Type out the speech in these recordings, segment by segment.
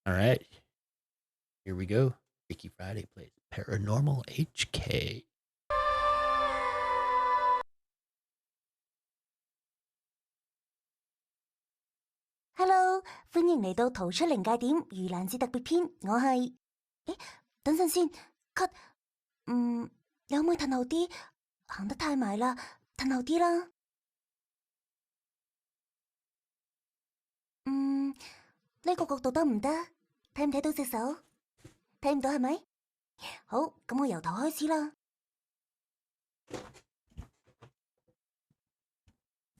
All right, here we go. Freaky Friday plays Paranormal HK. Hello，歡迎嚟到逃出靈界點盂蘭節特別篇，我係……誒，等陣先，cut，有冇褪後啲？行得太埋啦，褪後啲啦。呢個角度得唔得？睇唔睇到隻手？睇唔到係咪？好，咁我由頭開始啦。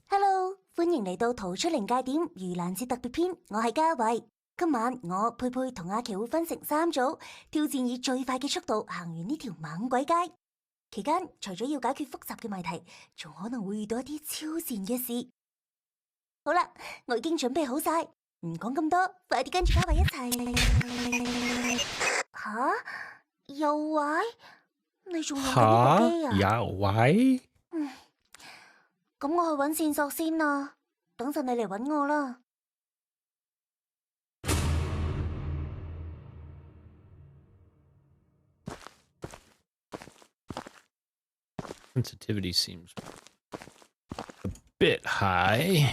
Hello，歡迎嚟到逃出靈界點盂蘭節特別篇，我係嘉慧。今晚我佩佩同阿琪會分成3組，挑戰以最快嘅速度行完呢條猛鬼街。期間除咗要解決複雜嘅謎題，仲可能會遇到一啲超自然嘅事。好啦，我已經準備好晒，唔講咁多，快啲跟住嘉慧一齊。吓？又壞？你仲用緊呢部機啊？又壞？咁我去揾線索先啦，等陣你嚟揾我啦。Sensitivity seems a bit high.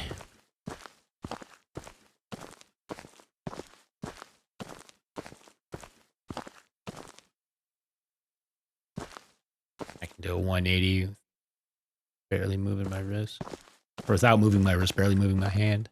I can do a 180, barely moving my wrist. Or without moving my wrist, barely moving my hand.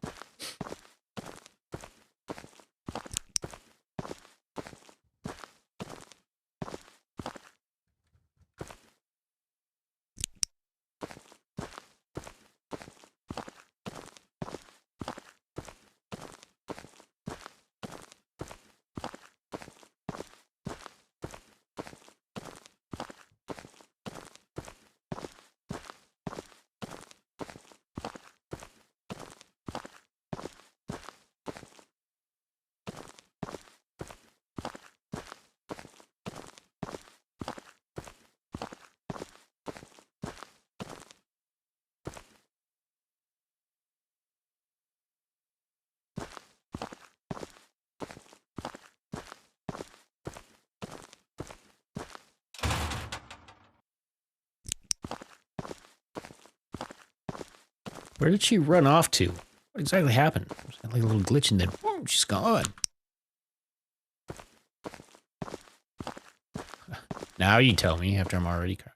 Where did she run off to? What exactly happened? It was like a little glitch and then boom, she's gone. Now you tell me after I'm already crying.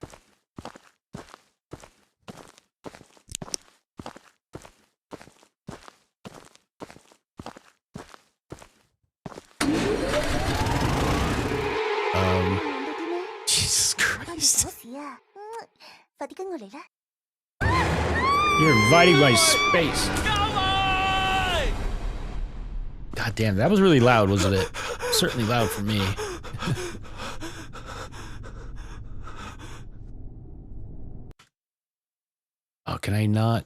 Jesus Christ. You're invading my space. God damn, that was really loud, wasn't it? Certainly loud for me. Oh, can I not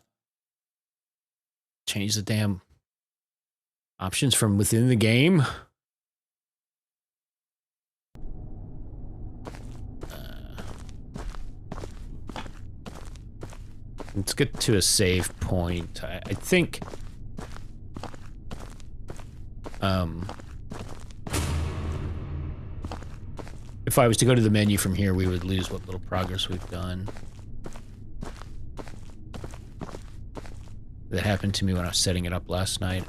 change the damn options from within the game? Let's get to a save point. I think if I was to go to the menu from here, we would lose what little progress we've done. That happened to me when I was setting it up last night.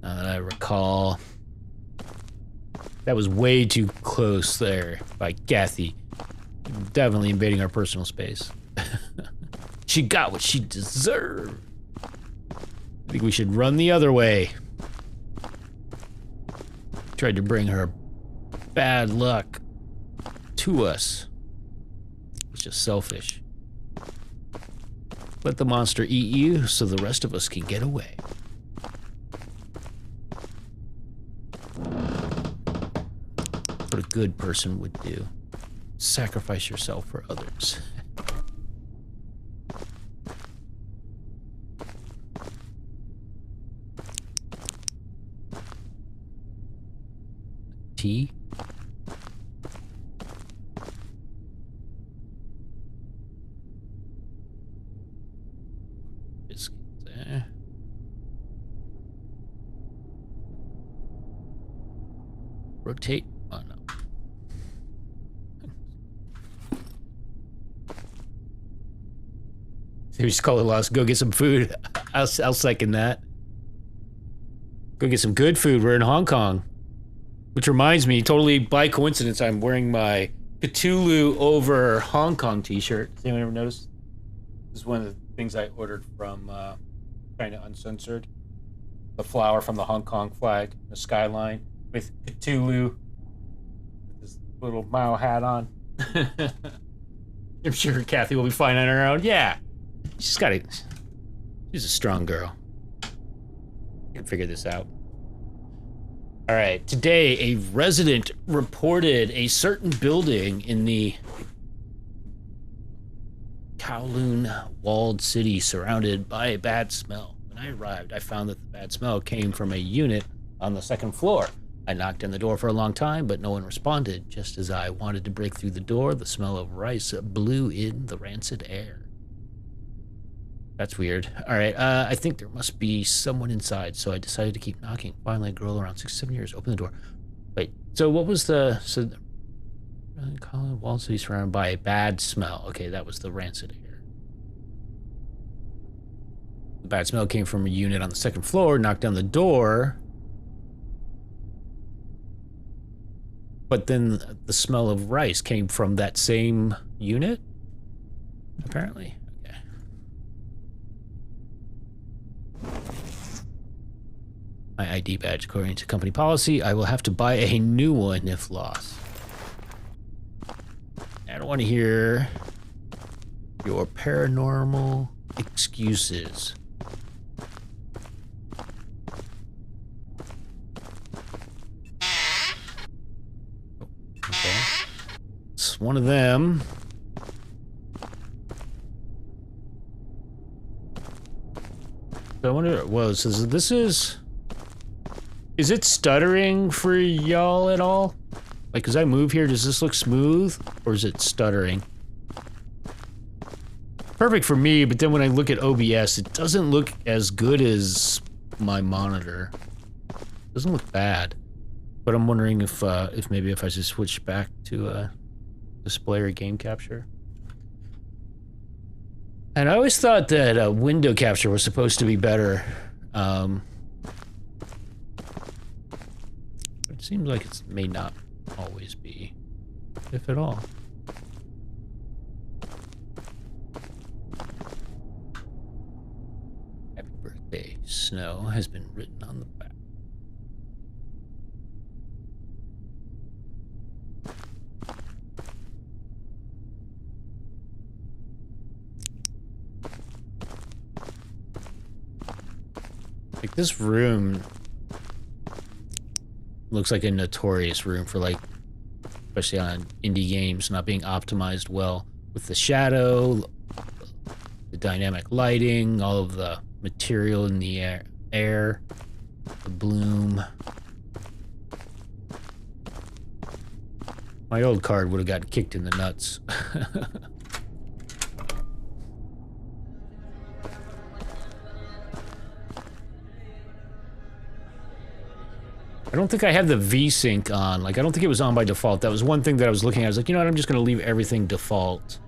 Now that I recall, that was way too close there by Kathy. Definitely invading our personal space. She got what she deserved. I think we should run the other way. Tried to bring her bad luck to us. It's just selfish. Let the monster eat you so the rest of us can get away. What a good person would do. Sacrifice yourself for others. T. Biscuits there. Rotate. Oh, no. We just call it lost. Go get some food. I'll second that. Go get some good food. We're in Hong Kong. Which reminds me, totally by coincidence, I'm wearing my Cthulhu over Hong Kong t-shirt. Has anyone ever noticed? This is one of the things I ordered from China Uncensored. The flower from the Hong Kong flag, the skyline, with Cthulhu with his little Mao hat on. I'm sure Kathy will be fine on her own. Yeah. She's a strong girl. Can figure this out. All right, today a resident reported a certain building in the Kowloon walled city surrounded by a bad smell. When I arrived, I found that the bad smell came from a unit on the second floor. I knocked on the door for a long time, but no one responded. Just as I wanted to break through the door, the smell of rice blew in the rancid air. That's weird. All right, I think there must be someone inside, so I decided to keep knocking. Finally, a girl around 6-7 years opened the door. Wait, so what was the... So, walled city surrounded by a bad smell. Okay, that was the rancid air. The bad smell came from a unit on the second floor, knocked down the door. But then the smell of rice came from that same unit? Apparently. My ID badge, according to company policy, I will have to buy a new one if lost. I don't want to hear your paranormal excuses. Okay. It's one of them. So I wonder, whoa, so this is it stuttering for y'all at all? Like, as I move here, does this look smooth, or is it stuttering? Perfect for me, but then when I look at OBS, it doesn't look as good as my monitor. It doesn't look bad, but I'm wondering if maybe if I just switch back to display or game capture. And I always thought that window capture was supposed to be better. It seems like it may not always be, if at all. Happy birthday, Snow has been written on the back. Like, this room looks like a notorious room for, like, especially on indie games, not being optimized well with the shadow, the dynamic lighting, all of the material in the air, the bloom. My old card would have gotten kicked in the nuts. I don't think I have the V-Sync on. Like, I don't think it was on by default. That was one thing that I was looking at. I was like, you know what, I'm just going to leave everything default.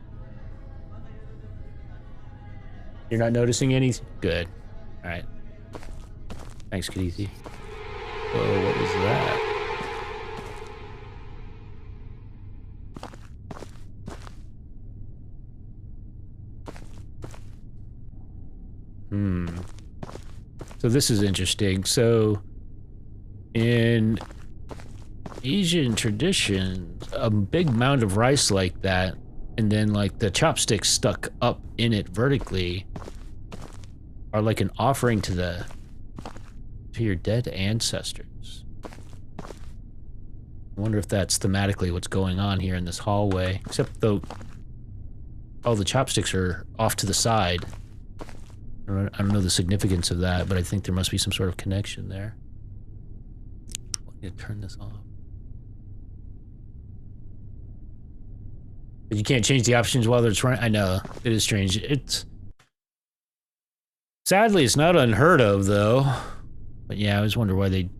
You're not noticing any? Good. Alright. Thanks, Kadisi. Whoa, what was that? So this is interesting. So... in Asian traditions, a big mound of rice like that, and then like the chopsticks stuck up in it vertically, are like an offering to your dead ancestors. I wonder if that's thematically what's going on here in this hallway. Except though, all the chopsticks are off to the side. I don't know the significance of that, but I think there must be some sort of connection there. To turn this off. But you can't change the options while it's running. I know, it is strange. It's sadly it's not unheard of though. But yeah, I always wonder why they,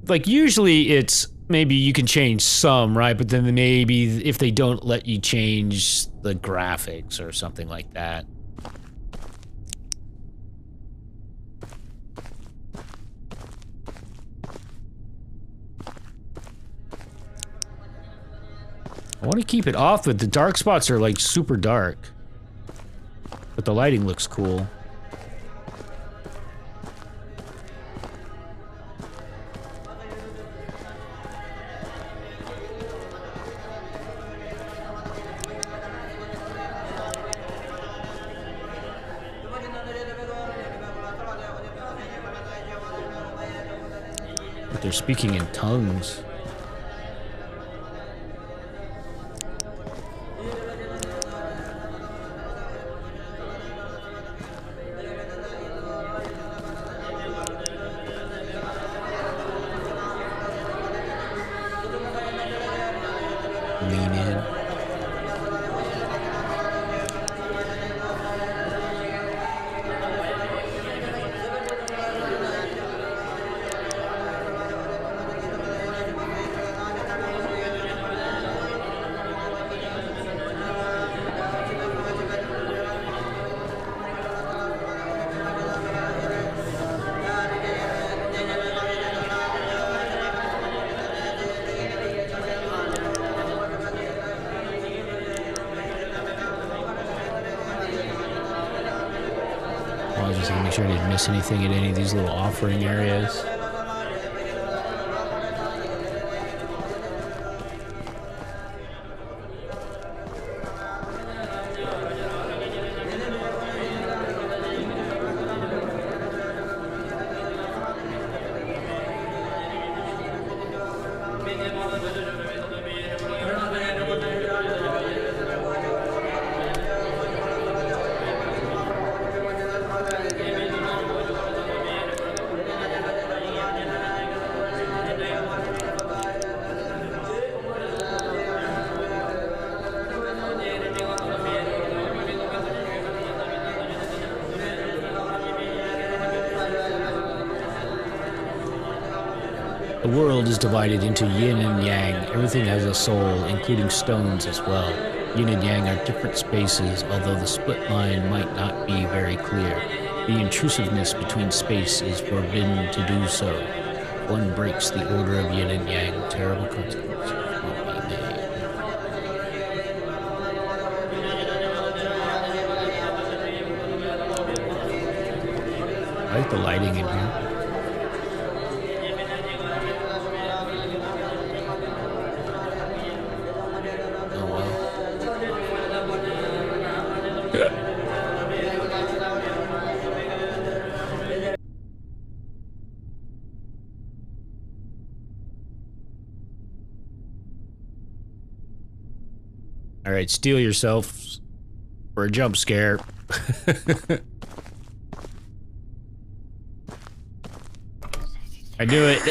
like, usually it's maybe you can change some, right? But then maybe if they don't let you change the graphics or something like that. I want to keep it off, but the dark spots are like super dark. But the lighting looks cool. But they're speaking in tongues. Lean in. I was just gonna make sure I didn't miss anything in any of these little offering areas. The world is divided into yin and yang. Everything has a soul, including stones as well. Yin and yang are different spaces, although the split line might not be very clear. The intrusiveness between space is forbidden to do so. One breaks the order of yin and yang, terrible consequences will be made. I like the lighting in here. All right, steel yourself for a jump scare. I knew it.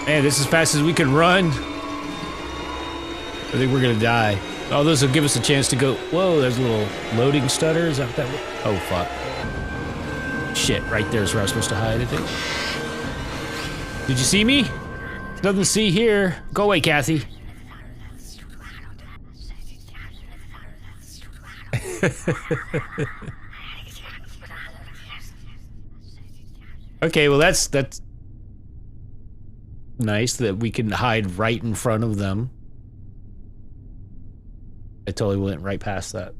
Man, this is as fast as we can run. I think we're gonna die. Oh, this will give us a chance to go. Whoa, there's a little loading stutter. Is that what that? Oh, fuck. Shit, right there's where I was supposed to hide, I think. Did you see me? There's nothing to see here. Go away, Kathy. Okay, well that's nice that we can hide right in front of them. I totally went right past that.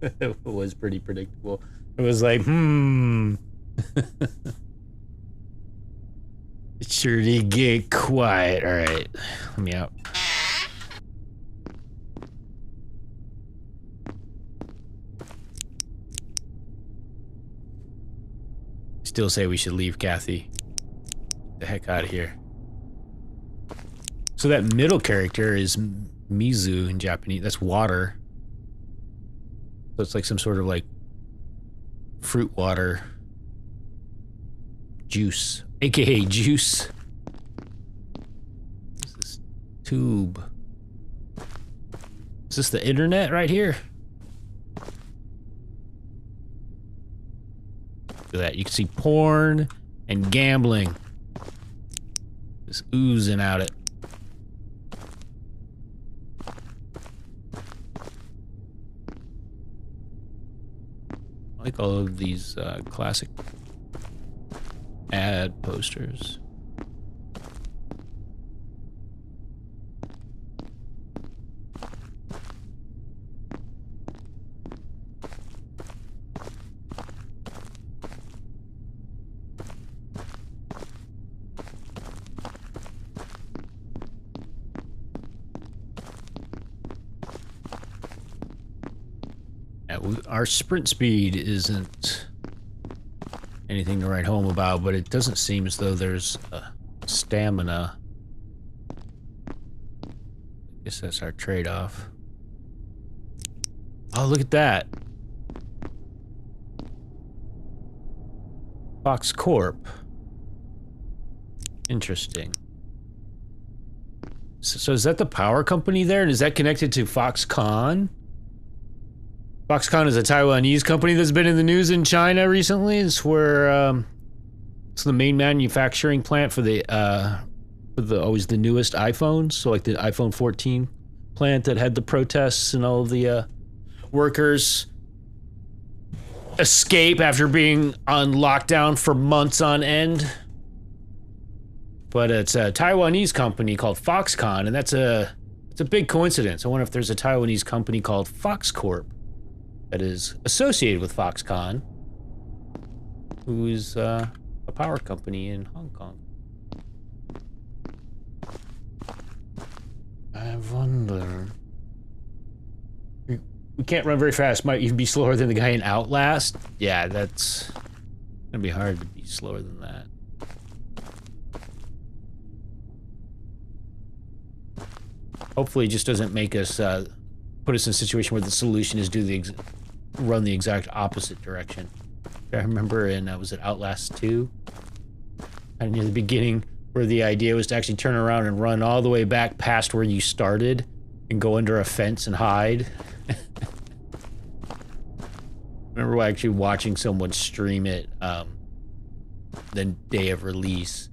It was pretty predictable. It was like, It sure did get quiet. All right, let me out. Still say we should leave, Kathy. Get the heck out of here. So that middle character is Mizu in Japanese. That's water. So it's like some sort of like fruit water juice, aka juice. What's this tube? Is this the internet right here? at that. You can see porn and gambling. Just oozing out it. I like all of these classic ad posters. Our sprint speed isn't anything to write home about, but it doesn't seem as though there's stamina. I guess that's our trade-off. Oh, look at that. Fox Corp. Interesting. So is that the power company there? And is that connected to Foxconn? Foxconn is a Taiwanese company that's been in the news in China recently. It's where it's the main manufacturing plant for the always the newest iPhones. So like the iPhone 14 plant that had the protests and all of the workers escape after being on lockdown for months on end. But it's a Taiwanese company called Foxconn, and it's a big coincidence. I wonder if there's a Taiwanese company called Fox Corp that is associated with Foxconn, who is a power company in Hong Kong. I wonder. We can't run very fast. Might even be slower than the guy in Outlast. Yeah, that's gonna be hard to be slower than that. Hopefully, it just doesn't make us put us in a situation where the solution is run the exact opposite direction. I remember in was it Outlast 2? And near the beginning, where the idea was to actually turn around and run all the way back past where you started and go under a fence and hide. Remember actually watching someone stream it the day of release,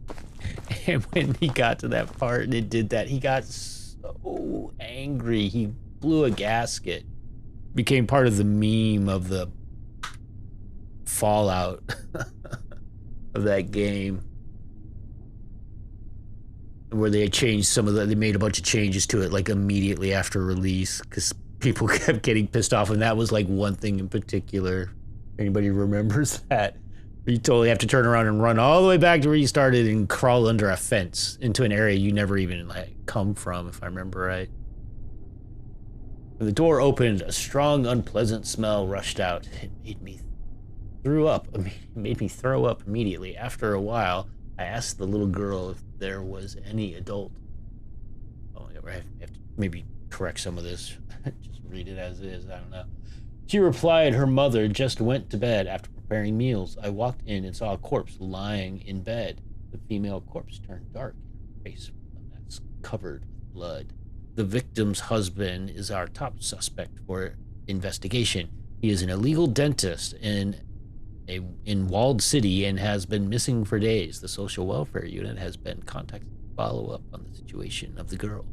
and when he got to that part and it did that, he got so angry he blew a gasket. Became part of the meme of the fallout of that game, where they had changed some of they made a bunch of changes to it like immediately after release because people kept getting pissed off, and that was like one thing in particular. Anybody remembers that? You totally have to turn around and run all the way back to where you started and crawl under a fence into an area you never even come from, if I remember right. When the door opened, a strong, unpleasant smell rushed out. It made me throw up immediately. After a while, I asked the little girl if there was any adult. Oh, I have to maybe correct some of this. Just read it as is. I don't know. She replied her mother just went to bed after preparing meals. I walked in and saw a corpse lying in bed. The female corpse turned dark. Her face was covered with blood. The victim's husband is our top suspect for investigation. He is an illegal dentist in Walled City and has been missing for days. The social welfare unit has been contacted to follow up on the situation of the girl.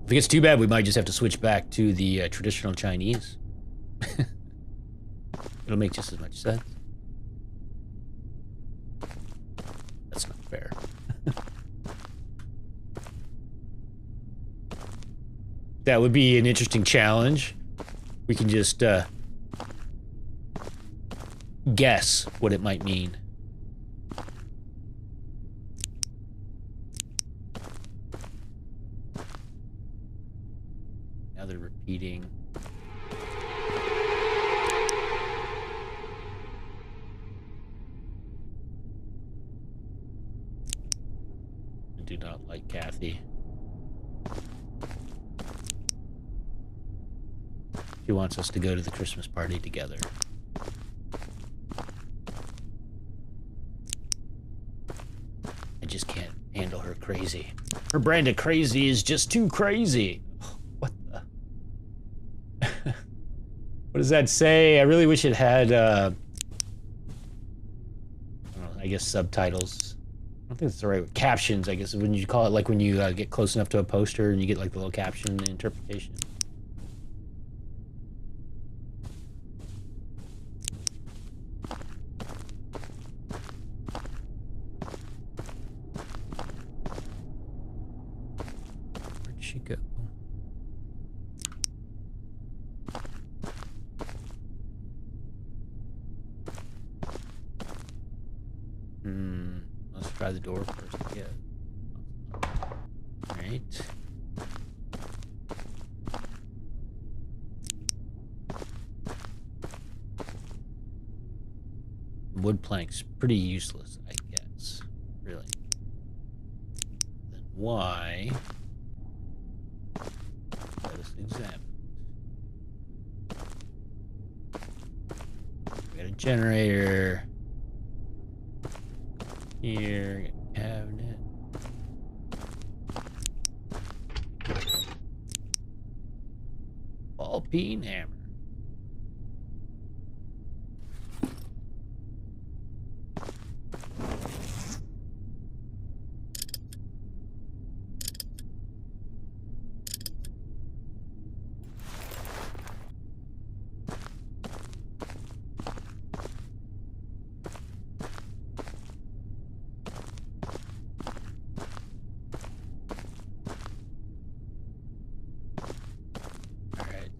If it gets too bad, we might just have to switch back to the traditional Chinese. It'll make just as much sense. That's not fair. That would be an interesting challenge. We can just guess what it might mean. Now they're repeating. I do not like Kathy. She wants us to go to the Christmas party together. I just can't handle her crazy. Her brand of crazy is just too crazy. What the? What does that say? I really wish it had I guess subtitles. I don't think that's the right word. Captions, I guess, when you call it, like when you get close enough to a poster and you get like the little caption interpretation. Where'd she go? Let's try the door first, I guess. Alright. Wood planks, pretty useless, I guess. Really. Then why? Let us examine. We got a generator. Here, cabinet. Ball peen hammer.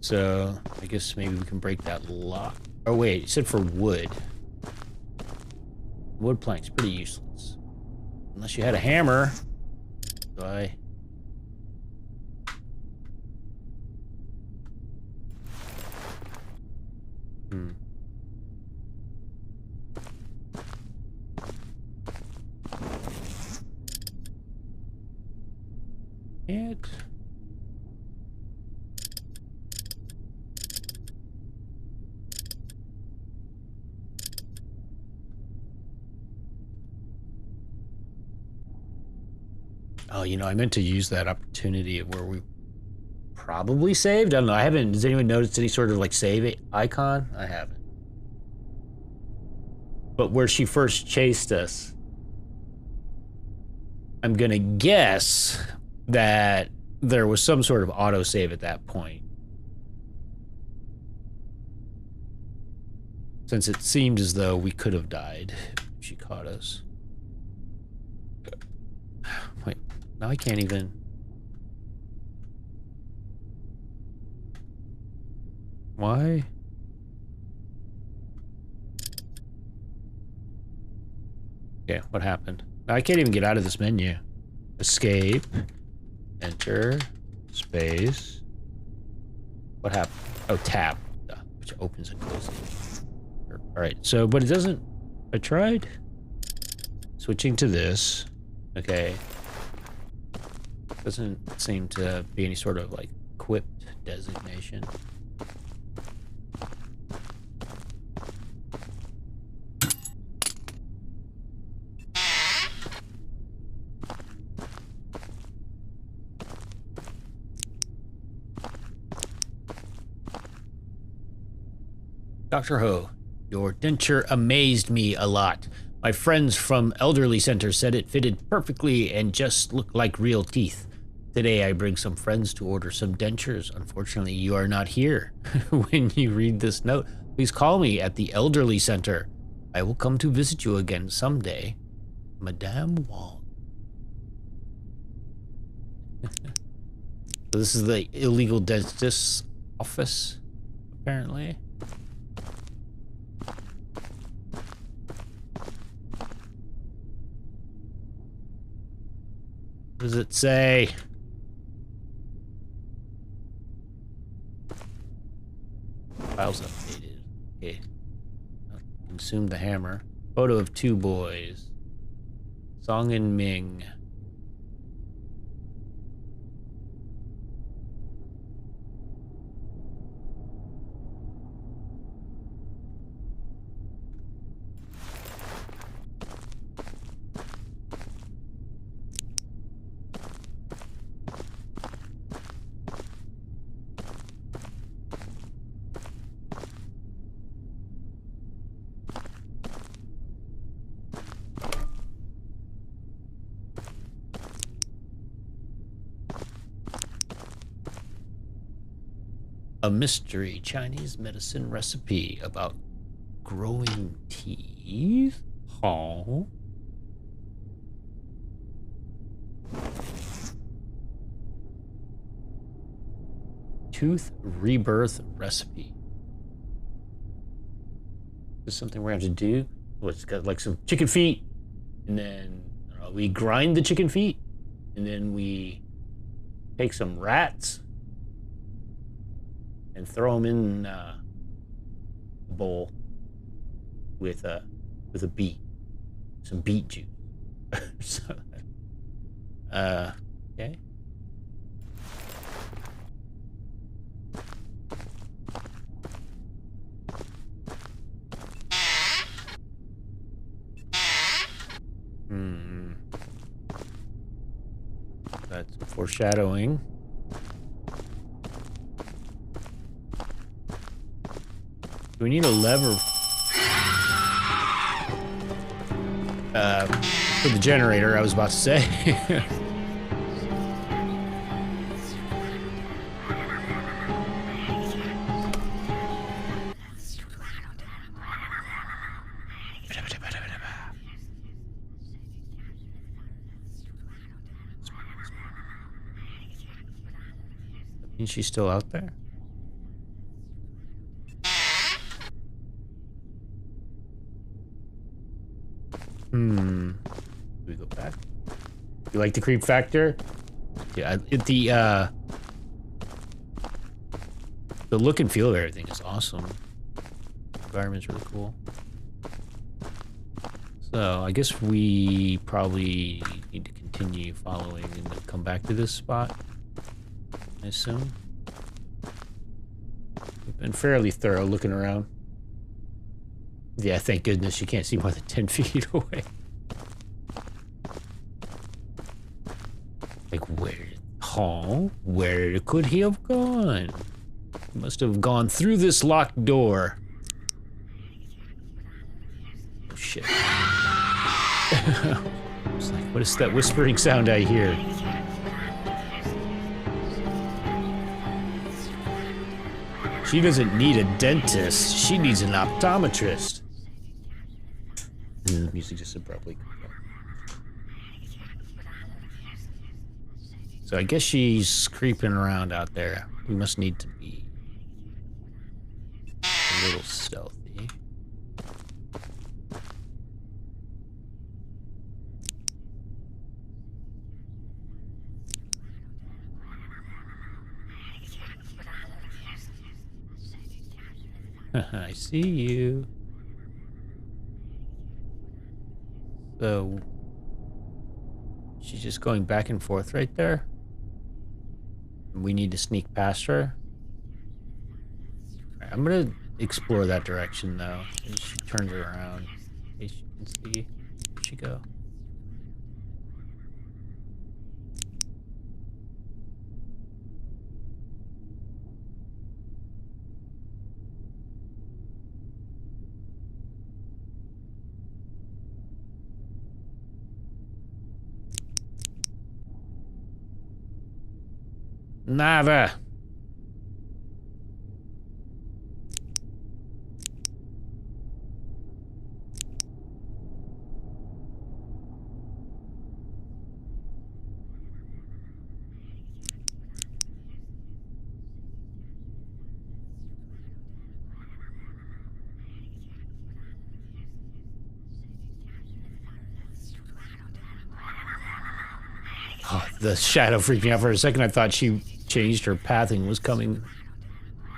So, I guess maybe we can break that lock. Oh wait, it said for wood. Wood plank's pretty useless. Unless you had a hammer. So I... It... Oh, you know, I meant to use that opportunity where we probably saved. I don't know. I haven't. Has anyone noticed any sort of like save icon? I haven't. But where she first chased us, I'm gonna guess that there was some sort of autosave at that point. Since it seemed as though we could have died if she caught us. Wait. Now I can't even... Why? Okay, what happened? I can't even get out of this menu. Escape. Enter. Space. What happened? Oh, tab. Which opens and closes. Alright, so, but it doesn't... I tried. Switching to this. Okay. Doesn't seem to be any sort of like equipped designation. Dr. Ho, your denture amazed me a lot. My friends from Elderly Center said it fitted perfectly and just looked like real teeth. Today I bring some friends to order some dentures. Unfortunately, you are not here. When you read this note, please call me at the Elderly Center. I will come to visit you again someday. Madame Wong. So this is the illegal dentist's office, apparently. What does it say? Files updated. Okay. Consume the hammer. Photo of two boys. Song and Ming. A mystery Chinese medicine recipe about growing teeth? Oh. Tooth rebirth recipe. Is this something we're going to have to do? Well, it's got like some chicken feet, and then we grind the chicken feet, and then we take some rats and throw them in a bowl with a beet, some beet juice. So, okay. That's foreshadowing. Do we need a lever? For the generator, I was about to say. Is she still out there? Do we go back? You like the creep factor? Yeah, the look and feel of everything is awesome. The environment's really cool. So I guess we probably need to continue following and then come back to this spot, I assume. We've been fairly thorough looking around. Yeah, thank goodness you can't see more than 10 feet away. Like, where could he have gone? He must have gone through this locked door. Oh, shit. It's like, what is that whispering sound I hear? She doesn't need a dentist. She needs an optometrist. And the music just abruptly comes up. So I guess she's creeping around out there. We must need to be a little stealthy. I see you. So she's just going back and forth right there. We need to sneak past her. Right, I'm gonna explore that direction though. And she turns around in case you can see. Where'd she go? Nada. Oh, the shadow freaked me out for a second. I thought she changed her pathing, was coming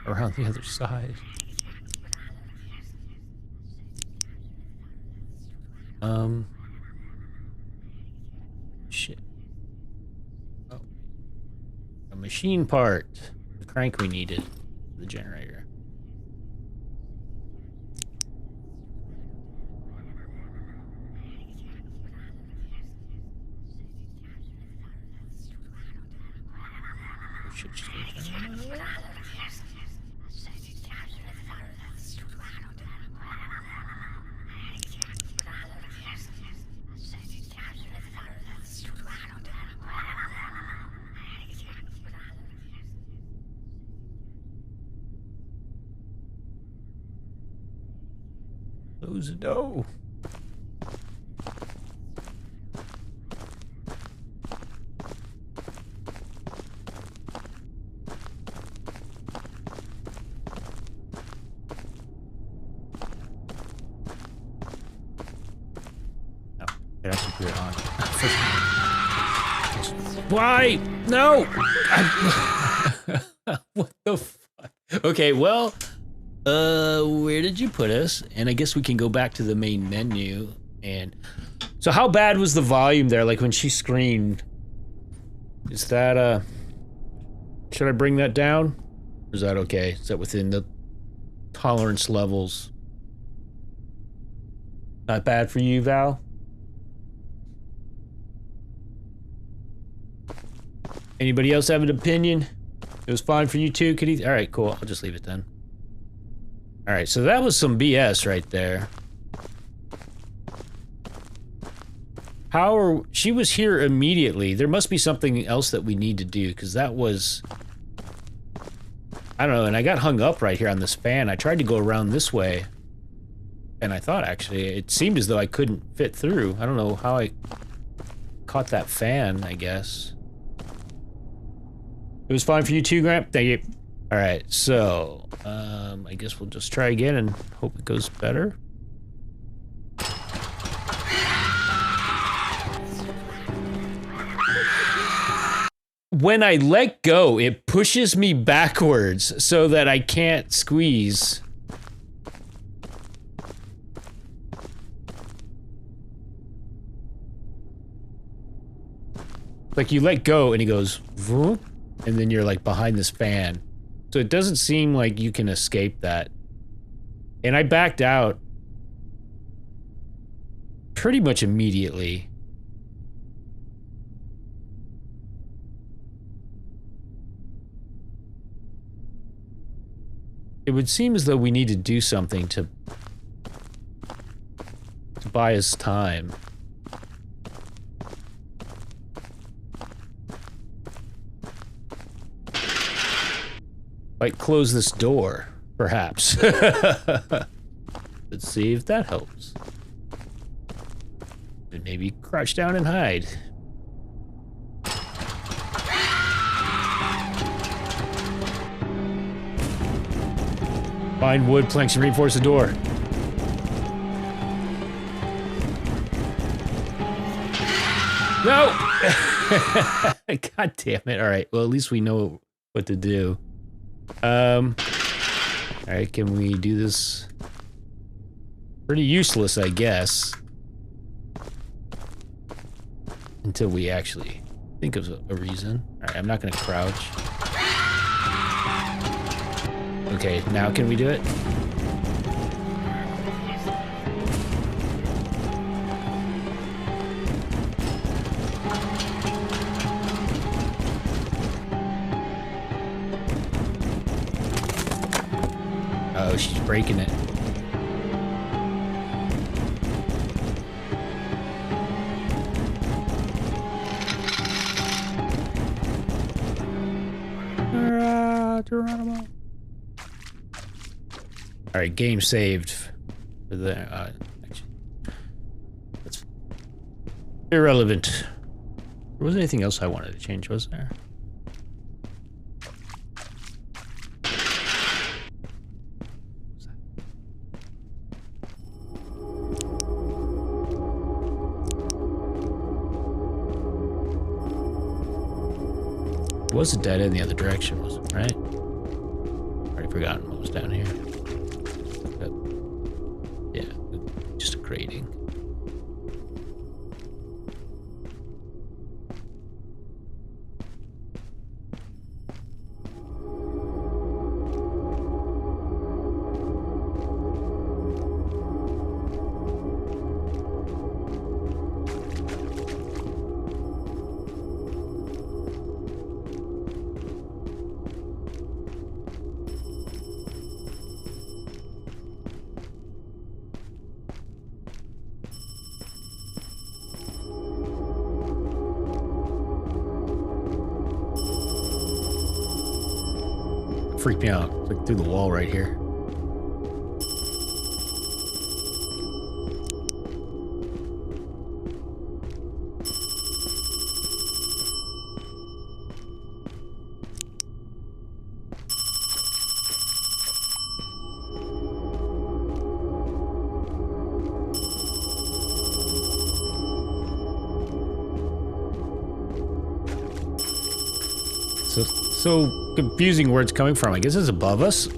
around the other side. Shit. Oh. A machine part. The crank we needed for the generator. Oh shit, she's gonna turn around. Close the door. Oh, it actually put it on. Why? No! What the fuck? Okay, well, where did you put us? And I guess we can go back to the main menu. And so how bad was the volume there? Like when she screamed, is that, should I bring that down? Or is that okay? Is that within the tolerance levels? Not bad for you, Val? Anybody else have an opinion? It was fine for you too, could he? All right, cool. I'll just leave it then. All right, so that was some BS right there. She was here immediately. There must be something else that we need to do, because that was... I don't know, and I got hung up right here on this fan. I tried to go around this way, and I thought, actually, it seemed as though I couldn't fit through. I don't know how I caught that fan, I guess. It was fine for you too, Grant? Thank you. Alright, so, I guess we'll just try again and hope it goes better. When I let go, it pushes me backwards so that I can't squeeze. Like you let go and it goes, whoop, and then you're like behind this fan. So it doesn't seem like you can escape that. And I backed out pretty much immediately. It would seem as though we need to do something to buy us time. Like close this door, perhaps. Let's see if that helps. And maybe crouch down and hide. Find wood planks and reinforce the door. No! God damn it. Alright, well at least we know what to do. Alright, can we do this? Pretty useless, I guess. Until we actually think of a reason. Alright, I'm not gonna crouch. Okay, now can we do it? Oh, she's breaking it. Paranormal. All right, game saved for the. Actually, that's irrelevant. There wasn't anything else I wanted to change, was there? It was a dead end the other direction, wasn't it? Right? Already forgotten what was down here. But, yeah, just a grading. Freaked me out. It's like through the wall right here. So confusing where it's coming from. I guess it's above us.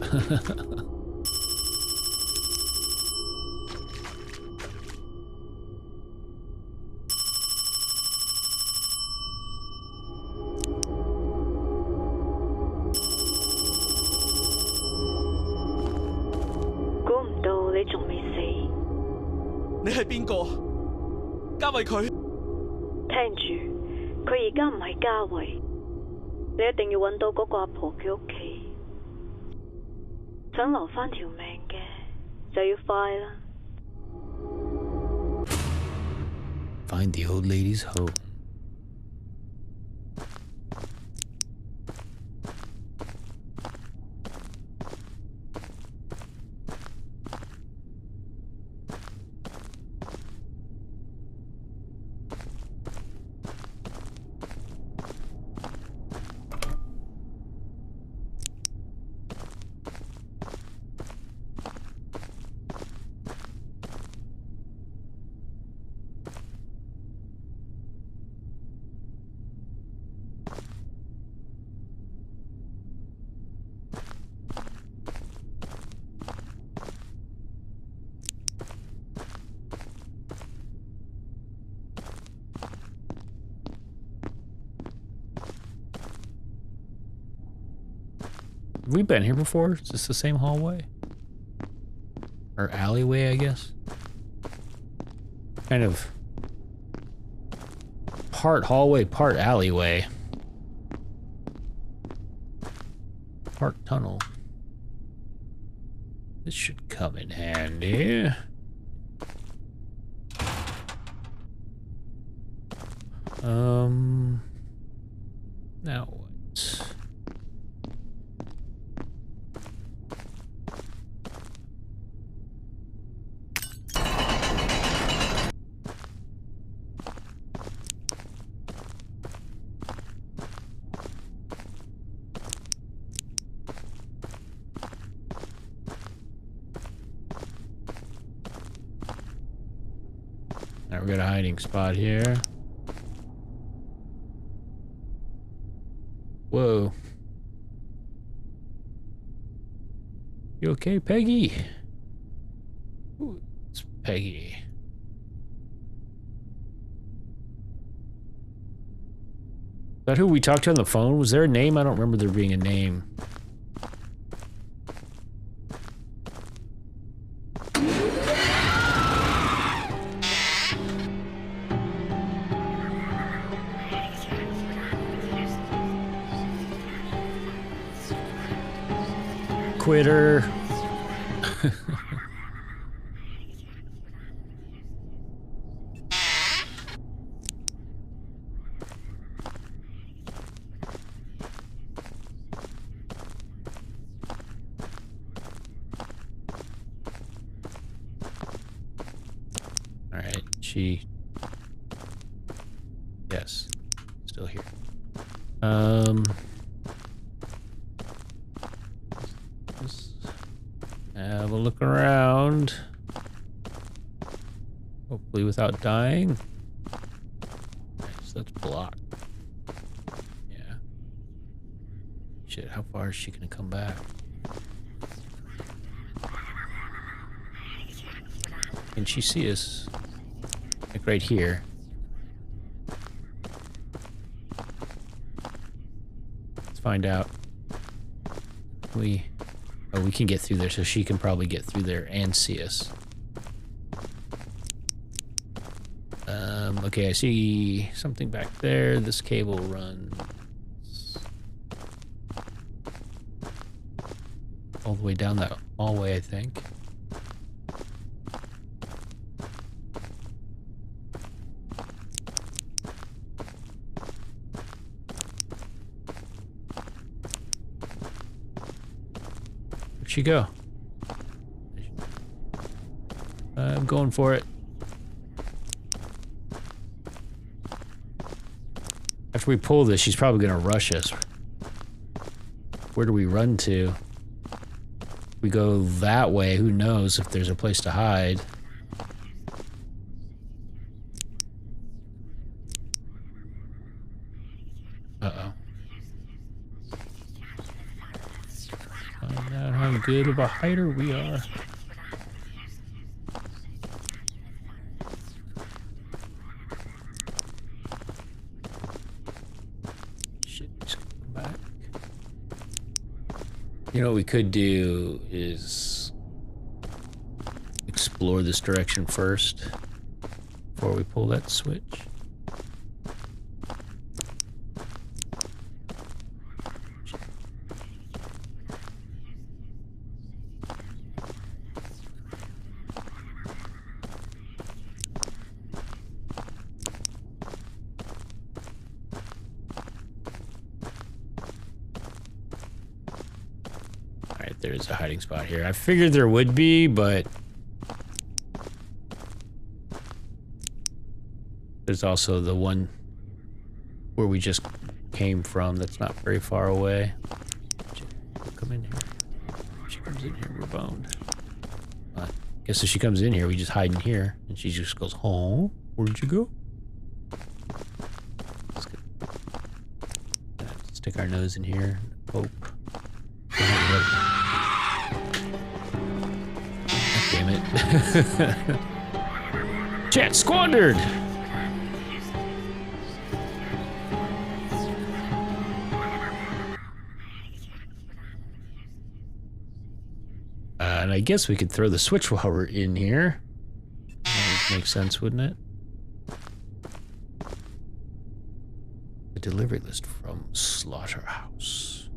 Find the old lady's home. Have we been here before? Is this the same hallway? Or alleyway, I guess? Kind of part hallway, part alleyway. Part tunnel. This should come in handy. Now what? Alright, we got a hiding spot here. Whoa. You okay, Peggy? Ooh, it's Peggy. Is that who we talked to on the phone? Was there a name? I don't remember there being a name. Quitter. All right, she. Yes, still here. Have a look around. Hopefully without dying. Nice, that's blocked. Yeah. Shit, how far is she gonna come back? Can she see us? Like right here. Let's find out. Oh, we can get through there, so she can probably get through there and see us. Okay, I see something back there. This cable runs all the way down that hallway, I think. Where'd she go? I'm going for it. After we pull this, she's probably gonna rush us. Where do we run to? We go that way, who knows if there's a place to hide. Uh-oh. Find out how good of a hider we are. Shit, just come back. You know what we could do is explore this direction first before we pull that switch. Alright, there's a hiding spot here. I figured there would be, but there's also the one where we just came from that's not very far away. Come in here. If she comes in here, we're boned. I guess if she comes in here, we just hide in here. And she just goes, oh, where'd you go? Let's stick our nose in here. Hope. Damn it. Chance squandered! And I guess we could throw the switch while we're in here. That would make sense, wouldn't it? The delivery list from Slaughterhouse.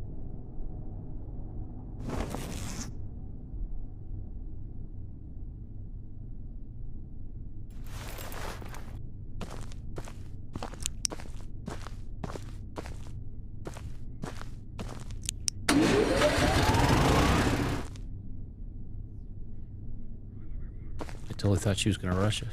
I totally thought she was gonna rush us.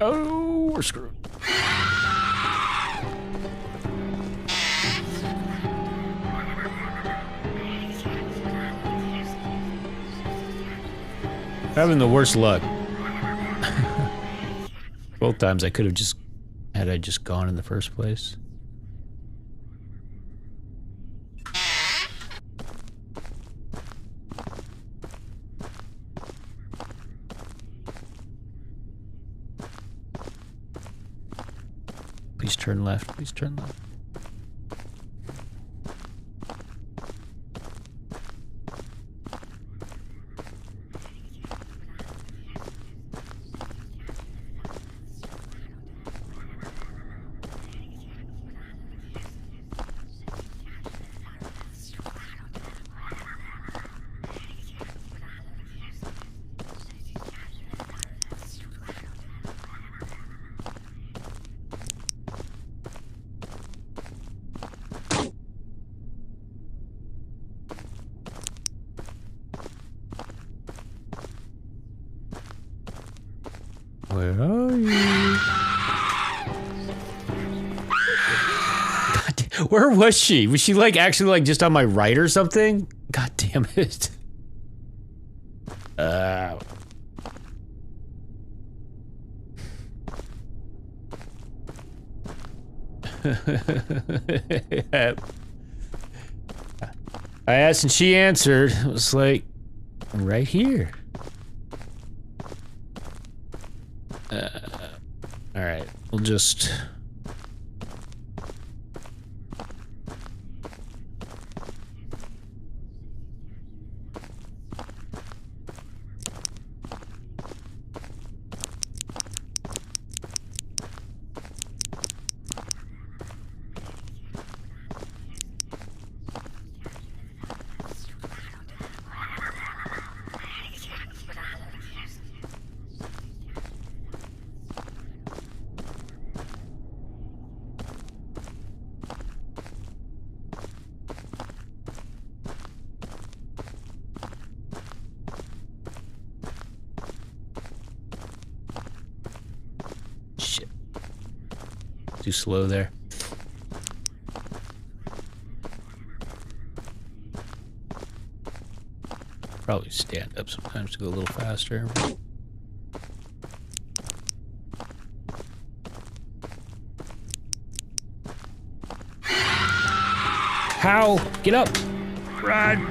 Oh, we're screwed. Having the worst luck. Both times I could have just, had I just gone in the first place. Please turn left, please turn left. Where are you? God, where was she? Was she like actually like just on my right or something? God damn it. I asked and she answered. It was like, I'm right here. All right, we'll just. Shit. Too slow there. Probably stand up sometimes to go a little faster. How? Get up! Run!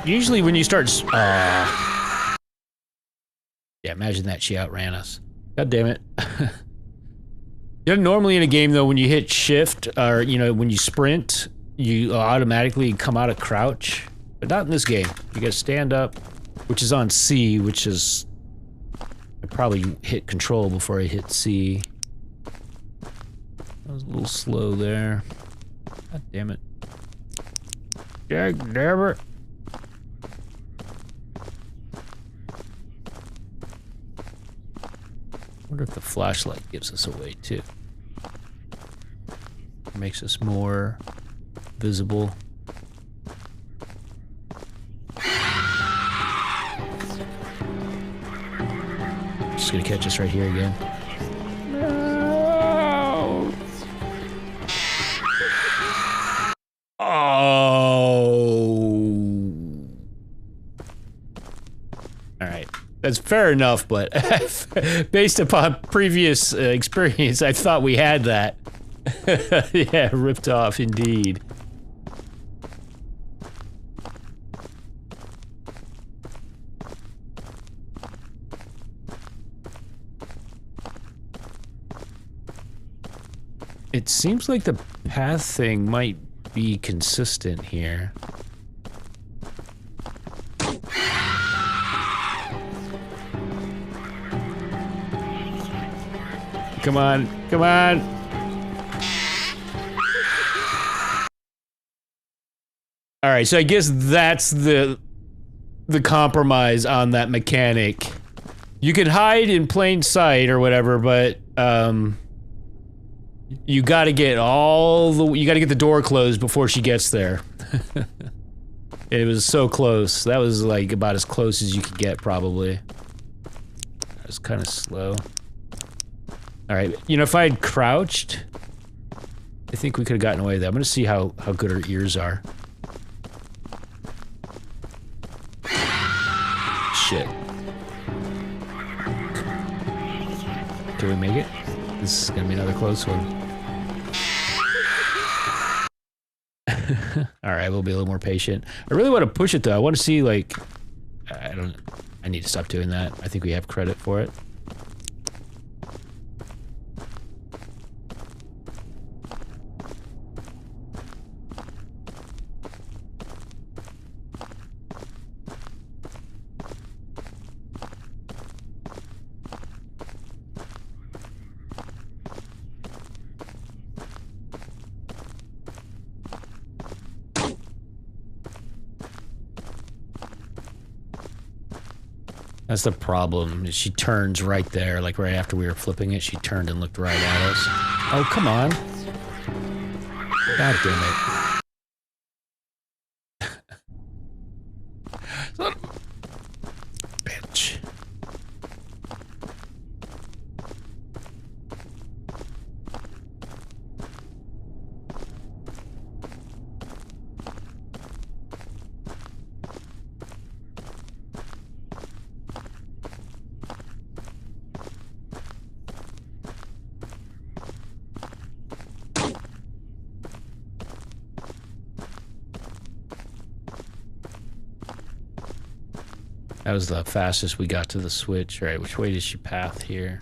Usually when you start... yeah, imagine that she outran us. God damn it. You know, normally in a game though, when you hit shift, or you know, when you sprint, you automatically come out of crouch. But not in this game. You gotta stand up, which is on C, which is... I probably hit control before I hit C. That was a little slow there. God damn it. Dag damn it. Wonder if the flashlight gives us away too. Makes us more visible. Just gonna catch us right here again. No. Oh. All right. That's fair enough, but based upon previous experience, I thought we had that. Yeah, ripped off indeed. It seems like the path thing might be consistent here. Come on, come on. All right, so I guess that's the compromise on that mechanic. You can hide in plain sight or whatever, but you got to get the door closed before she gets there. It was so close. That was like about as close as you could get, probably. It was kind of slow. All right, you know, if I had crouched, I think we could have gotten away with that. I'm gonna see how good her ears are. Shit. Can we make it? This is gonna be another close one. Alright, we'll be a little more patient. I really want to push it though. I want to see, like... I need to stop doing that. I think we have credit for it. That's the problem. She turns right there, like right after we were flipping it, she turned and looked right at us. Oh, come on. God damn it. Son of a bitch. That was the fastest we got to the switch. All right, which way does she path here?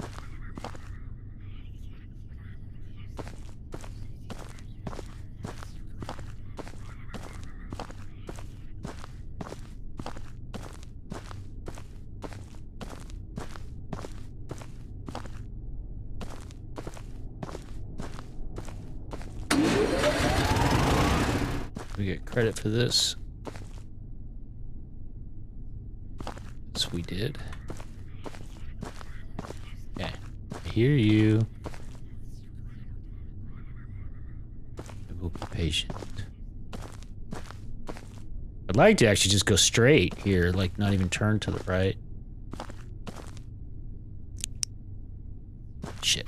We get credit for this. We did. Okay, I hear you. We'll be patient. I'd like to actually just go straight here, like not even turn to the right. Shit.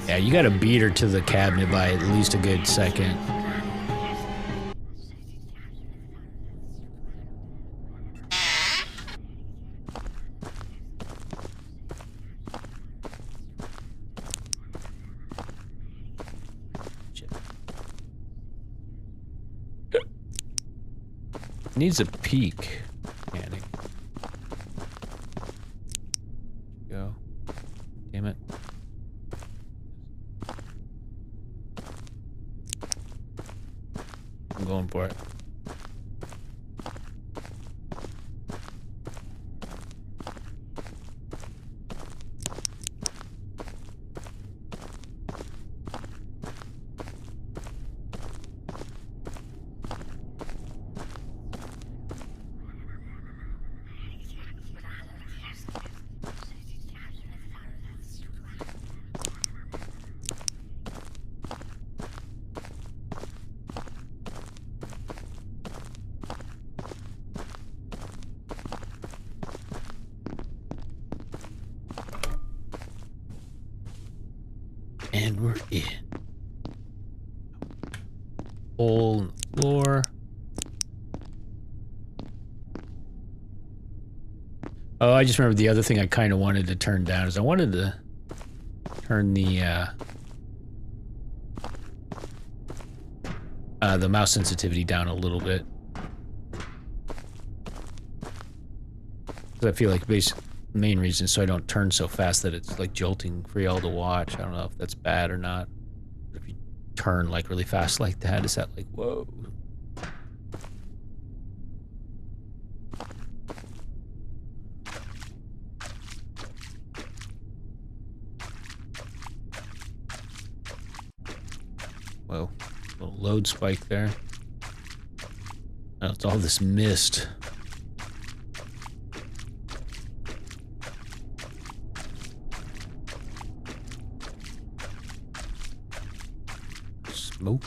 Yeah, you gotta beat her to the cabinet by at least a good second. Needs a peek. Annie. Go. Damn it. I'm going for it. And we're in. Hole in the floor. Oh, I just remember the other thing I kind of wanted to turn down is I wanted to turn the mouse sensitivity down a little bit. Because I feel like the main reason is so I don't turn so fast that it's like jolting for y'all to watch. I don't know if that's bad or not. But if you turn like really fast like that, is that like, whoa? Whoa, little load spike there. Oh, it's all this mist. Smoke.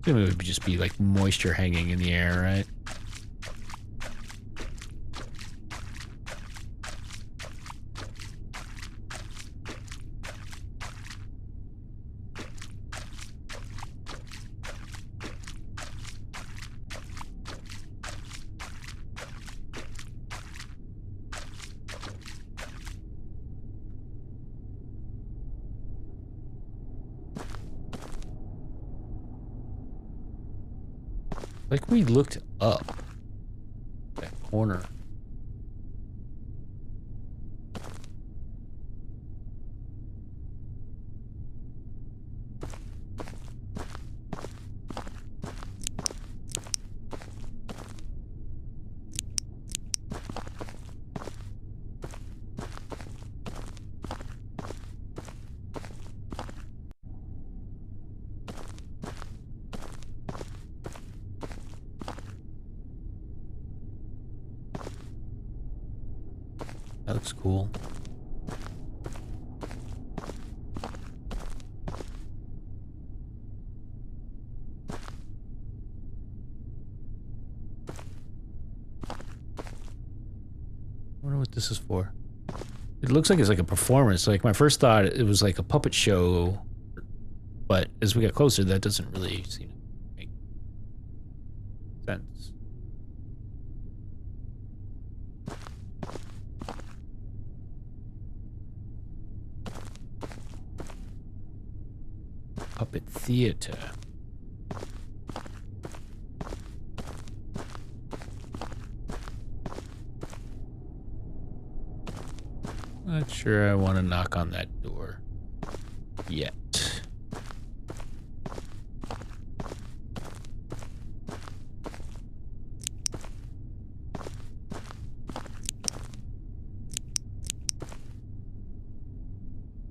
It would just be like moisture hanging in the air, right? Like we looked up that corner. That looks cool. I wonder what this is for. It looks like it's like a performance. Like my first thought, it was like a puppet show, but as we get closer, that doesn't really seem to make sense. Puppet theater. Not sure I want to knock on that door yet.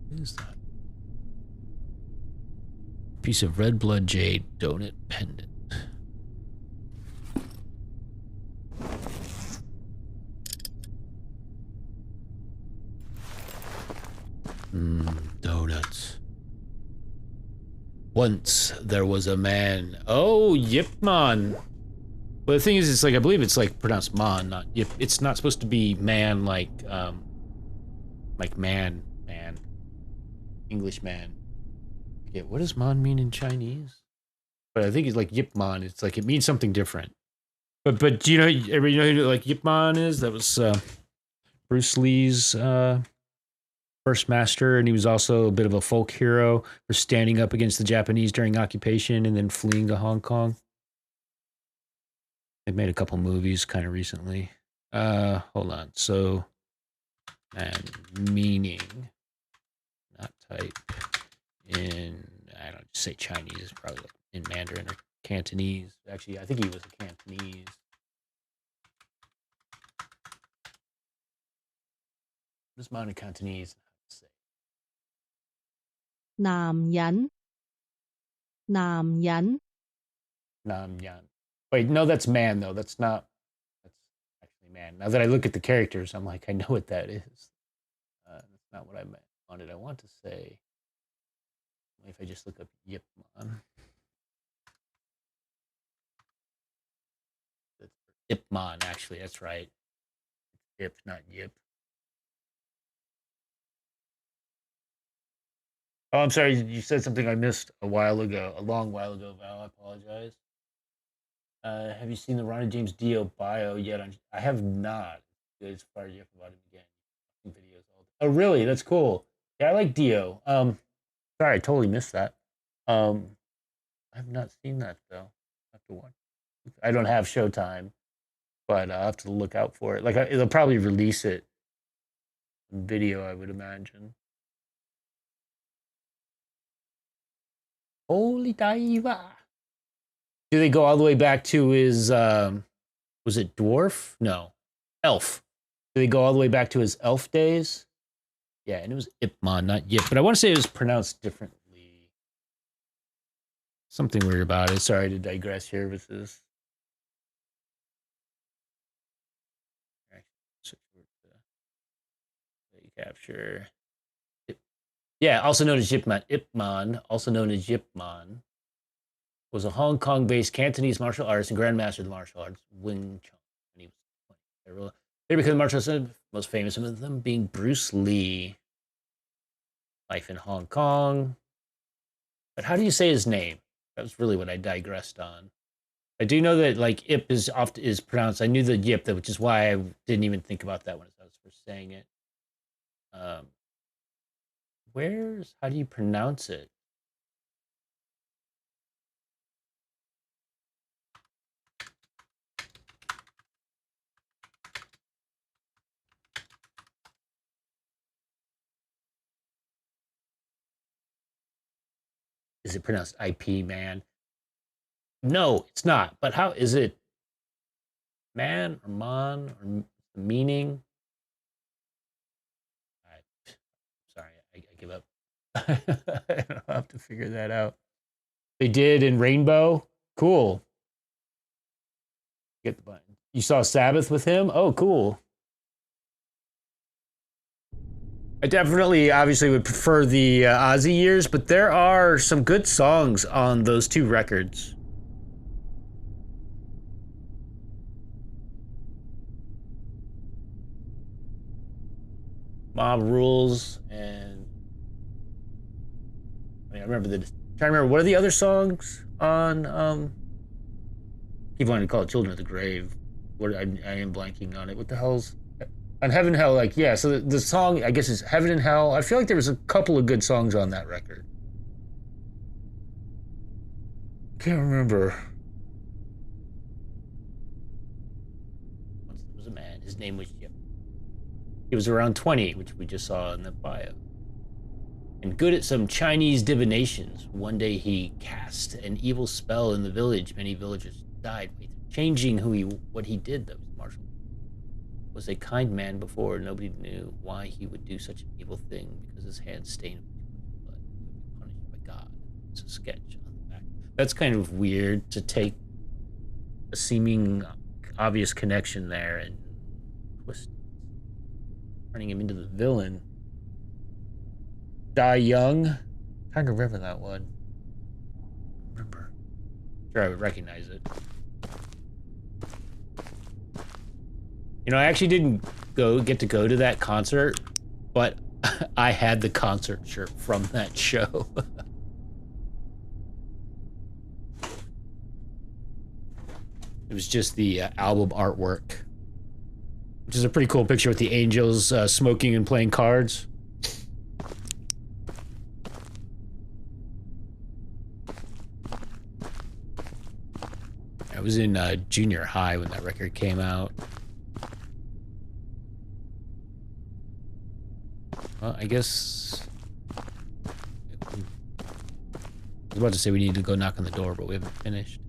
What is that? Piece of red blood jade donut pendant. Donuts. Once there was a man. Oh, yep, man. But the thing is, it's like, I believe it's like pronounced man, not yip. It's not supposed to be man like man, English man. Yeah, what does man mean in Chinese? But I think it's like Yip Man. It's like, it means something different. But do you know, everybody know who like Yip Man is? That was Bruce Lee's first master, and he was also a bit of a folk hero for standing up against the Japanese during occupation and then fleeing to Hong Kong. They've made a couple movies kind of recently. Hold on. So, and meaning, not type in, I don't say Chinese, probably like in Mandarin or Cantonese. Actually, I think he was a Cantonese. What is man in Cantonese? Nam Yan. Nam Yan. Nam Yan. Wait, no, that's man though. That's not. That's actually man. Now that I look at the characters, I'm like, I know what that is. That's not what I wanted. I want to say. If I just look up Yip Man. Yip Man, actually, that's right. Yip, not Yip. Oh, I'm sorry. You said something I missed a while ago, a long while ago, Val. I apologize. Have you seen the Ronnie James Dio bio yet? I have not. It's fired you up about him again. Videos all day. Oh, really? That's cool. Yeah, I like Dio. Sorry, I totally missed that. I've not seen that though. I have to watch. I don't have Showtime, but I'll have to look out for it. Like, they'll probably release it in video, I would imagine. Holy diva. Do they go all the way back to his, was it dwarf? No, elf. Do they go all the way back to his elf days? Yeah, and it was Ip Man, not Yip. But I want to say it was pronounced differently. Something weird about it. Sorry to digress here with this. Capture. Yeah, also known as Ip Man, also known as Yip Man, was a Hong Kong-based Cantonese martial artist and grandmaster of the martial arts, Wing Chun. And he was they became martial artists, most famous of them being Bruce Lee. Life in Hong Kong. But how do you say his name? That was really what I digressed on. I do know that like Ip is pronounced. I knew the Yip, which is why I didn't even think about that when I was first saying it. How do you pronounce it? Is it pronounced IP, man? No, it's not. But how is it? Man or mon or meaning? Sorry, I give up. I'll have to figure that out. They did in Rainbow. Cool. Get the button. You saw Sabbath with him? Oh, cool. I definitely, obviously, would prefer the Ozzy years, but there are some good songs on those two records. Mob Rules, and I remember trying to remember, what are the other songs on keep wanting to call it Children of the Grave. What I am blanking on it. What the hell's on Heaven and Hell? Like, yeah, so the song, I guess, is Heaven and Hell. I feel like there was a couple of good songs on that record. Can't remember. Once there was a man. His name was Yip. He was around 20, which we just saw in the bio. And good at some Chinese divinations. One day he cast an evil spell in the village. Many villagers died, changing what he did, though. Marshall was a kind man before. Nobody knew why he would do such an evil thing, because his hands stained with blood. He would be punished by God. It's a sketch on the back. That's kind of weird to take a seeming obvious connection there and twist it, turning him into the villain. Die Young. I'm trying to remember that one. Sure, I would recognize it. You know, I actually didn't get to go to that concert, but I had the concert shirt from that show. It was just the album artwork, which is a pretty cool picture with the angels smoking and playing cards. I was in junior high when that record came out. Well, I guess... I was about to say we need to go knock on the door, but we haven't finished.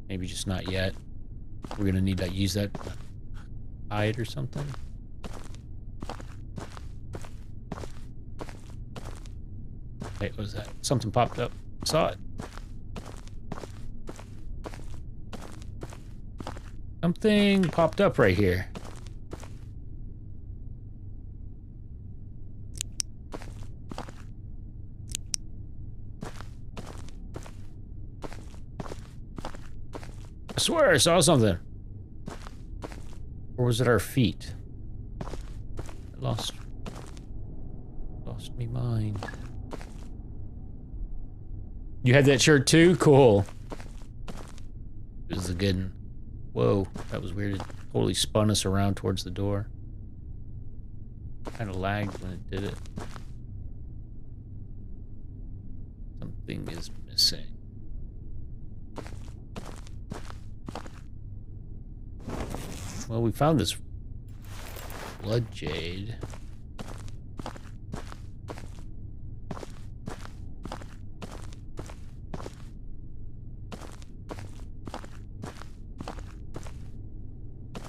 Maybe just not yet. We're gonna need to use that hide or something. Wait, what was that? Something popped up. Saw it. Something popped up right here. I swear I saw something. Or was it our feet? I lost me mind. You had that shirt too? Cool. It was a good one. Whoa, that was weird. It totally spun us around towards the door. Kind of lagged when it did it. Something is missing. Well, we found this blood jade.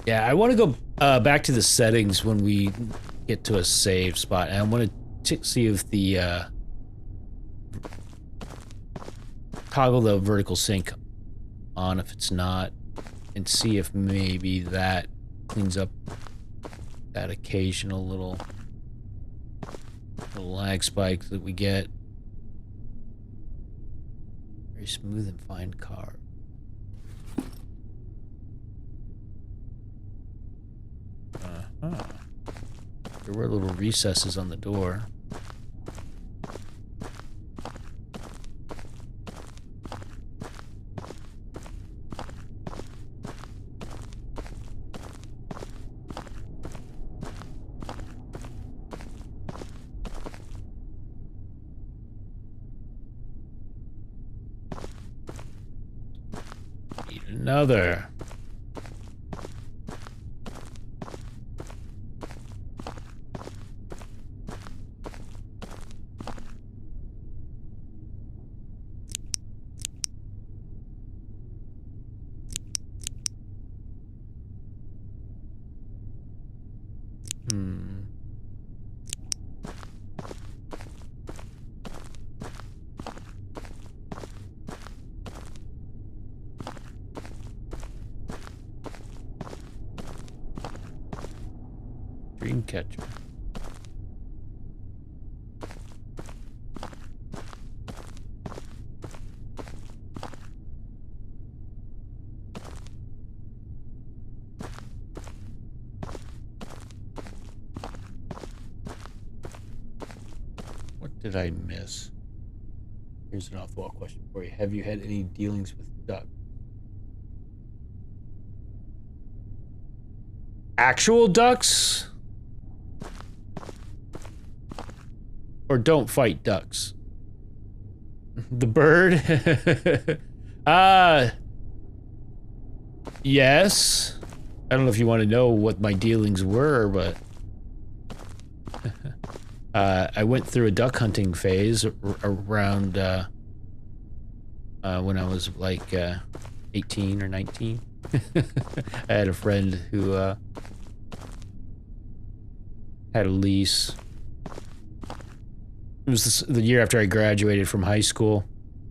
Yeah, I want to go back to the settings when we get to a save spot, and I want to see if the toggle the vertical sync on if it's not, and see if maybe that cleans up that occasional little lag spike that we get. Very smooth and fine car. There were little recesses on the door. Need another. Dreamcatcher. What did I miss? Here's an off-the-wall question for you. Have you had any dealings with ducks? Actual ducks? Or don't fight ducks? The bird? Yes. I don't know if you want to know what my dealings were, but I went through a duck hunting phase around when I was like 18 or 19. I had a friend who had a lease. It was the year after I graduated from high school.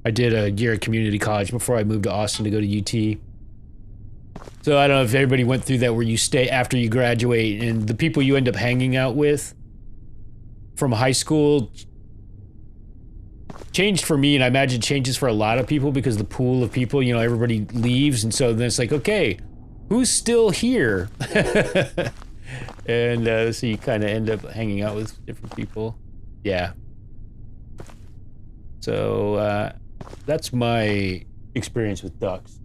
I did a year at community college before I moved to Austin to go to UT. So I don't know if everybody went through that where you stay after you graduate and the people you end up hanging out with from high school changed for me, and I imagine changes for a lot of people because the pool of people, you know, everybody leaves, and so then it's like, okay, who's still here? And so you kind of end up hanging out with different people. Yeah. So that's my experience with ducks.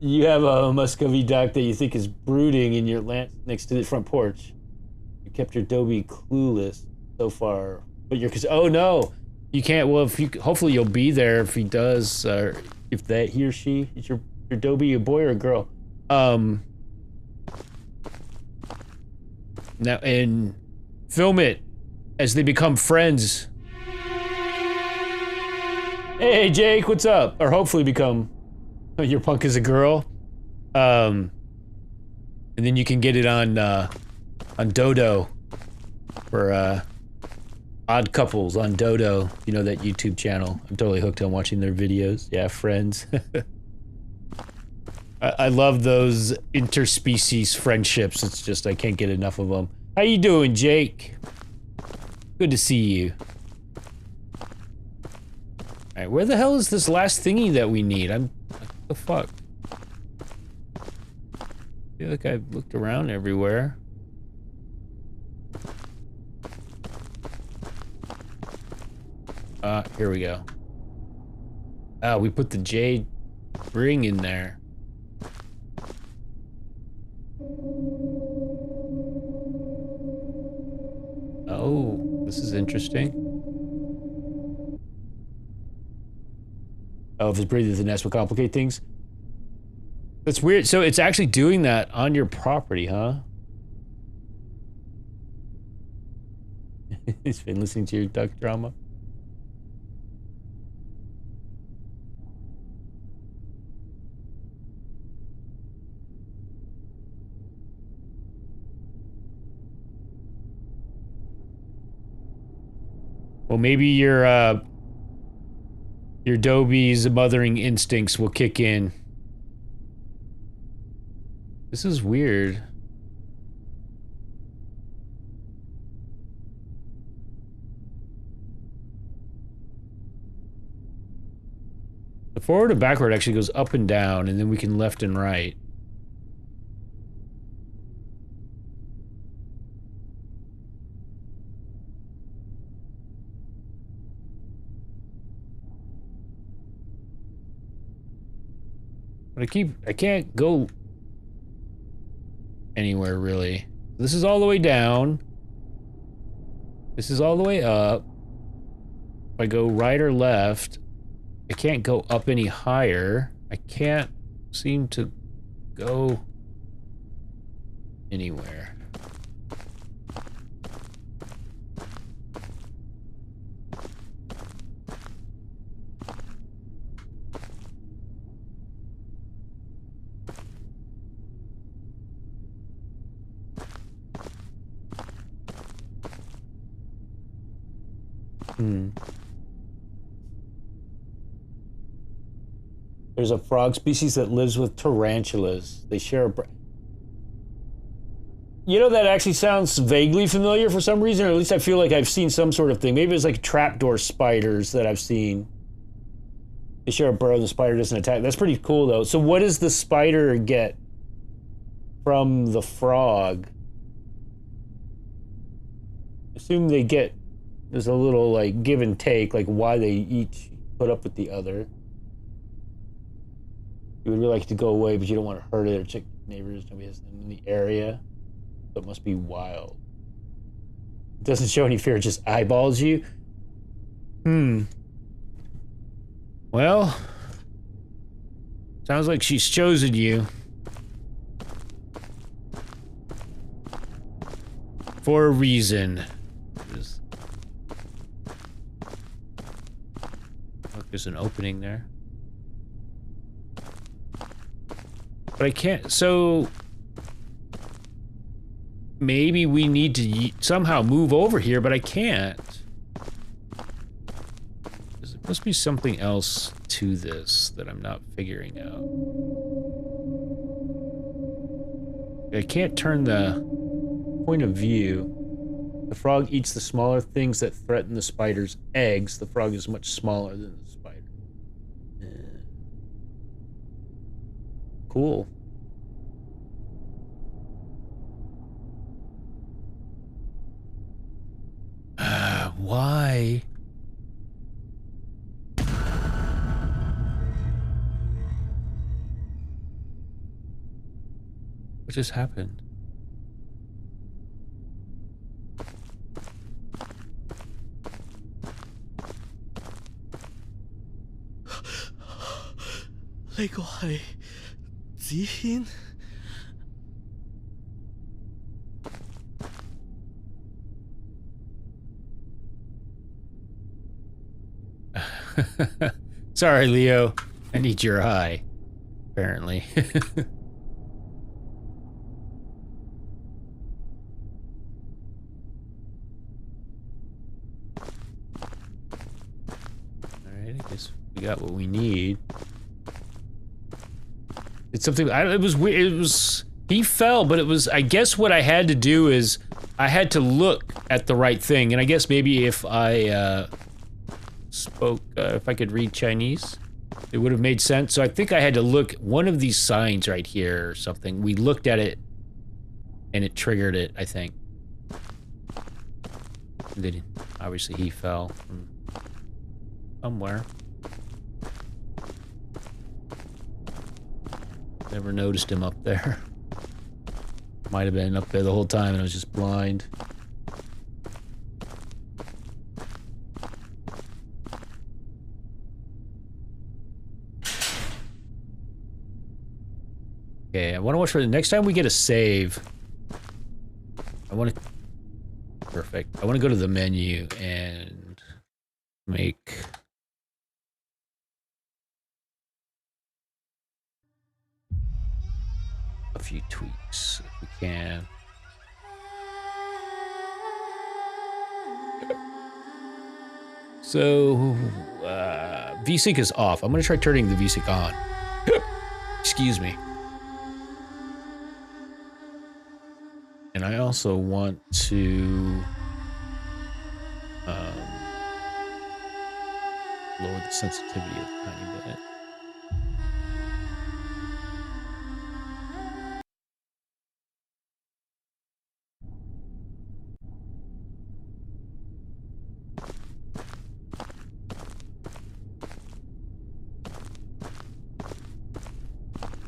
You have a Muscovy duck that you think is brooding in your lamp next to the front porch. You kept your Dobie clueless so far, but you're oh no, you can't. Well, if you hopefully you'll be there if he does, or if that he or she is your Dobie, a boy or a girl. Now and film it as they become friends. Hey Jake, what's up? Or hopefully become. Your punk is a girl, and then you can get it on Dodo for Odd Couples on Dodo. You know that YouTube channel. I'm totally hooked on watching their videos. Yeah, friends. I love those interspecies friendships. It's just I can't get enough of them. How you doing, Jake? Good to see you. All right, where the hell is this last thingy that we need? The fuck? I feel like I've looked around everywhere. Here we go. We put the jade ring in there. Oh, this is interesting. Oh, if it's breathing the nest will complicate things. That's weird. So it's actually doing that on your property, huh? He's been listening to your duck drama. Well, maybe your Dobie's mothering instincts will kick in. This is weird. The forward and backward actually goes up and down, and then we can left and right. But I can't go anywhere really. This is all the way down. This is all the way up. If I go right or left, I can't go up any higher. I can't seem to go anywhere. There's a frog species that lives with tarantulas. They share a... You know, that actually sounds vaguely familiar for some reason, or at least I feel like I've seen some sort of thing. Maybe it's like trapdoor spiders that I've seen. They share a burrow, the spider doesn't attack. That's pretty cool, though. So what does the spider get from the frog? Assume they get... There's a little, like, give and take, like, why they each put up with the other. You would really like it to go away, but you don't want to hurt it or check neighbors. Nobody has them in the area. So it must be wild. It doesn't show any fear, it just eyeballs you. Well, sounds like she's chosen you. For a reason. Look, there's an opening there. But I can't, so... Maybe we need to somehow move over here, but I can't. There must be something else to this that I'm not figuring out? I can't turn the point of view. The frog eats the smaller things that threaten the spider's eggs. The frog is much smaller than the spider. Cool. Why? What just happened? Sorry, Leo. I need your eye. Apparently. Alright, I guess we got what we need. It's something. It was weird. It was. He fell, but it was. I guess what I had to do is I had to look at the right thing, and I guess maybe if I spoke, if I could read Chinese, it would have made sense. So I think I had to look one of these signs right here or something. We looked at it, and it triggered it. I think. And then obviously he fell from somewhere. Never noticed him up there. Might have been up there the whole time and I was just blind. Okay, I want to watch for the next time we get a save. I want to... Perfect. I want to go to the menu and make... a few tweaks if we can. So, VSync is off. I'm gonna try turning the VSync on. Excuse me. And I also want to lower the sensitivity a tiny bit.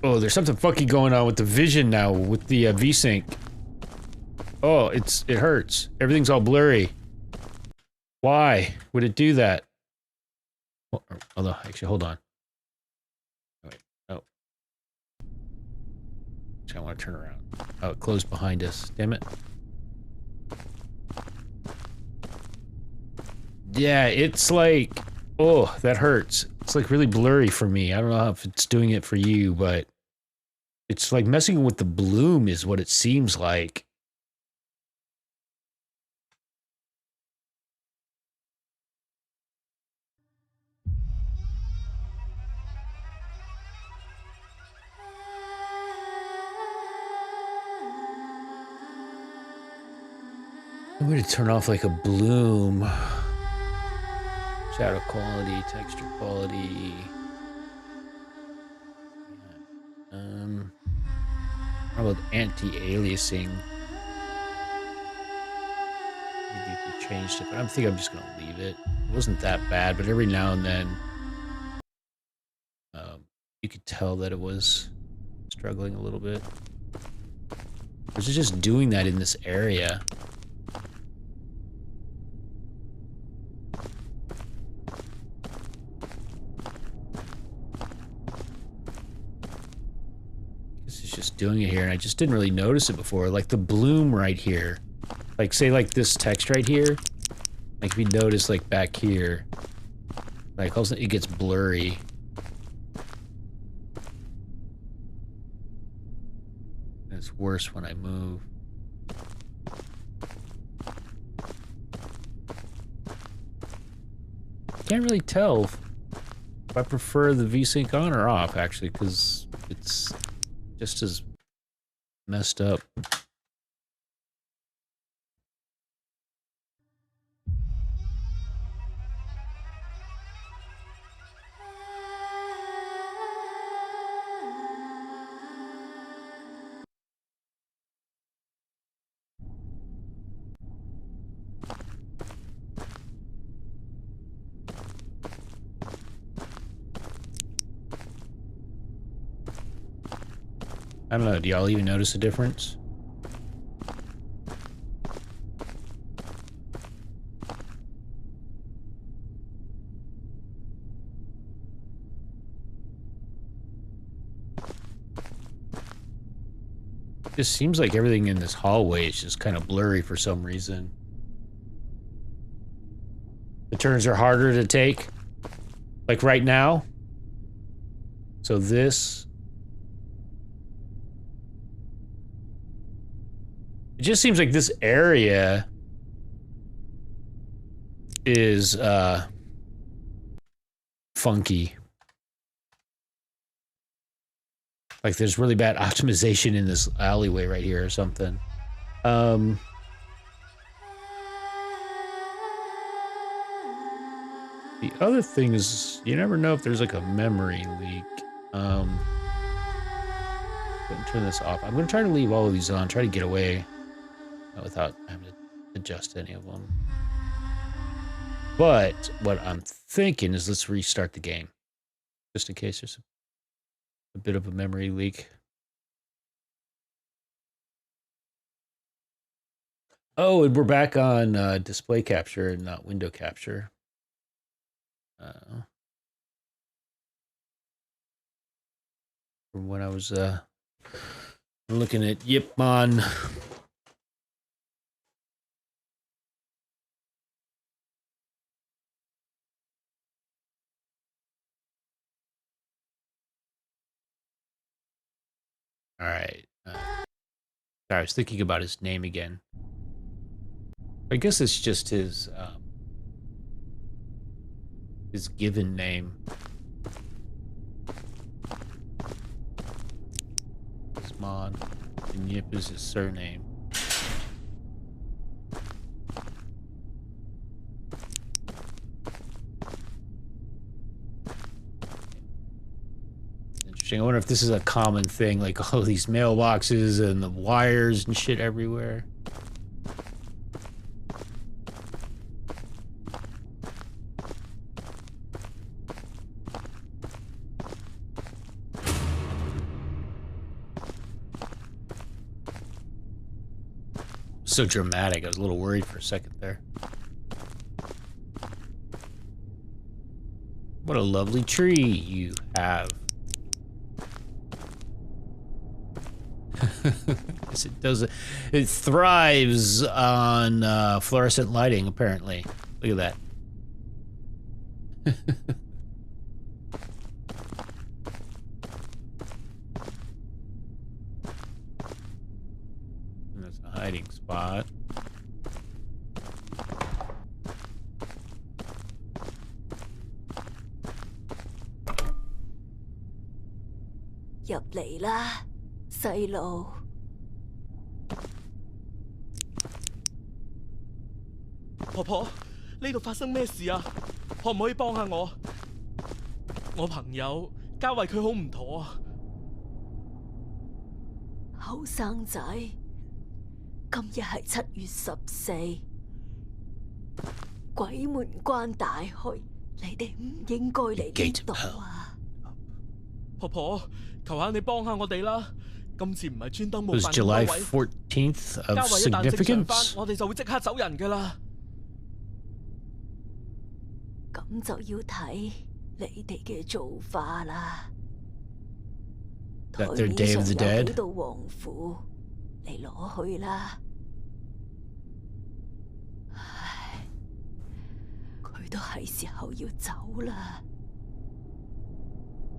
Oh, there's something funky going on with the vision now, with the VSync. Oh, it hurts. Everything's all blurry. Why would it do that? Although, actually, hold on. Wait, oh. Actually, I want to turn around. Oh, it closed behind us. Damn it. Yeah, it's like... Oh, that hurts. It's like really blurry for me. I don't know if it's doing it for you, but it's like messing with the bloom is what it seems like. I'm going to turn off like a bloom. Shadow quality, texture quality. How about anti-aliasing? Maybe if we changed it, but I think I'm just gonna leave it. It wasn't that bad, but every now and then, you could tell that it was struggling a little bit. Was it just doing that in this area? Just doing it here, and I just didn't really notice it before. Like the bloom right here, like say like this text right here, like if you notice like back here, like all of a sudden it gets blurry. And it's worse when I move. Can't really tell. I prefer the VSync on or off, actually, because it's just as messed up. I don't know, do y'all even notice a difference? It just seems like everything in this hallway is just kind of blurry for some reason. The turns are harder to take, like right now. So this... It just seems like this area is, funky. Like there's really bad optimization in this alleyway right here or something. The other thing is, you never know if there's like a memory leak. Go ahead and turn this off. I'm gonna try to leave all of these on, try to get away without having to adjust any of them. But what I'm thinking is let's restart the game, just in case there's a bit of a memory leak. Oh, and we're back on display capture and not window capture. From when I was looking at Yipmon. All right. Sorry, I was thinking about his name again. I guess it's just his given name. Mon, and Yip is his surname. Interesting. I wonder if this is a common thing, like all these mailboxes and the wires and shit everywhere. So dramatic. I was a little worried for a second there. What a lovely tree you have. Yes, it does. It thrives on fluorescent lighting, apparently. Look at that. That's a hiding spot.入嚟啦，細路。婆婆，呢度發生咩事啊？可唔可以幫下我？我朋友嘉慧佢好唔妥啊！後生仔，今日係7月14，鬼門關大開，你哋唔應該嚟呢度啊！婆婆，求下你幫下我哋啦！今次唔係專登冒 Was 犯 July 各位， 14th 嘉 of 慧一旦正常翻， significance? 我哋就會即刻走人噶啦。咁就要睇你哋嘅做法啦。 That their Day of the 台面上有 Dead? 幾道黃符，你攞去啦。唉，佢都係時候要走啦。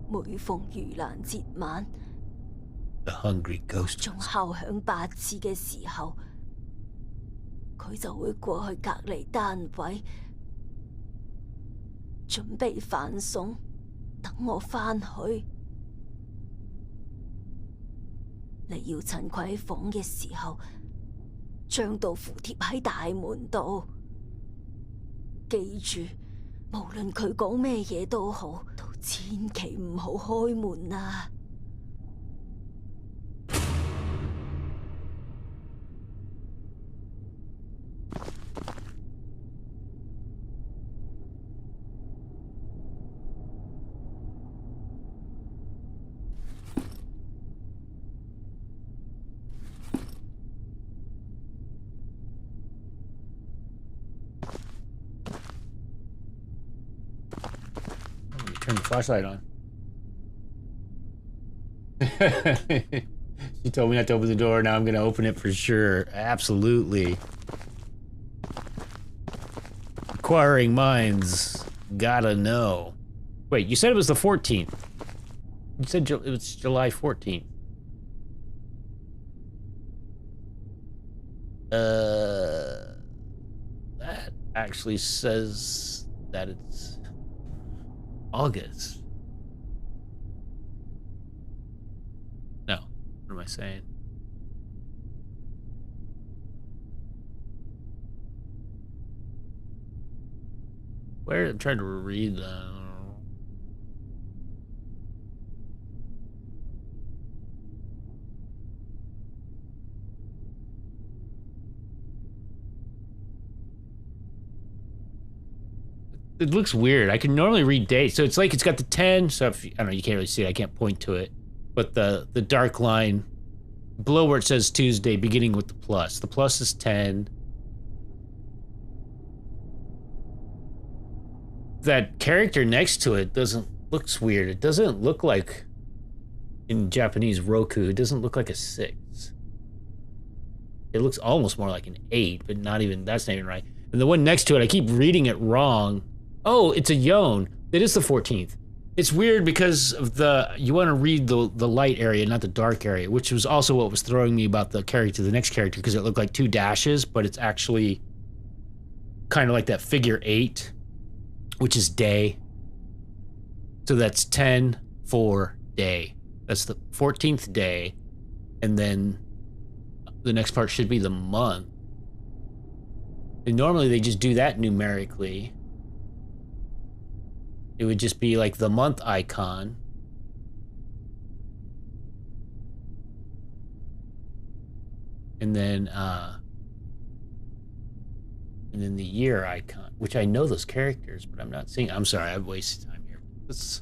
每逢盂蘭節晚， The hungry ghost. 仲敲響8次嘅時候，佢就會過去隔離單位準備飯餸。等我返去。你要趁佢喺房嘅時候，將道符貼喺大門度。記住，無論佢講咩嘢都好，都千祈唔好開門啊！Turn the flashlight on. She told me not to open the door. Now I'm going to open it for sure. Absolutely. Inquiring minds gotta know. Wait, you said it was the 14th. You said it was July 14th. That actually says that it's August. No, what am I saying? Where I'm trying to read that. It looks weird. I can normally read dates, so it's like it's got the 10. So if, I don't know, you can't really see it. I can't point to it, but the dark line below where it says Tuesday, beginning with the plus. The plus is 10. That character next to it looks weird. It doesn't look like, in Japanese, Roku. It doesn't look like a 6. It looks almost more like an 8, but not even. That's not even right. And the one next to it, I keep reading it wrong. Oh, it's a Yon. It is the 14th. It's weird because of you want to read the light area, not the dark area, which was also what was throwing me about the next character, because it looked like 2 dashes, but it's actually kind of like that figure 8, which is day. So that's 10 for day. That's the 14th day. And then the next part should be the month. And normally they just do that numerically. It would just be like the month icon. And then the year icon, which I know those characters, but I'm not seeing. I'm sorry, I've wasted time here. This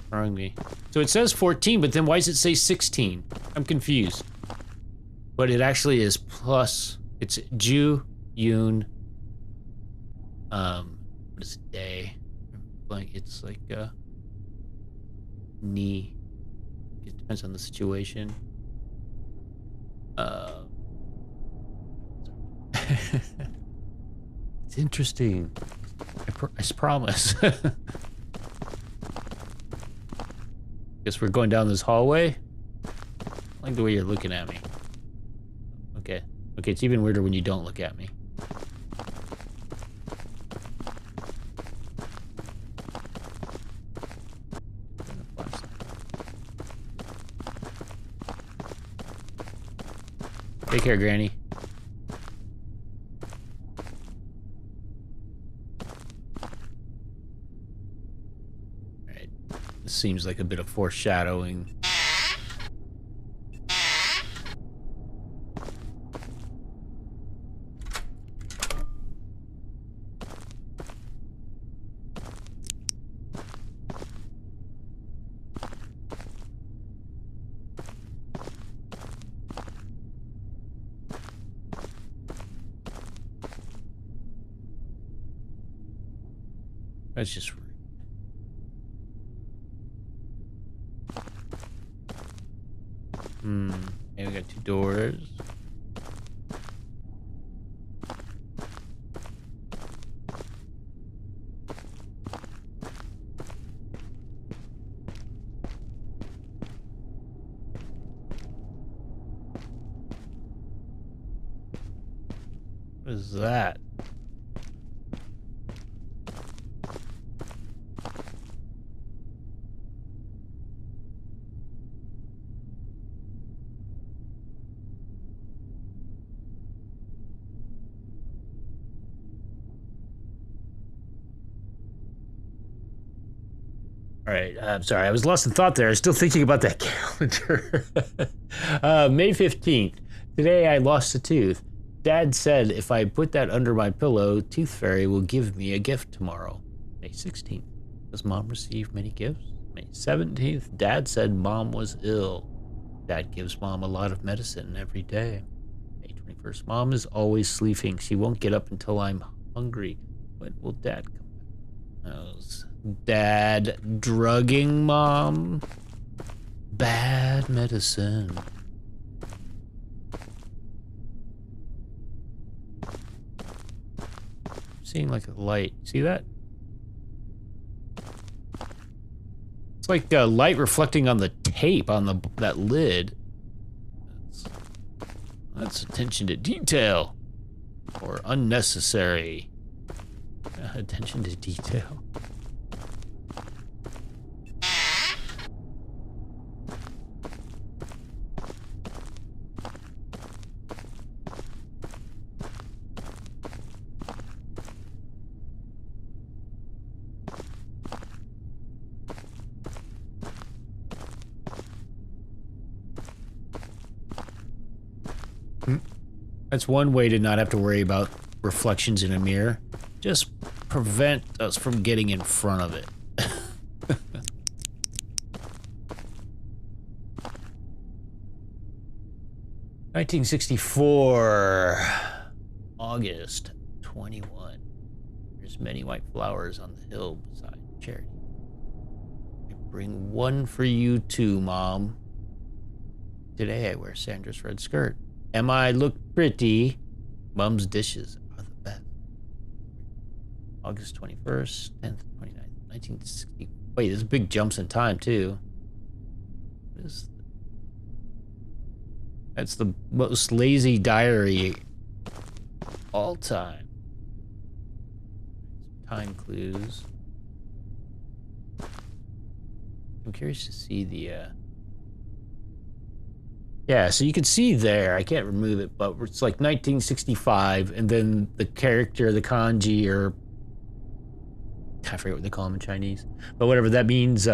throwing me. So it says 14, but then why does it say 16? I'm confused. But it actually is plus. It's Ju, Yoon. What is it, day? Like it's like Ni. It depends on the situation. It's interesting. I promise. Guess we're going down this hallway. I like the way you're looking at me. Okay. Okay, it's even weirder when you don't look at me. Take care, Granny. Alright. This seems like a bit of foreshadowing. That's just rude. And we got 2 doors. What is that? All right, I'm sorry. I was lost in thought there. I was still thinking about that calendar. May 15th. Today I lost a tooth. Dad said if I put that under my pillow, Tooth Fairy will give me a gift tomorrow. May 16th. Does Mom receive many gifts? May 17th. Dad said Mom was ill. Dad gives Mom a lot of medicine every day. May 21st. Mom is always sleeping. She won't get up until I'm hungry. When will Dad come back? How's Dad drugging Mom? Bad medicine. Seeing like a light. See that? It's like a light reflecting on the tape on that lid. That's attention to detail. Or unnecessary. Attention to detail. That's one way to not have to worry about reflections in a mirror. Just prevent us from getting in front of it. 1964, August 21. There's many white flowers on the hill beside Charity. I bring one for you too, Mom. Today I wear Sandra's red skirt. Am I look pretty? Mom's dishes are the best. August 21st, 10th, 29th, 1960. Wait, there's big jumps in time, too. What is that's the most lazy diary all time. Time clues. I'm curious to see the, yeah, so you can see there, I can't remove it, but it's like 1965, and then the character, the kanji, or I forget what they call them in Chinese, but whatever, that means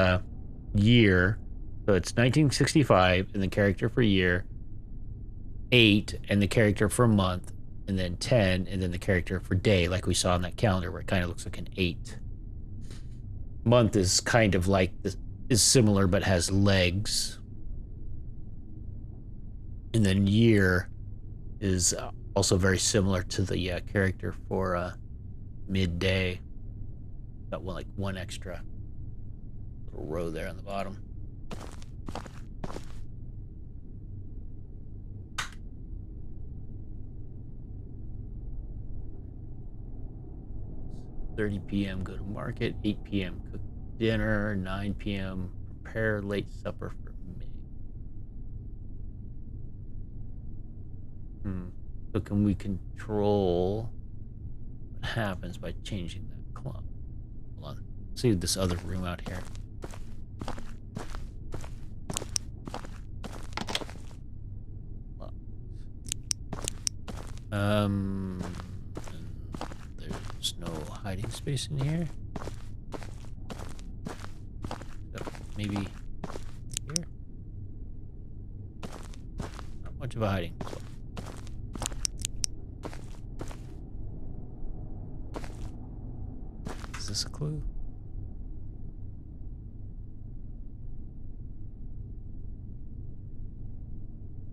year. So it's 1965, and the character for year, 8, and the character for month, and then 10, and then the character for day, like we saw on that calendar, where it kind of looks like an 8. Month is kind of like this, is similar, but has legs. And then year is also very similar to the character for midday. Got one, like one extra little row there on the bottom. $30 p.m. go to market. 8 p.m. cook dinner. 9 p.m. prepare late supper for me. So can we control what happens by changing that clock? Hold on. Let's see this other room out here. There's no hiding space in here. So maybe here? Not much of a hiding spot. Is this a clue?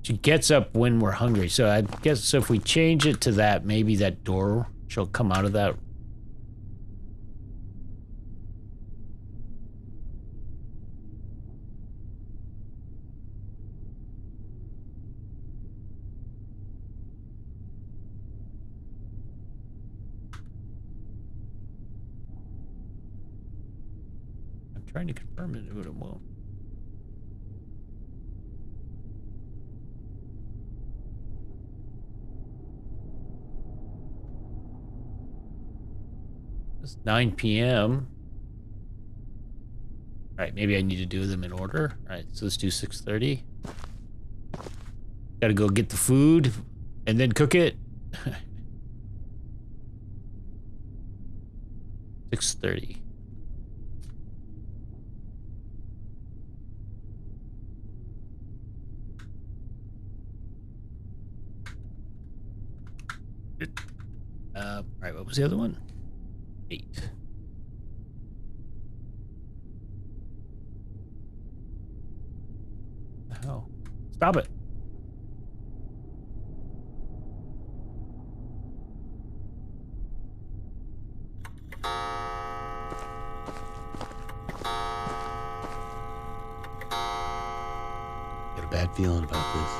She gets up when we're hungry, so I guess so if we change it to that, maybe that door, she'll come out of that. I'm trying to confirm it, but it won't. It's 9 p.m. All right, maybe I need to do them in order. All right, so let's do 6:30. Gotta go get the food and then cook it. 6:30. Alright, what was the other one? 8. What the hell? Stop it. Got a bad feeling about this.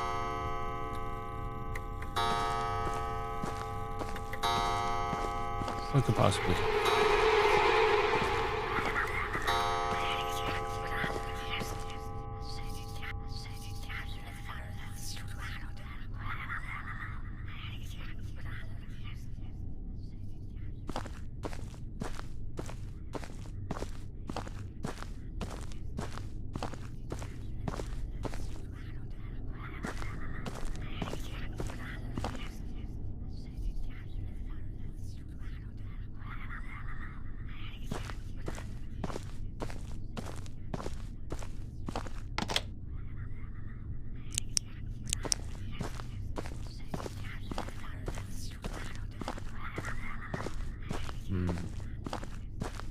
What could possibly?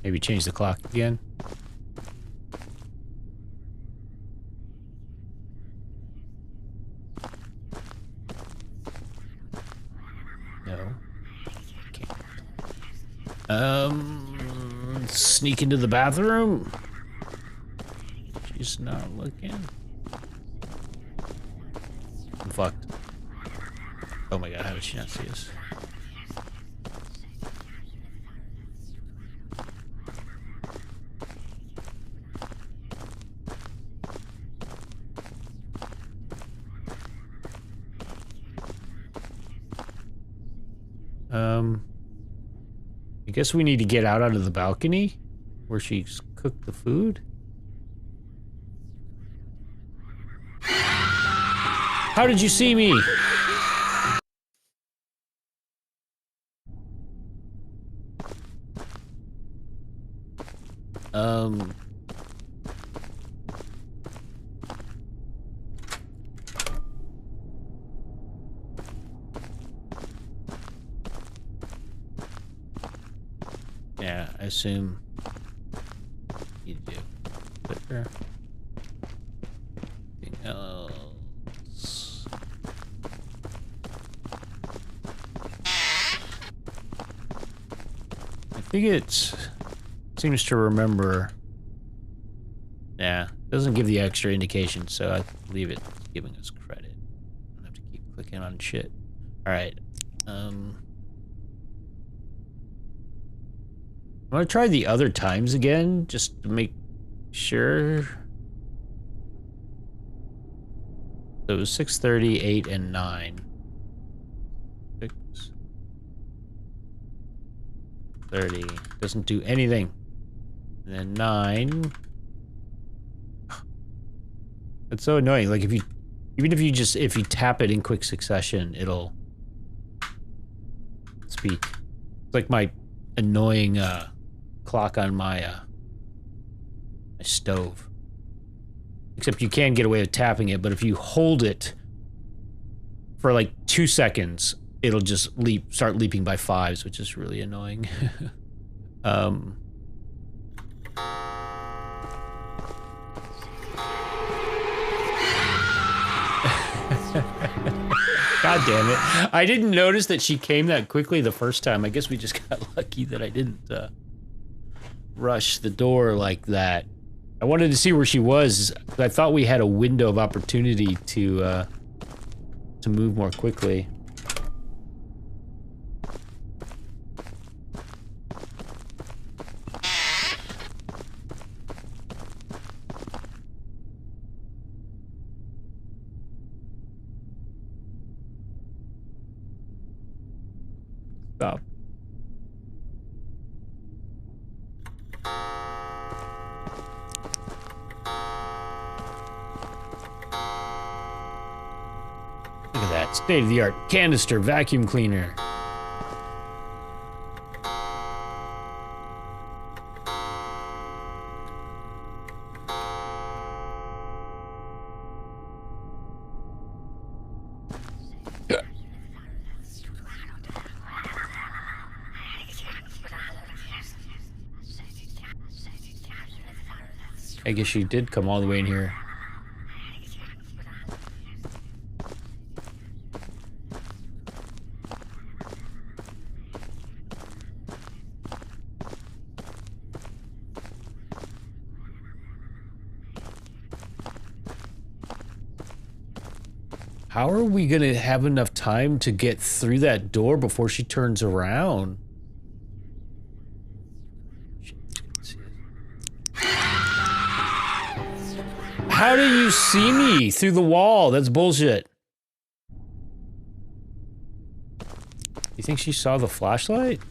Maybe change the clock again. No. Can't. Sneak into the bathroom. She's not looking. I'm fucked. Oh my god, how did she not see us? I guess we need to get out onto the balcony where she's cooked the food. How did you see me? Yeah, I assume you do. But there. Anything else? I think it seems to remember. Yeah, doesn't give the extra indication, so I believe it's giving us credit. I don't have to keep clicking on shit. All right. I'm gonna try the other times again, just to make sure. So it was 6:30, 8, and 9. 6:30 doesn't do anything. And then 9. It's so annoying. Like if you tap it in quick succession, it'll speak. It's like my annoying clock on my my stove. Except you can get away with tapping it, but if you hold it for like 2 seconds, it'll just start leaping by 5s, which is really annoying. God damn it. I didn't notice that she came that quickly the first time. I guess we just got lucky that I didn't rush the door like that. I wanted to see where she was. I thought we had a window of opportunity to move more quickly. Stop. Look at that state-of-the-art canister vacuum cleaner. I guess she did come all the way in here. How are we gonna have enough time to get through that door before she turns around? How do you see me through the wall? That's bullshit. You think she saw the flashlight?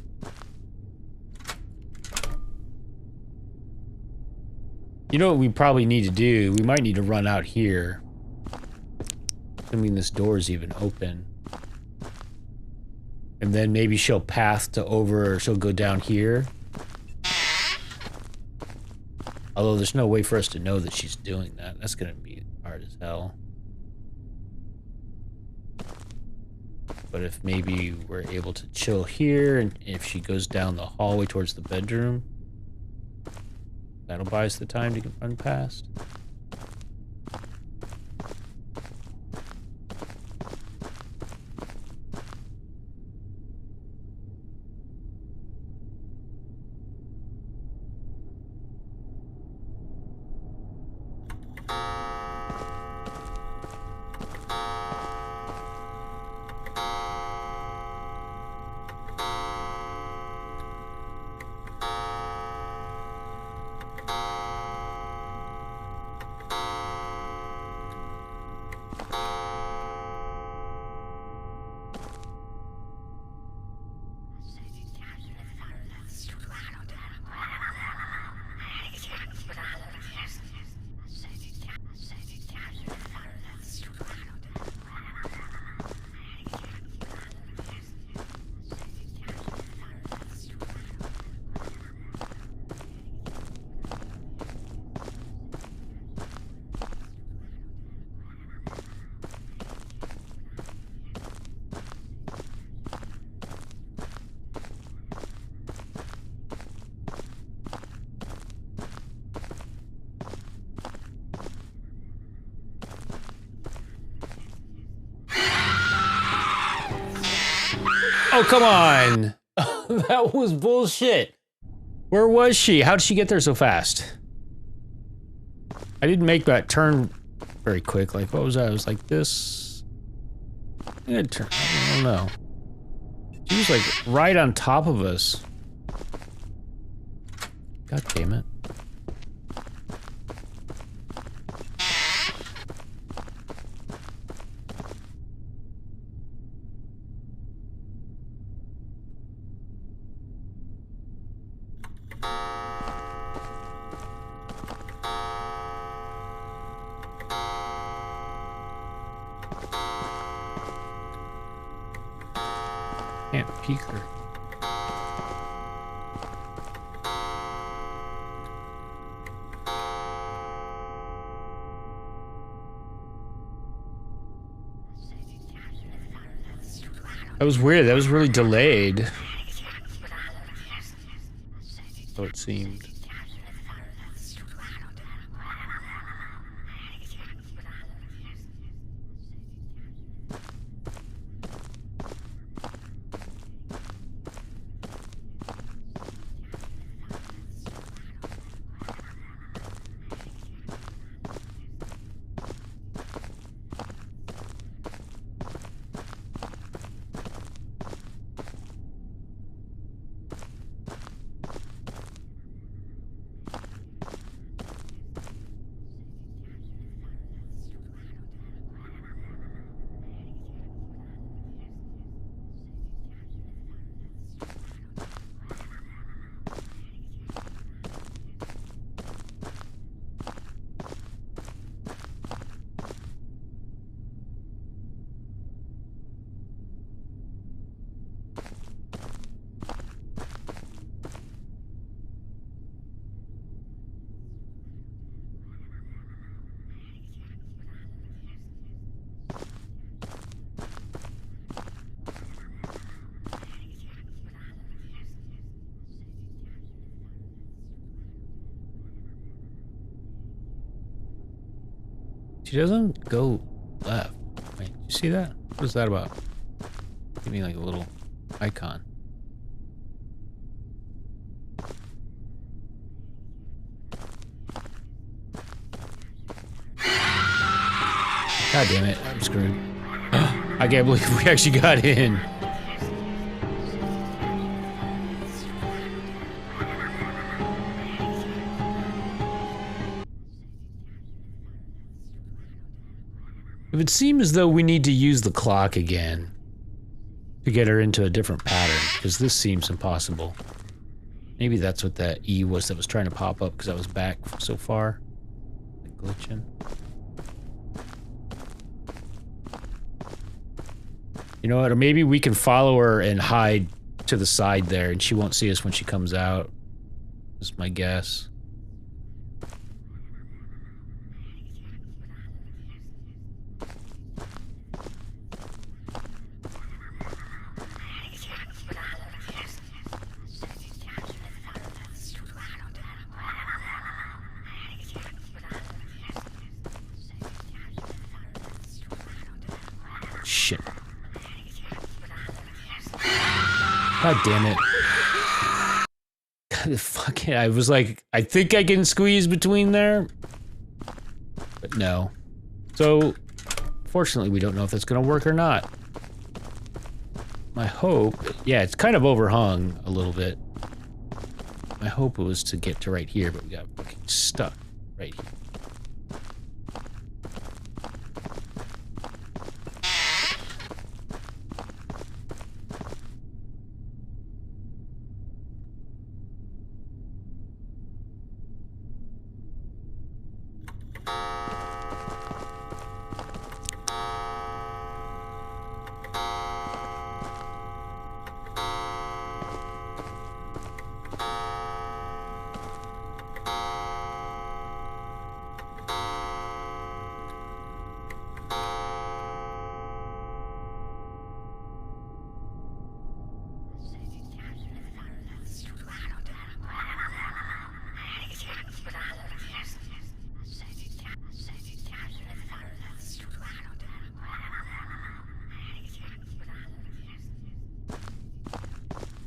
You know what we probably need to do? We might need to run out here. Assuming this door is even open. And then maybe she'll path to over, or she'll go down here. Although there's no way for us to know that she's doing that. That's gonna be hard as hell. But if maybe we're able to chill here, and if she goes down the hallway towards the bedroom, that'll buy us the time to run past. Oh, come on. That was bullshit. Where was she? How did she get there so fast? I didn't make that turn very quick. Like, what was that? It was like this. I had turn. I don't know. She was like right on top of us. God damn it. Can't peek her. That was weird. That was really delayed. So it seemed. She doesn't go left. Wait, you see that? What is that about? Give me like a little icon. God damn it, I'm screwed. I can't believe we actually got in. It would seem as though we need to use the clock again to get her into a different pattern, because this seems impossible. Maybe that's what that E was that was trying to pop up because I was back so far. Like glitching. You know what? Or maybe we can follow her and hide to the side there and she won't see us when she comes out. Is my guess. Shit. God damn it. God, fuck it. I was like, I think I can squeeze between there. But no. So, fortunately, we don't know if that's gonna work or not. My hope, yeah, it's kind of overhung a little bit. My hope was to get to right here, but we got fucking stuck right here.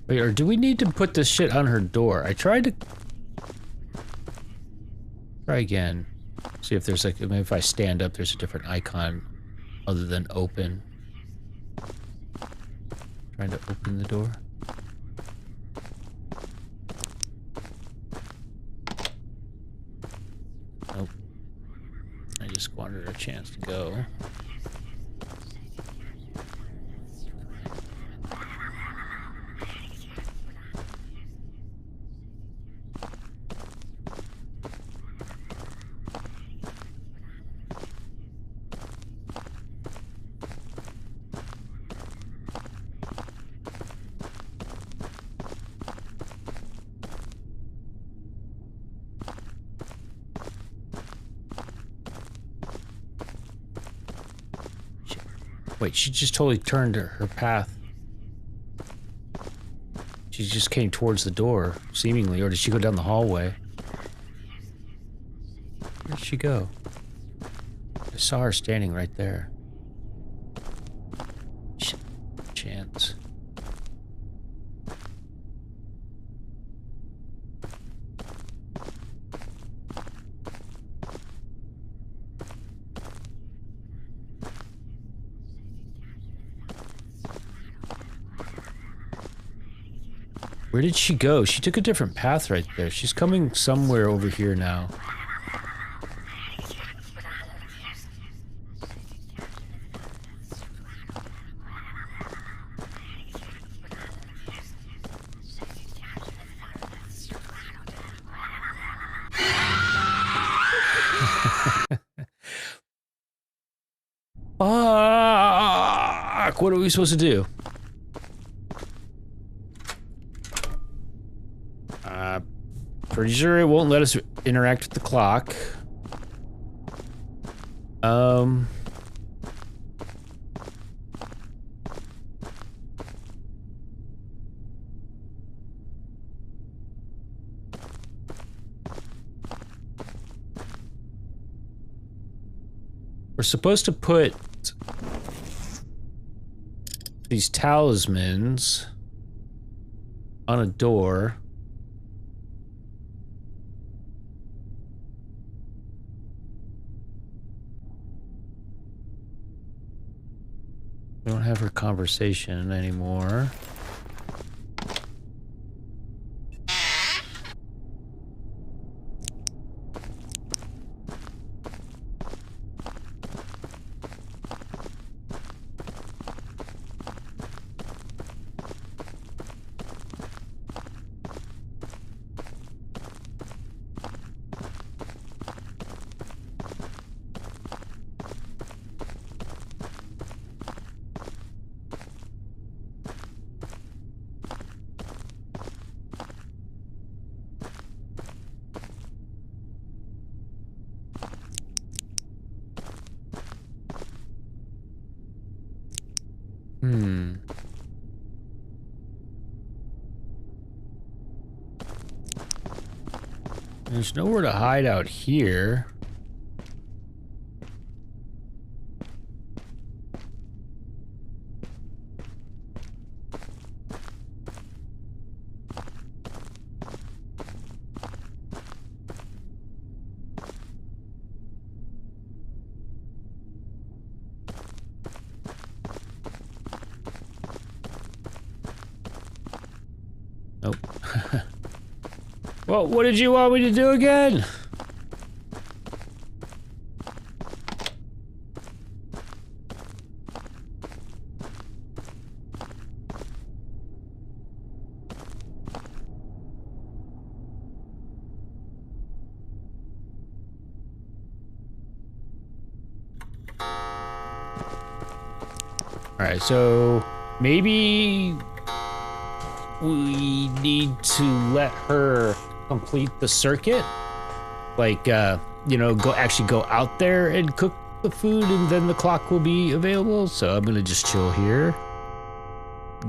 Wait, or do we need to put this shit on her door? I tried to... Try again. See if there's like, maybe if I stand up, there's a different icon other than open. Trying to open the door. Nope. I just squandered a chance to go. Wait, she just totally turned her path. She just came towards the door, seemingly, or did she go down the hallway? Where'd she go? I saw her standing right there. Shit. Chance. Where did she go? She took a different path right there. She's coming somewhere over here now. Fuck! What are we supposed to do? Pretty sure it won't let us interact with the clock. We're supposed to put these talismans on a door. We don't have her conversation anymore. There's nowhere to hide out here. Nope. Well, what did you want me to do again? Alright, so maybe we need to let her complete the circuit. Like, you know, go out there and cook the food, and then the clock will be available. So I'm gonna just chill here.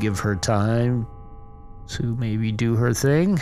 Give her time to maybe do her thing.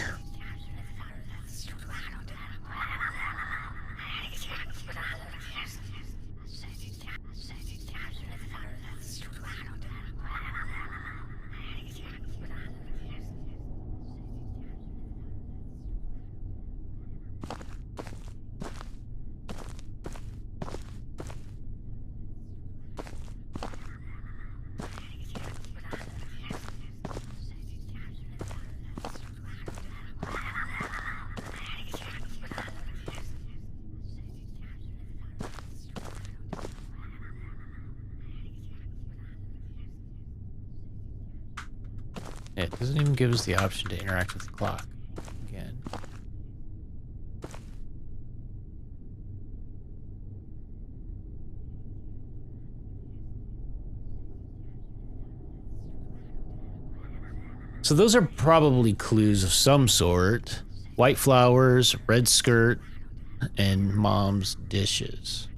It doesn't even give us the option to interact with the clock again. So those are probably clues of some sort. White flowers, red skirt, and mom's dishes.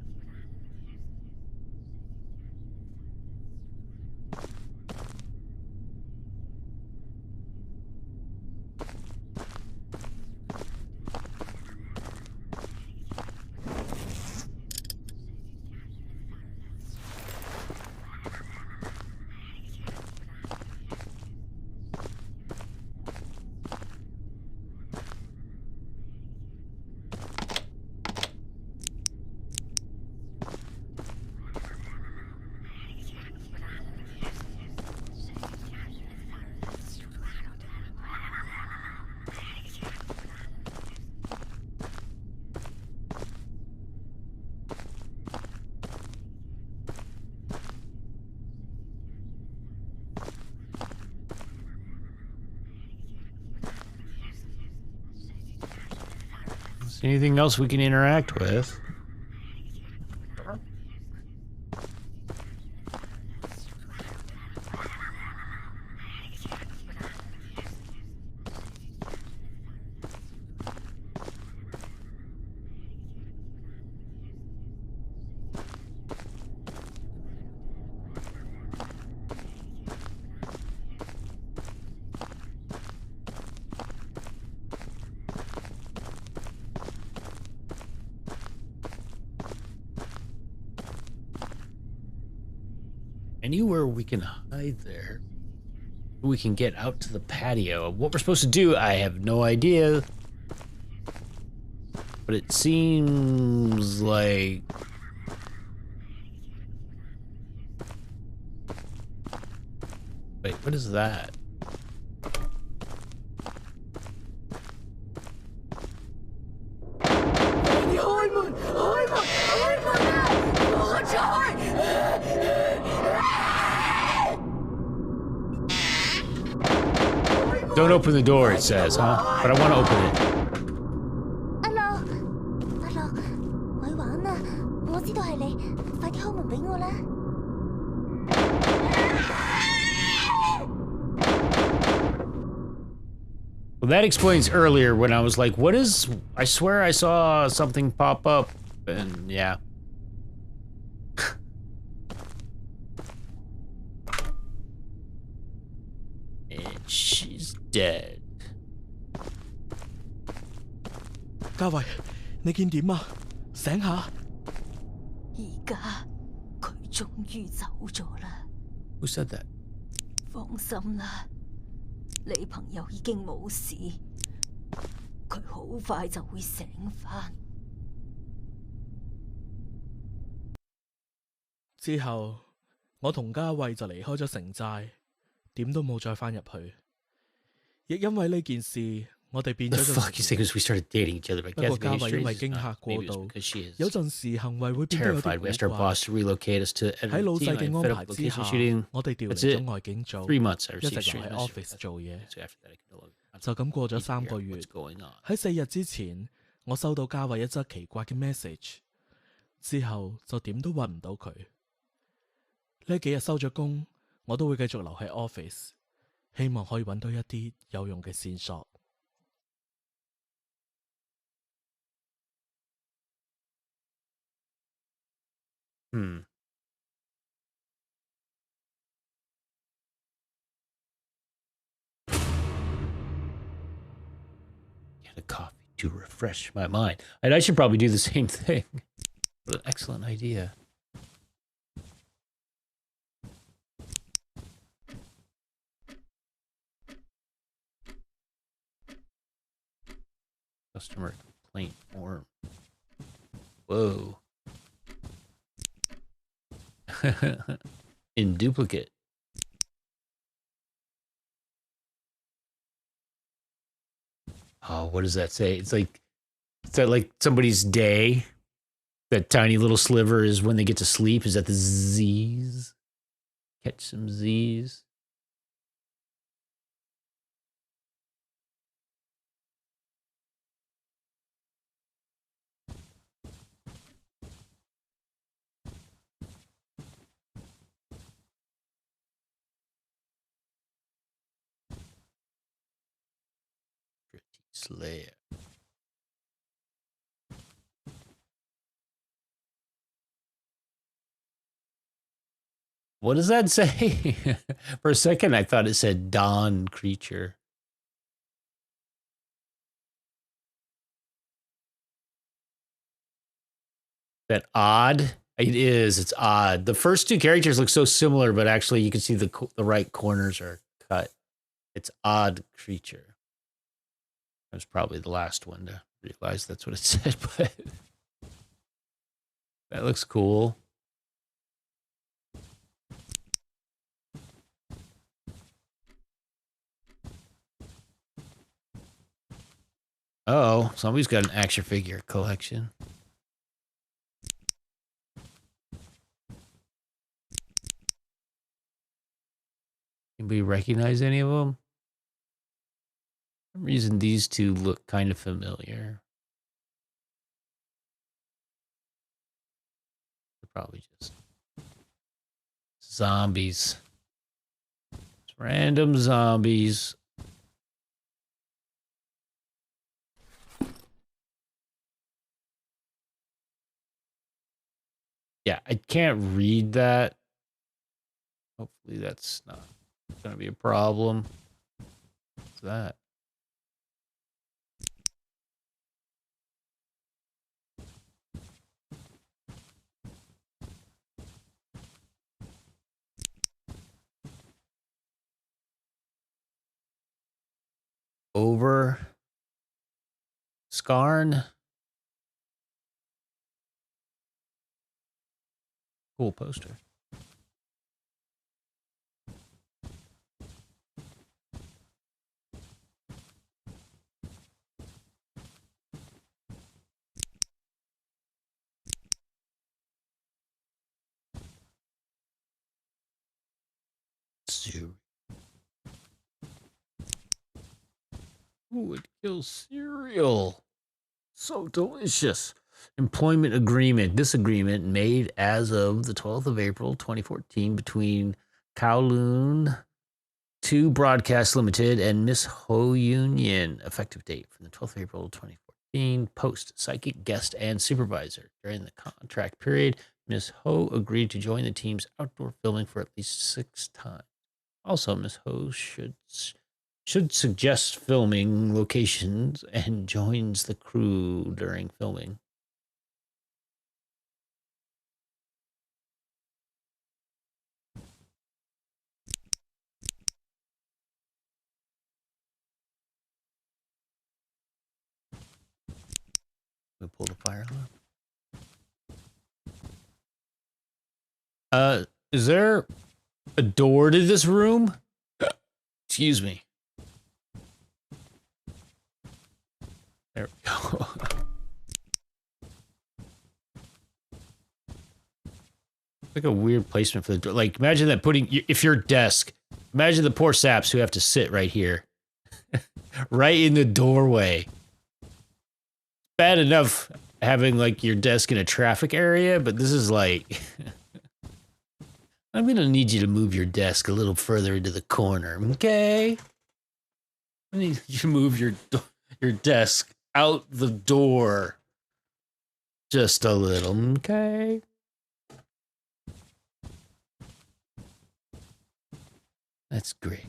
Anything else we can interact with? Anywhere we can hide there. We can get out to the patio. What we're supposed to do, I have no idea. But it seems like... Wait, what is that? Don't open the door, it says, huh? But I want to open it. 阿樂，阿樂，咪玩啦！我知道係你，快啲開門俾我啦！ Well, that explains earlier when I was like, what is... I swear I saw something pop up. And, yeah. And she's dead. 嘉慧，你見點啊？醒下！而家佢終於走咗啦。 Who said that? 放心啦，你朋友已經冇事，佢好快就會醒返。之後，我同嘉慧就離開咗城寨，點都冇再返入去。亦因為呢件事，我哋變 The 咗 fuck you say because we started dating each other, but 不過 Kathy 嘉 maybe 慧 straight 因為 is 驚 not. 嚇過 Maybe it's 度， because she is 有陣時行為會變得有 terrified. 啲 We asked our 古怪。 boss to relocate us to 喺老細 Edmonton. 嘅 I'm 安 fed 排 up 之 location 下 shooting.，我哋調 That's 離 it. 咗外景組， 3 months I 一直 received 留喺 straight office 做嘢。 So after that, I can no longer 就咁過咗 figure 3 out 個月， what's going on. 喺4日之前，我收到嘉慧一則奇怪嘅 message， 之後就點都揾唔到佢。呢幾日收咗工，我都會繼續留喺 office， 希望可以揾到一啲有用嘅線索。Get a coffee to refresh my mind. And I should probably do the same thing. What an excellent idea. Customer complaint form. Whoa. In duplicate. Oh, what does that say? It's like, is that like somebody's day? That tiny little sliver is when they get to sleep? Is that the Z's? Catch some Z's. Slayer. What does that say? For a second, I thought it said Dawn Creature. That odd? It is. It's odd. The first 2 characters look so similar, but actually you can see the right corners are cut. It's Odd Creature. I was probably the last one to realize that's what it said, but that looks cool. Oh, somebody's got an action figure collection. Anybody recognize any of them? For some reason, these 2 look kind of familiar. They're probably just zombies. Just random zombies. Yeah, I can't read that. Hopefully that's not going to be a problem. What's that? Scarn. Cool poster. Cereal. Ooh, it kills cereal. So delicious. Employment agreement. This agreement made as of the 12th of April, 2014, between Kowloon 2 Broadcast Limited and Miss Ho Union. Effective date from the 12th of April, 2014. Post psychic guest and supervisor. During the contract period, Miss Ho agreed to join the team's outdoor filming for at least 6 times. Also, Miss Ho should suggest filming locations and joins the crew during filming. We pull the fire alarm. Is there a door to this room? Excuse me. There we go. Like a weird placement for the door. Like, imagine that if your desk, imagine the poor saps who have to sit right here. Right in the doorway. Bad enough having, like, your desk in a traffic area, but this is like... I'm gonna need you to move your desk a little further into the corner, okay? I need you to move your desk out the door. Just a little, okay? That's great.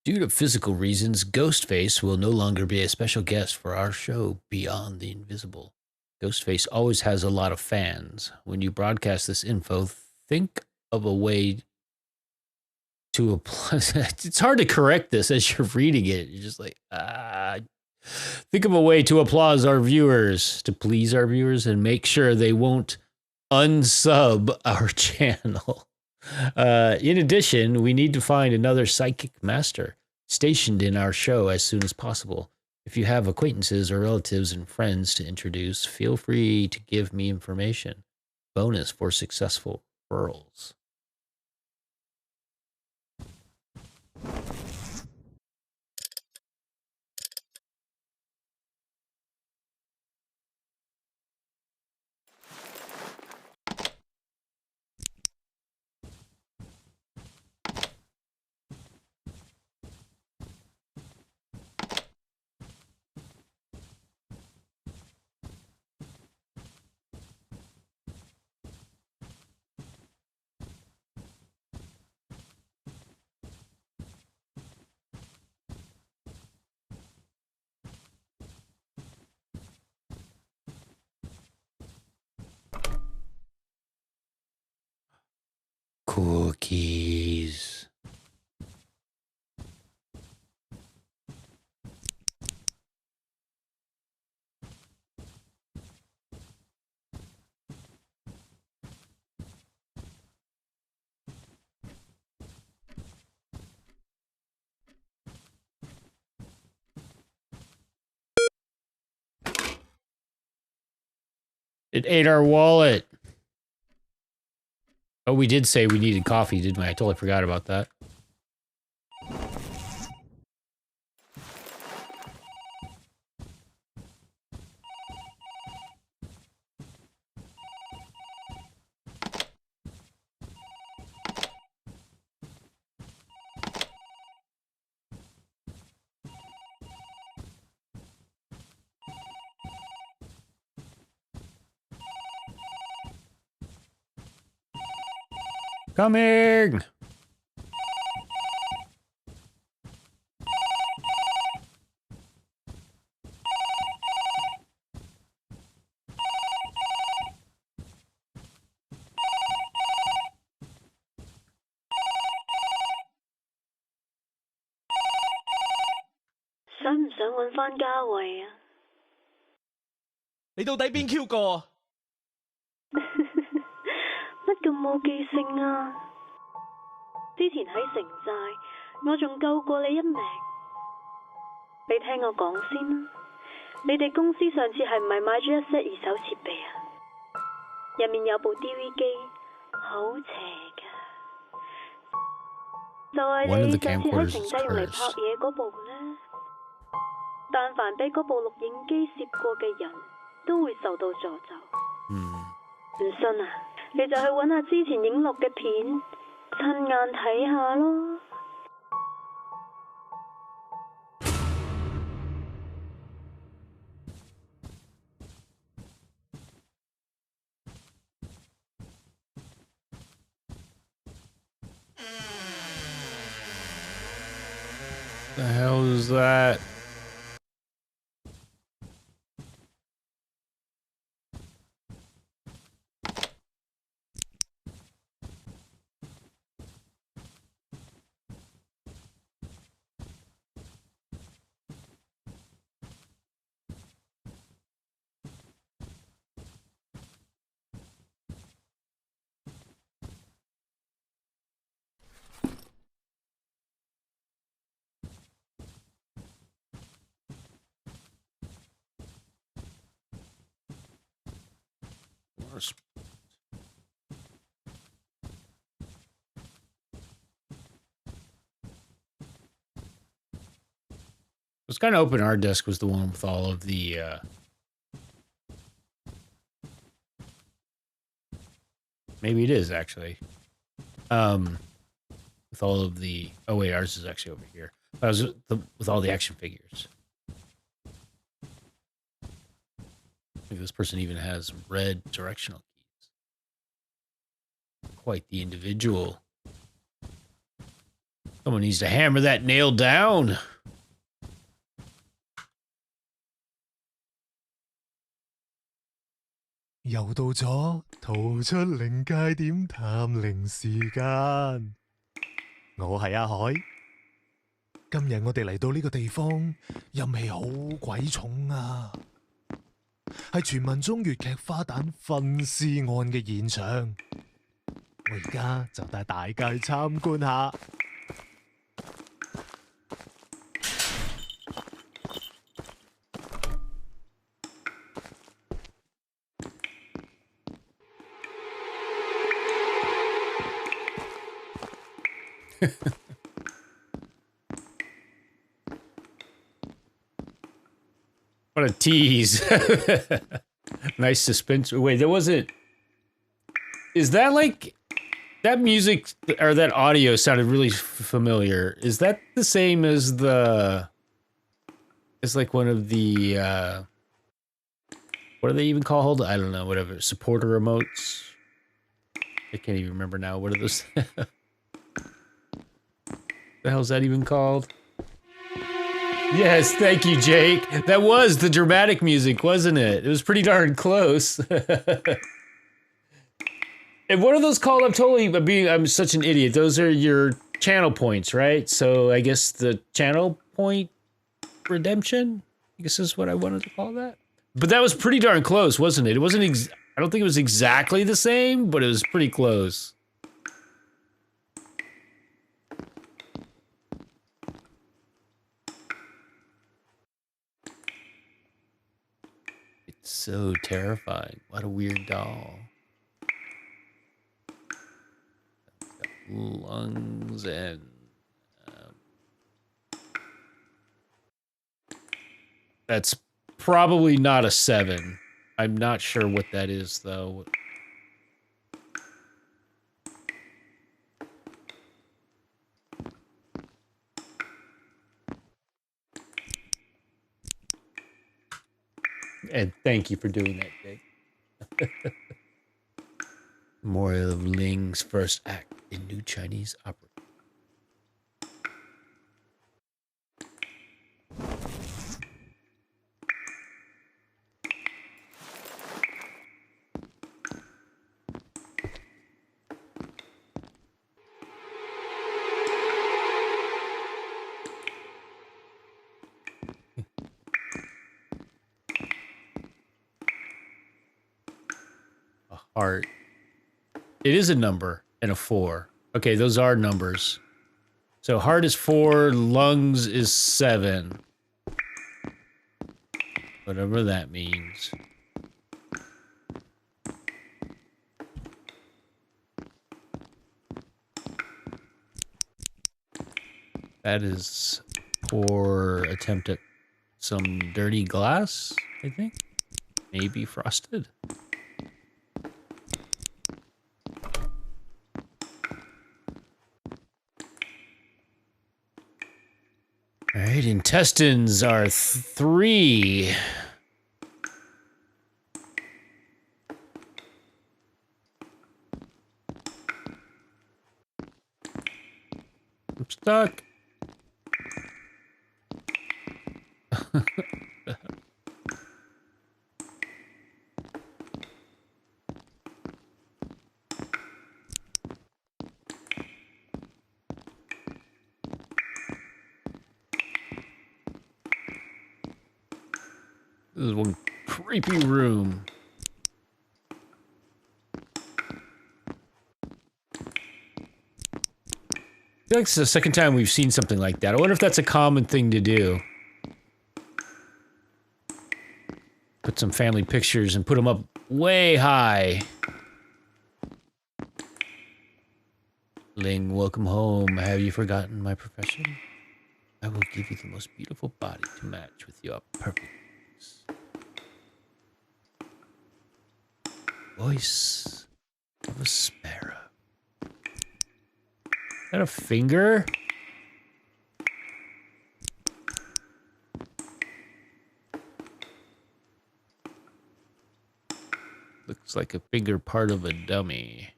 Due to physical reasons, Ghostface will no longer be a special guest for our show Beyond the Invisible. Ghostface always has a lot of fans. When you broadcast this info, think of a way to apply. It's hard to correct this as you're reading it. You're just like, think of a way to please our viewers, and make sure they won't unsub our channel. In addition, we need to find another psychic master stationed in our show as soon as possible. If you have acquaintances or relatives and friends to introduce, feel free to give me information. Bonus for successful referrals. Cookies. It ate our wallet. Oh, we did say we needed coffee, didn't we? I totally forgot about that. Coming! 想揾返嘉慧啊？你到底邊 Q 個？乜咁冇記性啊？之前喺城寨，我仲救過你一命。你聽我講先啦，你哋公司上次係唔係買咗一 set 二手設備啊？入面有部 DV 機，好邪㗎。就係 One of 你 the 上次喺 camcorders 城 is 寨用嚟拍 cursed. 嘢嗰部呢，但凡俾嗰部錄影機攝過嘅人都會受到詛咒。唔信啊？你就去揾下之前影落嘅片，親眼睇下咯。The hell is that? It's kind of open. Our desk was the one with all of the maybe it is actually with all of the oh wait, ours is actually over here. I was with all the action figures. I think this person even has red directional keys. Quite the individual. Someone needs to hammer that nail down.「又到咗逃出靈界點探靈時間，我係阿海。今日我哋嚟到呢個地方，陰氣好鬼重啊！係傳聞中粵劇花旦分屍案嘅現場。我而家就帶大家去參觀下。What a tease. Nice suspense. Wait, there wasn't... Is that like... That music, or that audio sounded really familiar. Is that the same as the... It's like one of the, what are they even called? I don't know, whatever. Supporter remotes? I can't even remember now. What are those? The hell's that even called? Yes, thank you, Jake. That was the dramatic music, wasn't it? It was pretty darn close. And what are those called? I'm such an idiot. Those are your channel points, right? So I guess the channel point redemption, I guess is what I wanted to call that. But that was pretty darn close, wasn't it? It wasn't I don't think it was exactly the same, but it was pretty close. It's so terrifying. What a weird doll. Lungs and that's probably not a 7. I'm not sure what that is though. And thank you for doing that, Jake. Memorial of Ling's first act in New Chinese opera. Heart. It is a number and a 4. Okay, those are numbers. So heart is 4, lungs is 7. Whatever that means. That is poor attempt at some dirty glass, I think. Maybe frosted. All right, intestines are 3. I'm stuck. This is one creepy room. I feel like it's the second time we've seen something like that. I wonder if that's a common thing to do. Put some family pictures and put them up way high. Ling, welcome home. Have you forgotten my profession? I will give you the most beautiful body to match with your perfect voice of a sparrow. Is that a finger? Looks like a finger part of a dummy.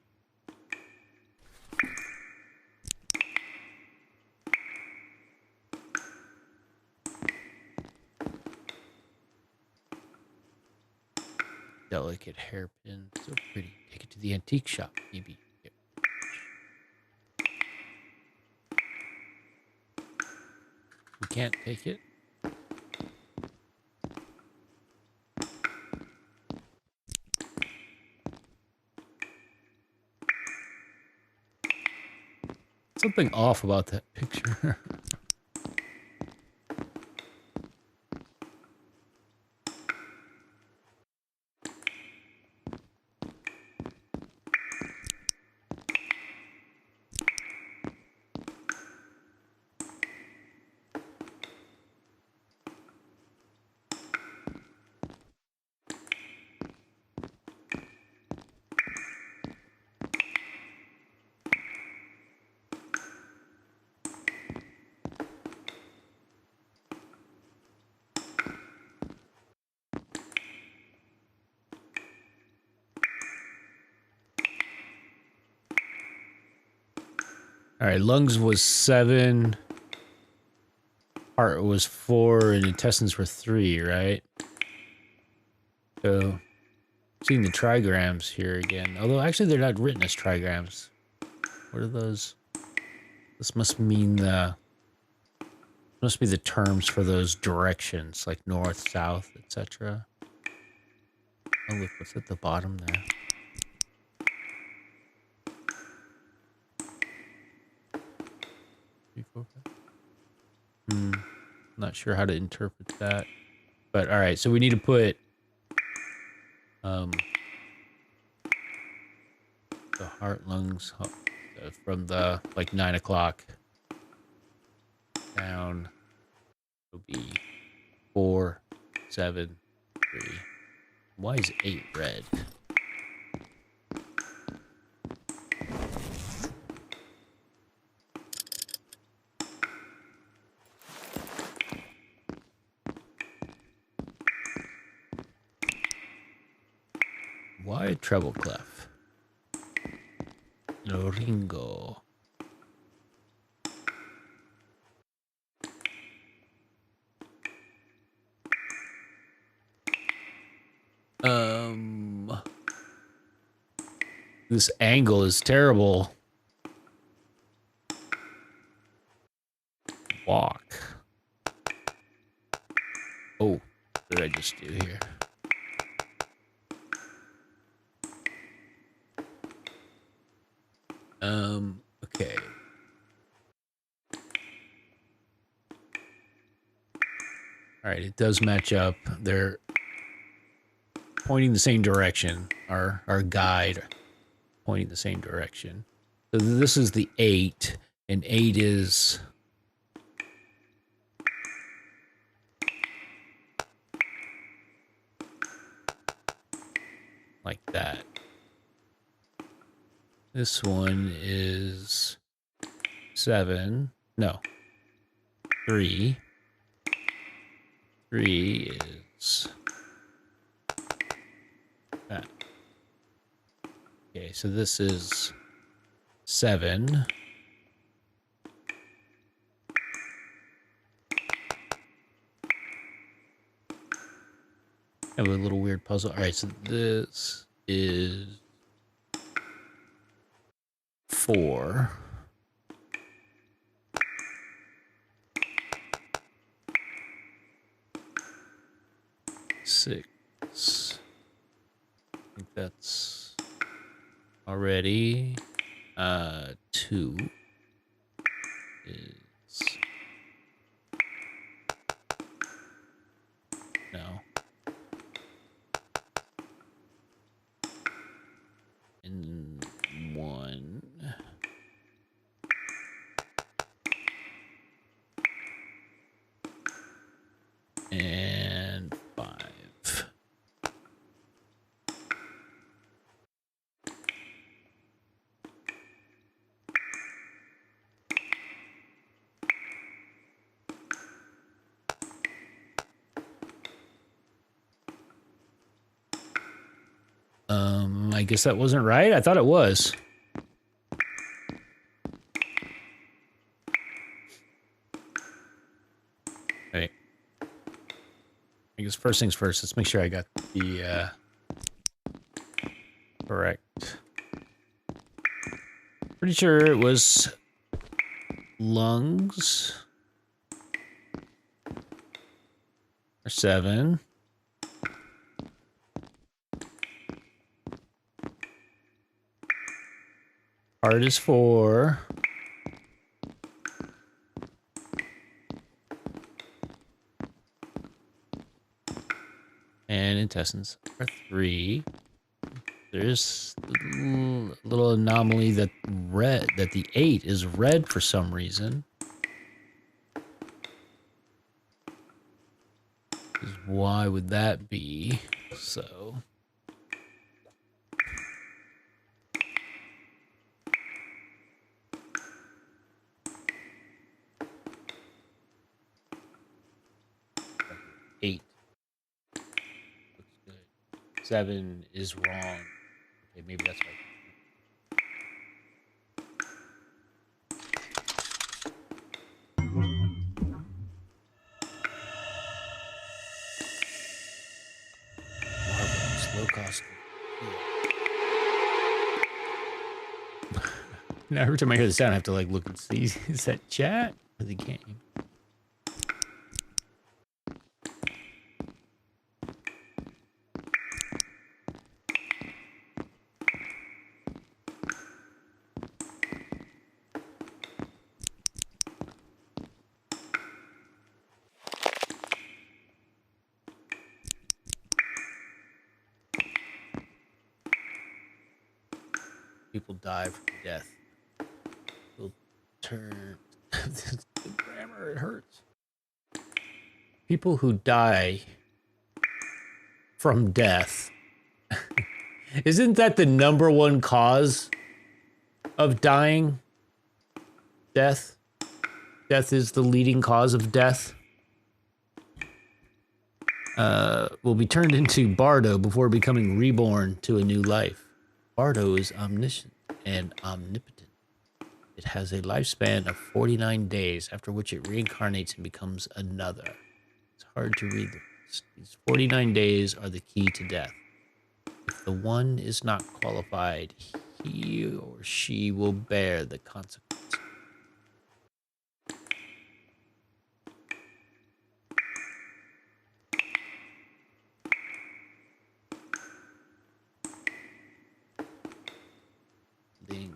Delicate hairpin, so pretty. Take it to the antique shop, maybe. Yep. We can't take it. Something off about that picture. All right, lungs was 7. Heart was 4, and intestines were 3, right? So, seeing the trigrams here again. Although, actually, they're not written as trigrams. What are those? This must mean the... Must be the terms for those directions, like north, south, etc. Oh, look, what's at the bottom there? Not sure how to interpret that. But, alright, so we need to put... the heart, lungs, from the, like, 9 o'clock down. It'll be 4, 7, 3. Why is 8 red? Why a treble clef? No Ringo. This angle is terrible. Walk. Oh, what did I just do here? Okay. All right, it does match up. They're pointing the same direction. Our guide pointing the same direction. So this is the 8, and 8 is like that. This one is 7. No. 3. 3 is that. Okay, so this is 7. I have a little weird puzzle. All right, so this is 4. 6. I think that's already 2 is no. And 1 and 5. I guess that wasn't right. I thought it was. Right. I guess first things first. Let's make sure I got the correct. Pretty sure it was lungs. Or 7. Heart is 4. And intestines are 3. There's a little anomaly that the 8 is red for some reason. Why would that be? So eight looks good. 7 is wrong. Okay, maybe that's right. Marbles, low cost. Now every time I hear the sound, I have to like look and see is that chat or the game? People die from death. Will turn. The grammar, it hurts. People who die from death. Isn't that the number one cause of dying? Death? Death is the leading cause of death. Will be turned into Bardo before becoming reborn to a new life. Bardo is omniscient and omnipotent. It has a lifespan of 49 days, after which it reincarnates and becomes another. It's hard to read. These 49 days are the key to death. If the one is not qualified, he or she will bear the consequences.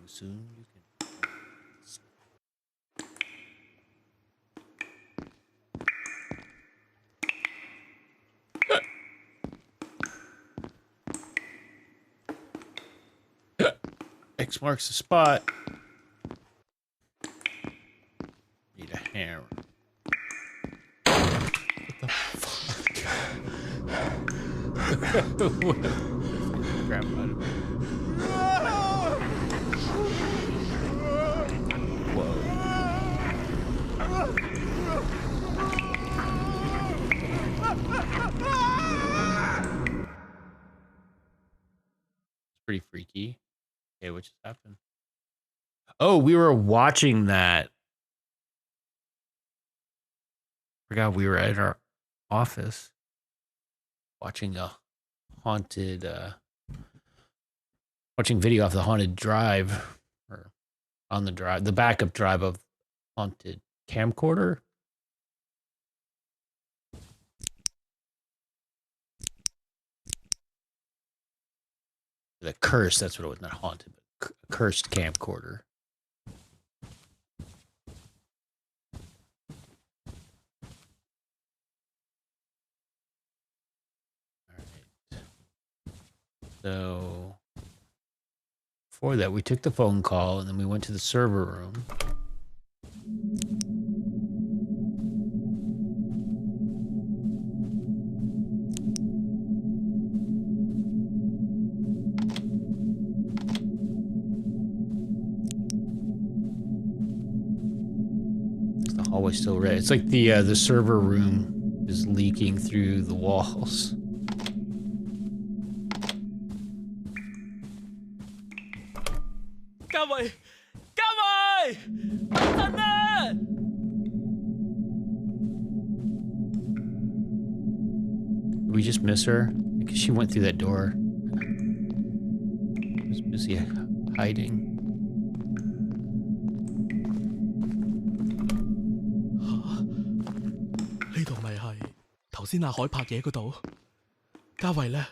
Soon you can X marks the spot. Need a hammer. What the fuck? Grab out of it. Whoa. It's pretty freaky. Okay, what just happened? Oh, we were watching that. Forgot we were at our office watching a haunted watching video off the haunted drive, or on the drive, the backup drive of haunted camcorder. The curse, that's what it was, not haunted, but cursed camcorder. So before that, we took the phone call and then we went to the server room. The hallway's still red. It's like the server room is leaking through the walls. Did we just miss her? Because she went through that door. She was busy hiding. 呢度咪係頭先阿海拍嘢嗰度？嘉慧呢？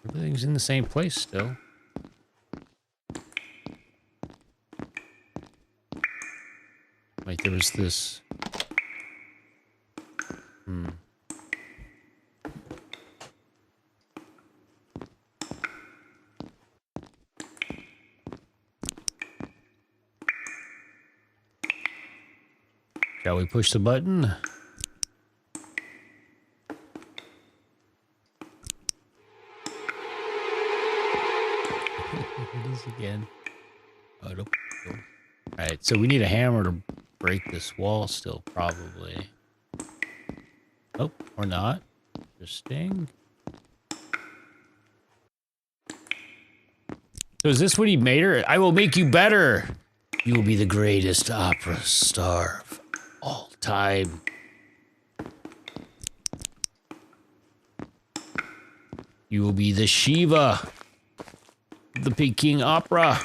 Everything's in the same place still. Like there was this. Shall we push the button? This again. Oh, nope. Alright, so we need a hammer to break this wall still, probably. Oh, or not. Interesting. So is this what he made her? I will make you better. You will be the greatest opera star of all time. You will be the Shiva, the Peking Opera.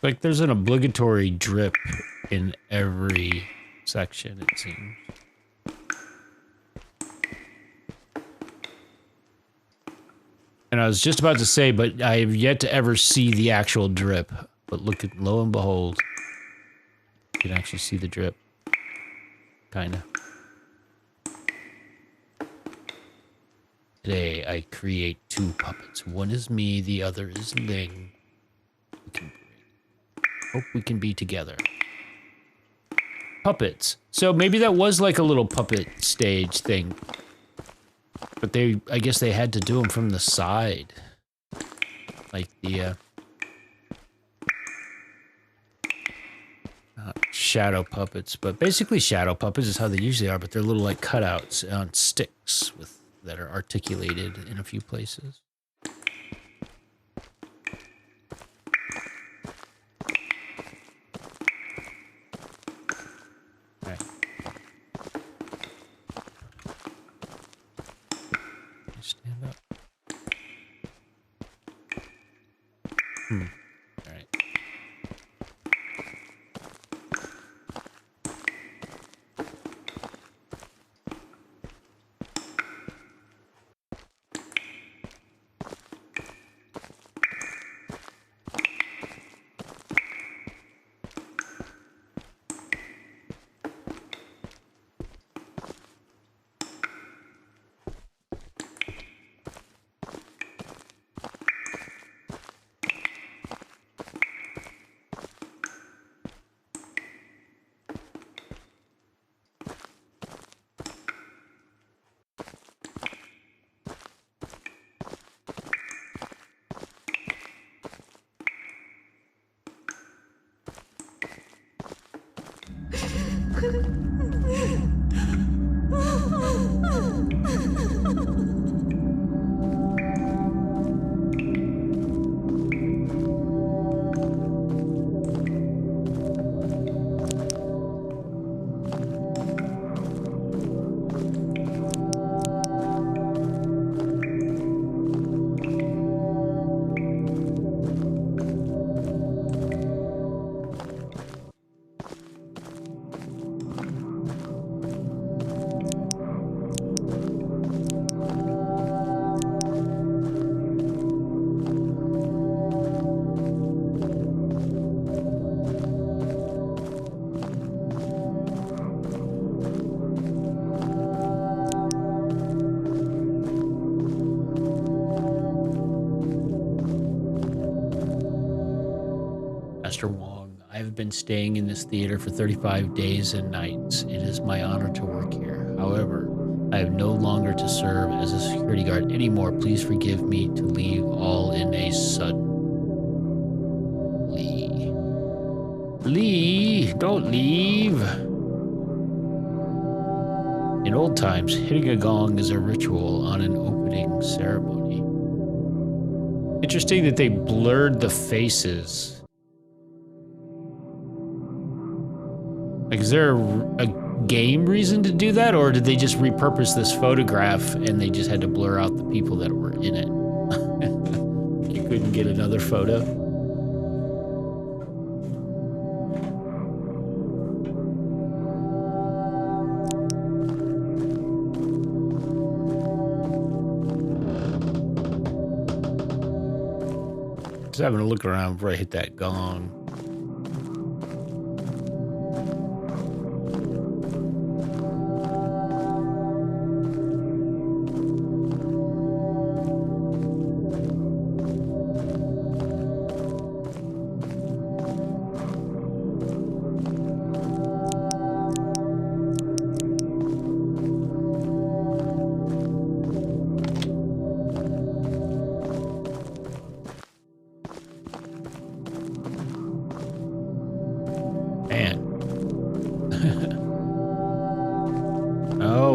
Like there's an obligatory drip in every section, it seems. And I was just about to say, but I have yet to ever see the actual drip. But look at, lo and behold, you can actually see the drip. Kinda. Today I create two puppets. One is me, the other is Ling. Hope we can be together. Puppets. So maybe that was like a little puppet stage thing. But they, I guess they had to do them from the side. Like the, shadow puppets. But basically shadow puppets is how they usually are, but they're little like cutouts on sticks with that are articulated in a few places. Stand up. Mr. Wong. I have been staying in this theater for 35 days and nights. It is my honor to work here. However, I have no longer to serve as a security guard anymore. Please forgive me to leave all in a sudden. Lee, don't leave. In old times, hitting a gong is a ritual on an opening ceremony. Interesting that they blurred the faces. Like, is there a game reason to do that, or did they just repurpose this photograph and they just had to blur out the people that were in it? You couldn't get another photo? Just having a look around before I hit that gong.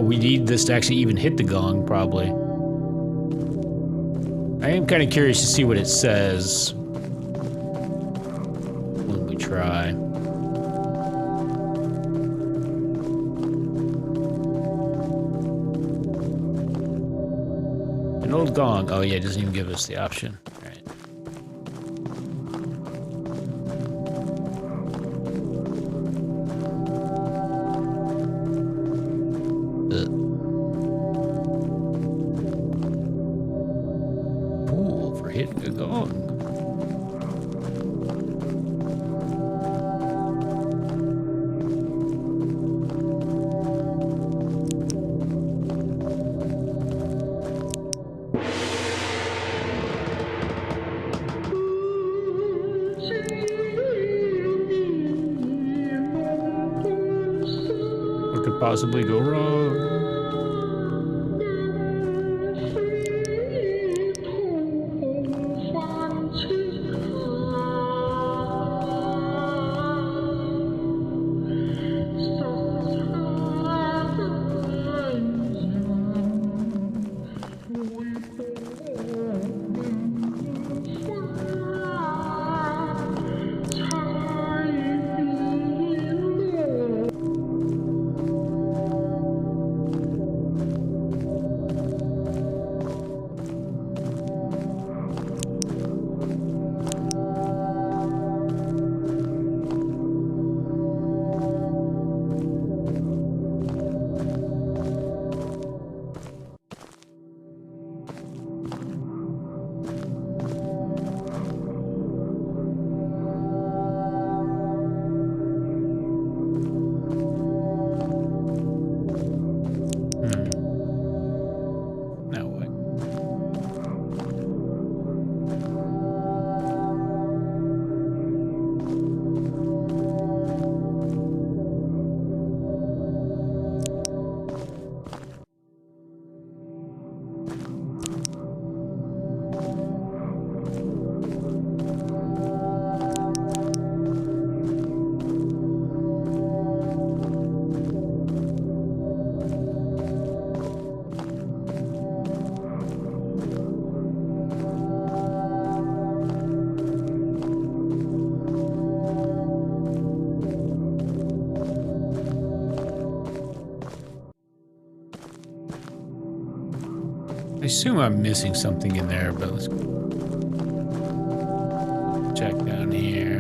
We need this to actually even hit the gong, probably. I am kind of curious to see what it says when we try. An old gong. Oh yeah, it doesn't even give us the option. All right. Hitting a gong. What could possibly go wrong? I assume I'm missing something in there, but let's check down here.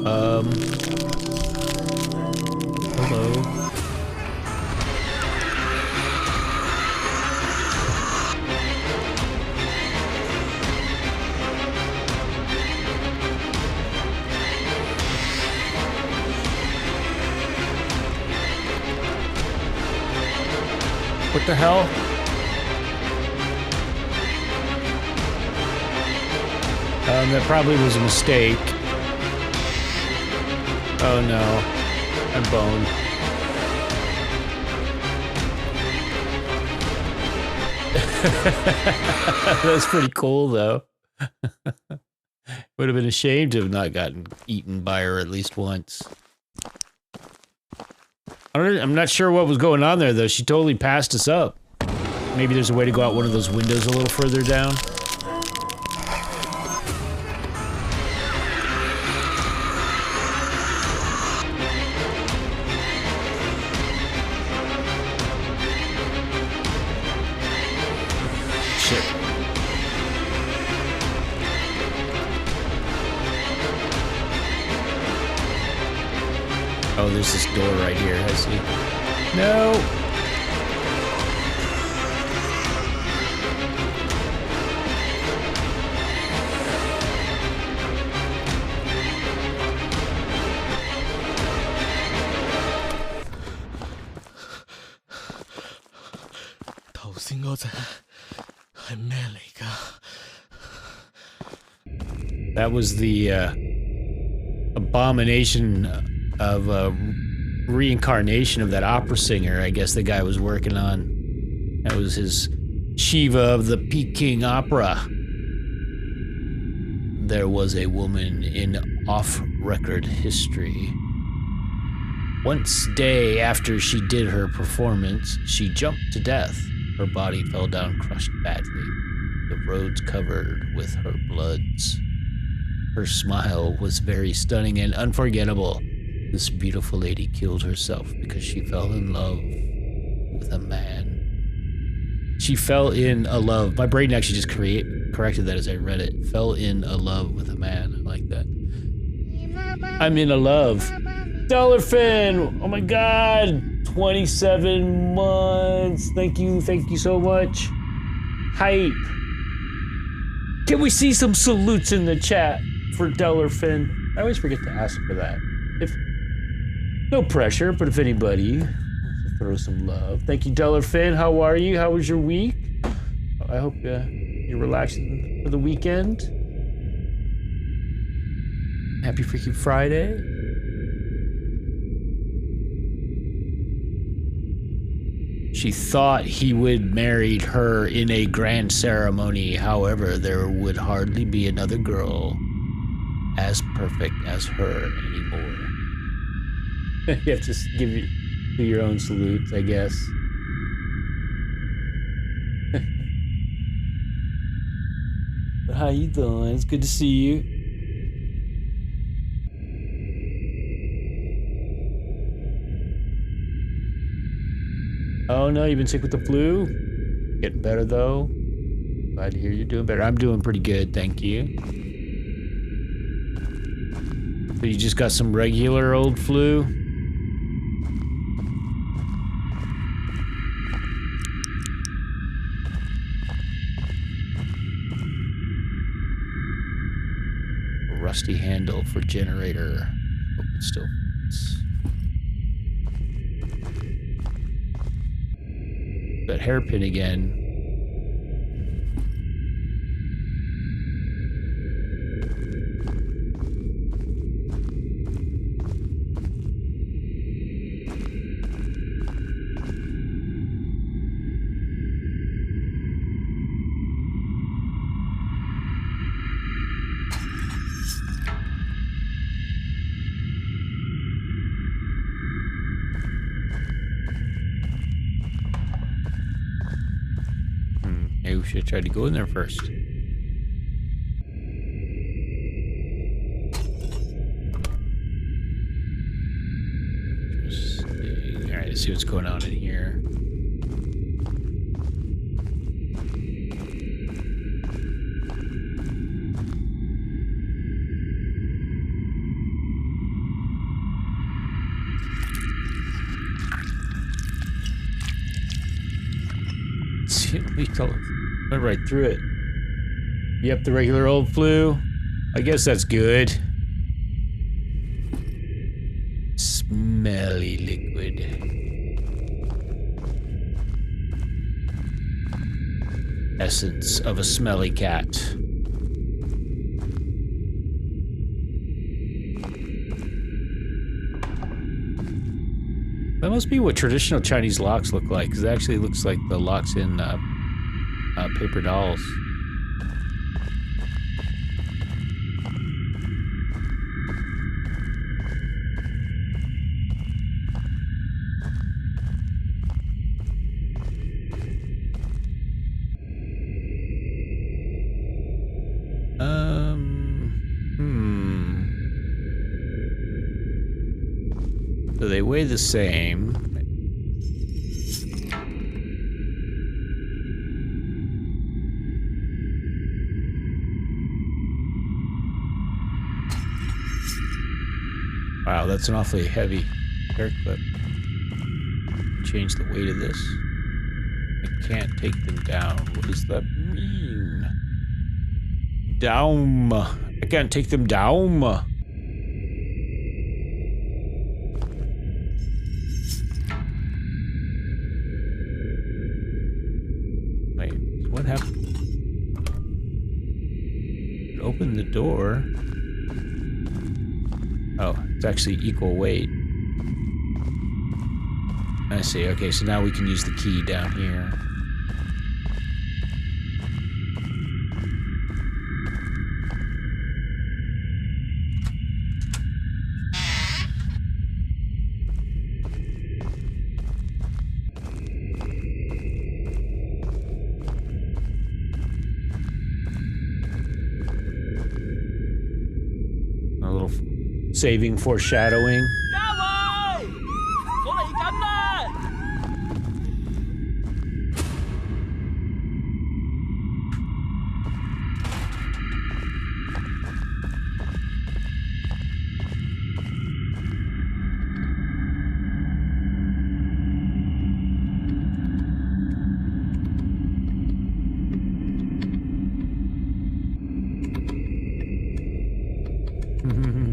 Hello. What the hell? That probably was a mistake. Oh no, I'm boned. That's pretty cool though. Would have been ashamed to have not gotten eaten by her at least once. I'm not sure what was going on there though. She totally passed us up. Maybe there's a way to go out one of those windows a little further down. Oh, there's this door right here, I see. No! That was the abomination of reincarnation of that opera singer, I guess the guy was working on. That was his Shiva of the Peking Opera. There was a woman in off-record history. Once day after she did her performance, she jumped to death. Her body fell down crushed badly, the roads covered with her bloods. Her smile was very stunning and unforgettable. This beautiful lady killed herself because she fell in love with a man. She fell in a love. My brain actually just corrected that as I read it. Fell in a love with a man. I like that. I'm in a love. Dollarfin! Oh my god! 27 months. Thank you so much. Hype. Can we see some salutes in the chat for Dollarfin? I always forget to ask for that. No pressure, but if anybody wants to throw some love. Thank you, Dollarfin. How are you? How was your week? I hope you're relaxing for the weekend. Happy Freaky Friday. She thought he would marry her in a grand ceremony. However, there would hardly be another girl as perfect as her anymore. You have to do your own salutes, I guess. But how you doing? It's good to see you. Oh no, you've been sick with the flu? Getting better though. Glad to hear you're doing better. I'm doing pretty good, thank you. So you just got some regular old flu? Rusty handle for generator. Hope it still fits. That hairpin again. Maybe we should have tried to go in there first. Interesting. Alright, let's see what's going on in here. Went right through it. Yep, the regular old flu. I guess that's good. Smelly liquid. Essence of a smelly cat. That must be what traditional Chinese locks look like, because it actually looks like the locks in paper dolls. So they weigh the same. Wow, that's an awfully heavy hair clip. Change the weight of this. I can't take them down. What does that mean? Down. I can't take them down. Wait, what happened? Open the door. Oh, it's actually equal weight. I see. Okay, so now we can use the key down here. A little saving foreshadowing.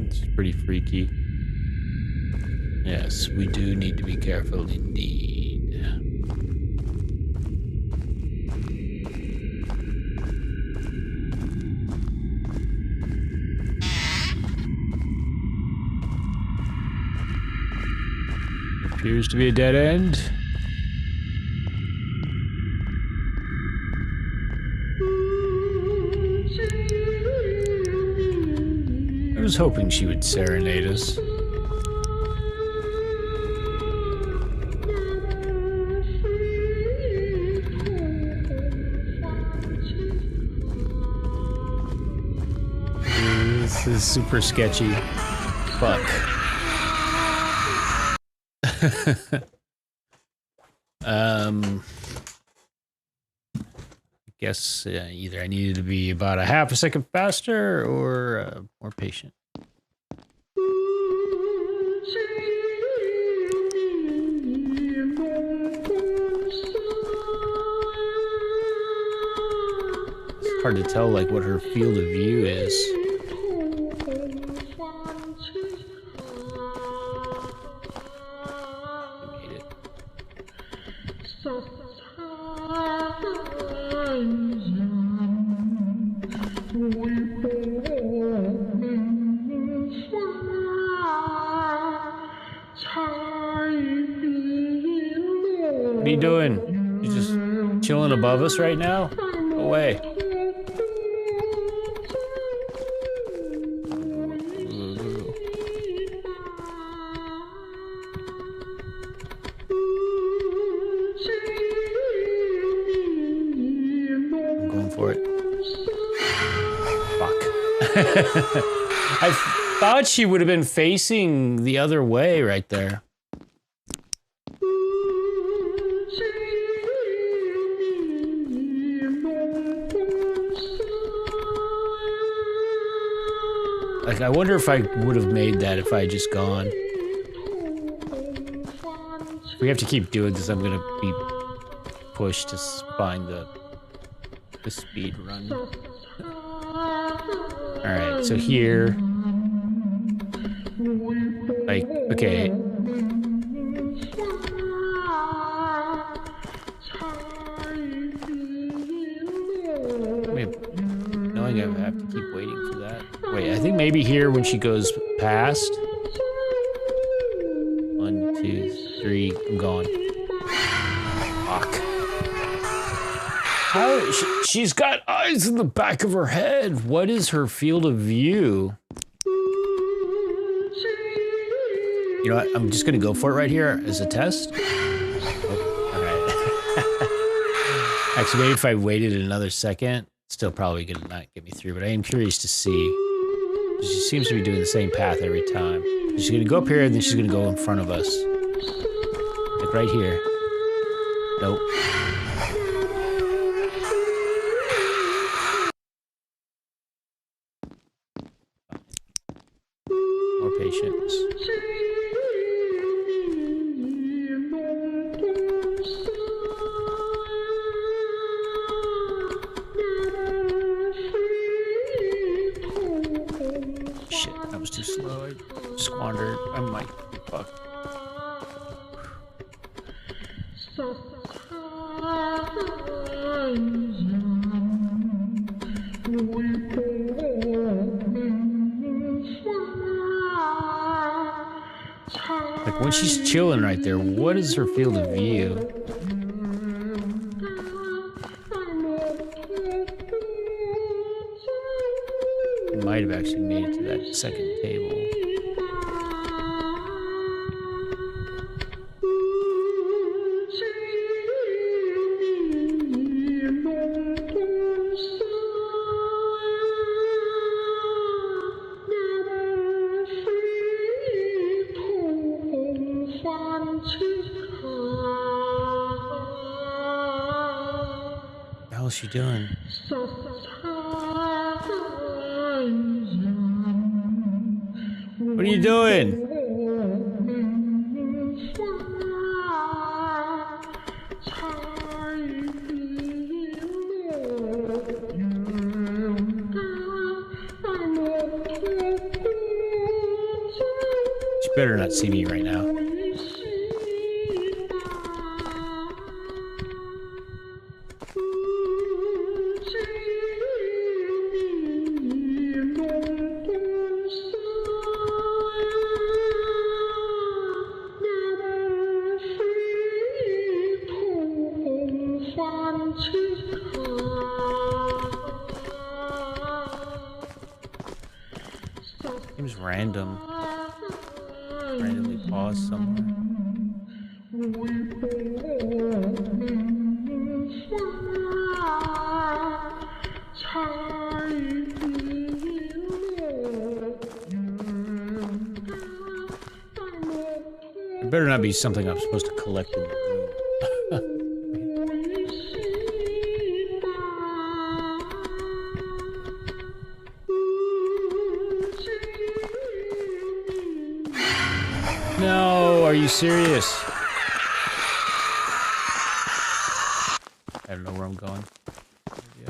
It's pretty freaky. Yes, we do need to be careful indeed. Appears to be a dead end. I was hoping she would serenade us. This is super sketchy. Fuck. I guess either I needed to be about a half a second faster or more patient. It's hard to tell like what her field of view is. What are you doing? You just chilling above us right now? Go away. I'm going for it. Fuck. I thought she would have been facing the other way right there. Like, I wonder if I would have made that if I had just gone. We have to keep doing this. I'm gonna be pushed to find the The speed run. Alright, so here. Like, okay. Wait, knowing I have to keep waiting for that. Wait, I think maybe here when she goes past. 1, 2, 3, I'm going. Fuck. How she's got eyes in the back of her head. What is her field of view? You know what? I'm just gonna go for it right here as a test. Oh, all right. Actually, maybe if I waited another second, still probably gonna not get me through. But I am curious to see. She seems to be doing the same path every time. She's gonna go up here, and then she's gonna go in front of us, like right here. Nope. More patience. Shit, that was too slow. I squandered. I might be fucked. Like when she's chilling right there, what is her field of view? It might have actually made it to that second table. What the hell is she doing? What are you doing? She better not see me right now. Seems random. Randomly pause somewhere. It better not be something I'm supposed to collect in the room. No, are you serious? I don't know where I'm going. Yeah.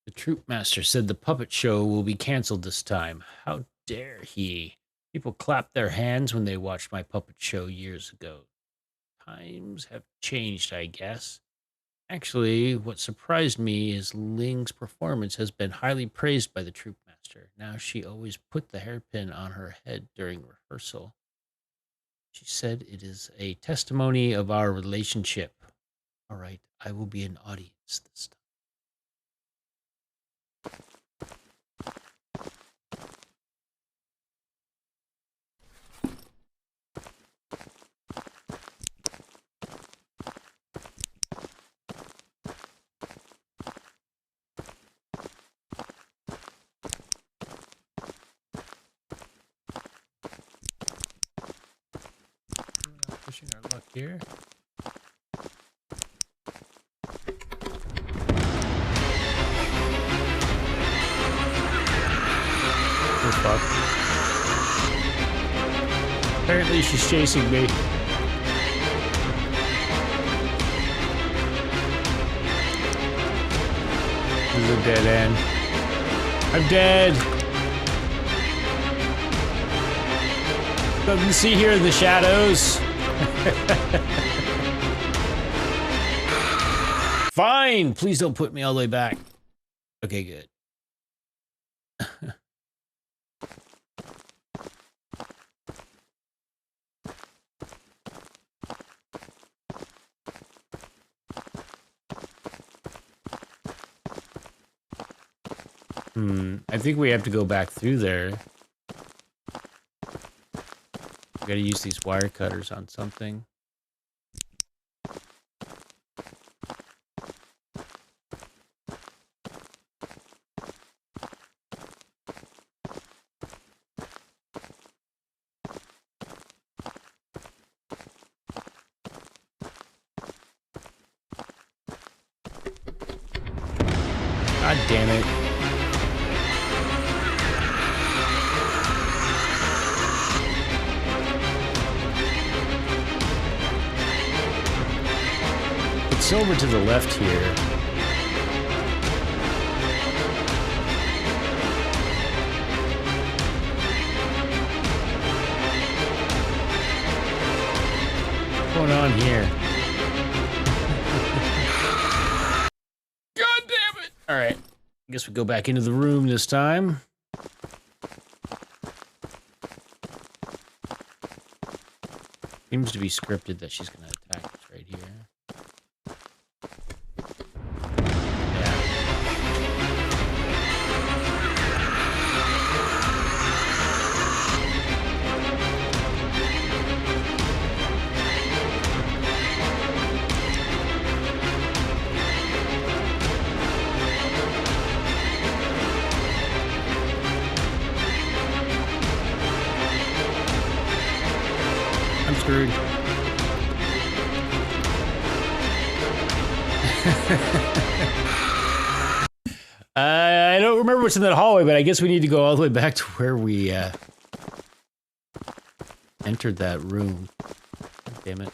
The troop master said the puppet show will be canceled this time. How dare he? People clapped their hands when they watched my puppet show years ago. Times have changed, I guess. Actually, what surprised me is Ling's performance has been highly praised by the troop master. Now she always put the hairpin on her head during rehearsal. She said it is a testimony of our relationship. All right, I will be an audience this time. Pushing our luck here. We're fucked. Apparently she's chasing me. This is a dead end. I'm dead. Nothing to see here in the shadows. Fine. Please don't put me all the way back. Okay, good. I think we have to go back through there. We gotta use these wire cutters on something. God damn it. It's over to the left here. What's going on here? God damn it! Alright. I guess we go back into the room this time. Seems to be scripted that she's gonna attack us right here. I'm screwed. I don't remember what's in that hallway, but I guess we need to go all the way back to where we entered that room. God damn it.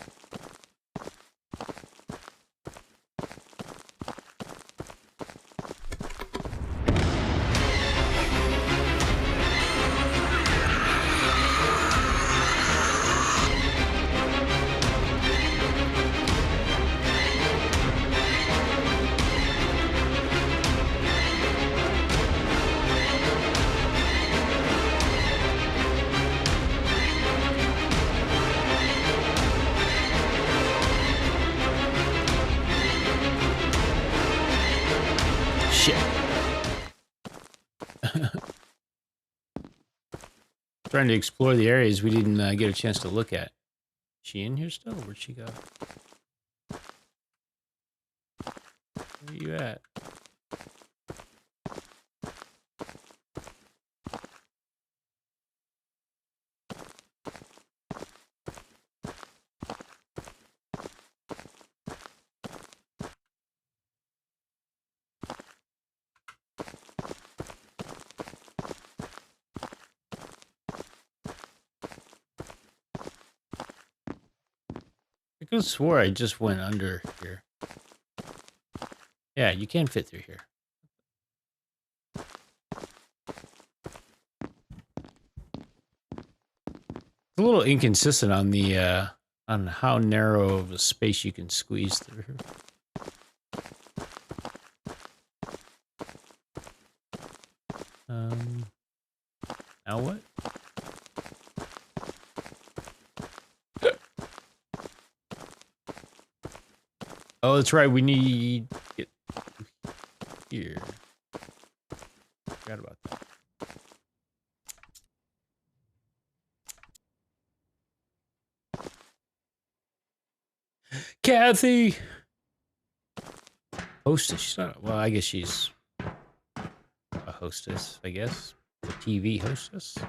Shit. Trying to explore the areas we didn't get a chance to look at. Is she in here still? Where'd she go? Where are you at? I could have swore I just went under here. Yeah, you can fit through here. It's a little inconsistent on the on how narrow of a space you can squeeze through. Now what? Oh, that's right. We need to get here. Forgot about that. Kathy! Hostess. She's not. Well, I guess she's a hostess, I guess. A TV hostess.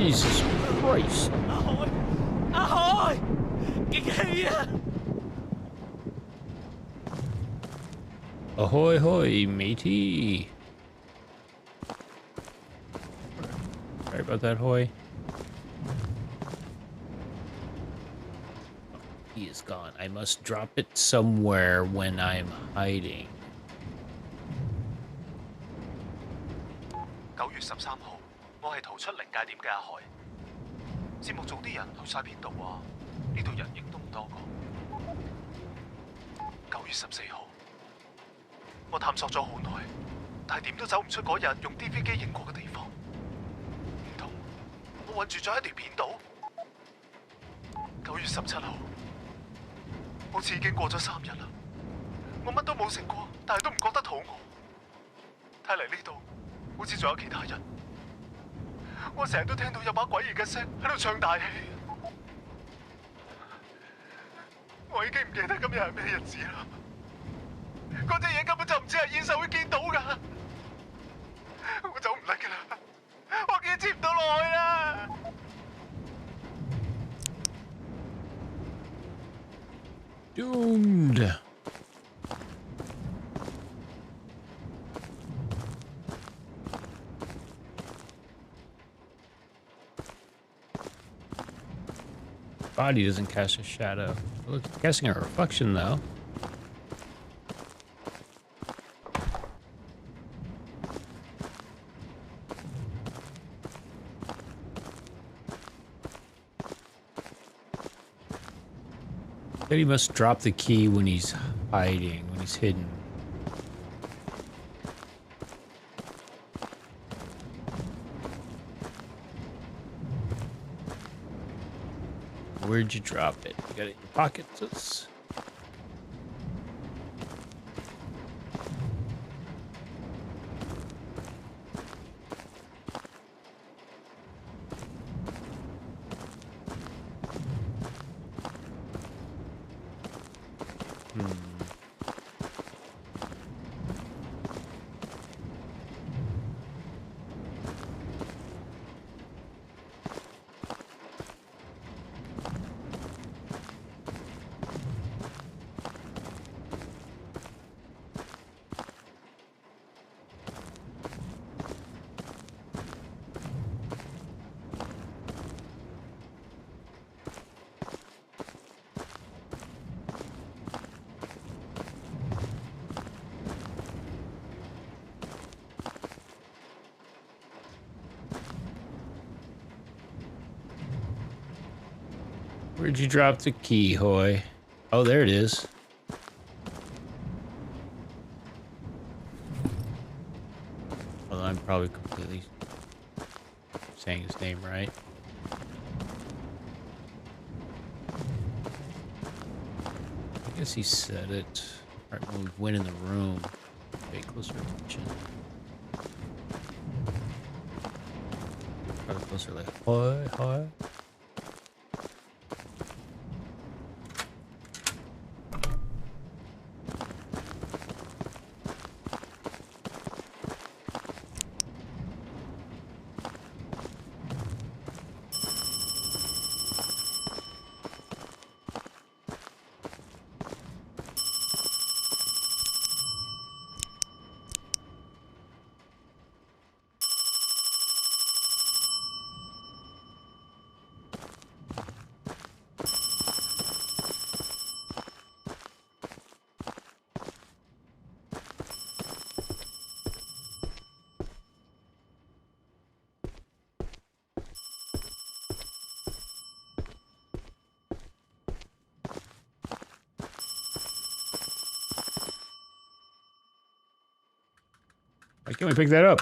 Jesus Christ. 阿海，激氣啊！ Ahoy, hoy, matey. Sorry about that, hoy. He is gone. I must drop it somewhere when I'm hiding. 9月13號，我係逃出靈界點嘅阿海。節目組啲人去晒邊度啊？呢度人影都唔多個。9月14號，我探索咗好耐，但係點都走唔出嗰日用 DV 機影過嘅地方。唔通我困住咗喺條片度？9月17號，好似已經過咗3日啦。我乜都冇食過，但係都唔覺得肚餓。睇嚟呢度好似仲有其他人。我成日都聽到有把詭異嘅聲喺度唱大戲。我已經唔記得今日係咩日子啦。嗰隻嘢根本就唔似係現實會見到㗎。我走唔甩㗎啦，我堅持唔到落去啦。Doomed. Body doesn't cast a shadow. Look, casting a reflection though. Then he must drop the key when he's hiding, when he's hidden. Where'd you drop it? You got it in your pockets? Where'd you drop the key, Hoy? Oh, there it is. Well, I'm probably completely saying his name right. I guess he said it right when we went in the room. Pay closer attention. Probably closer, like, Hoy, Hoy. Why can't we pick that up?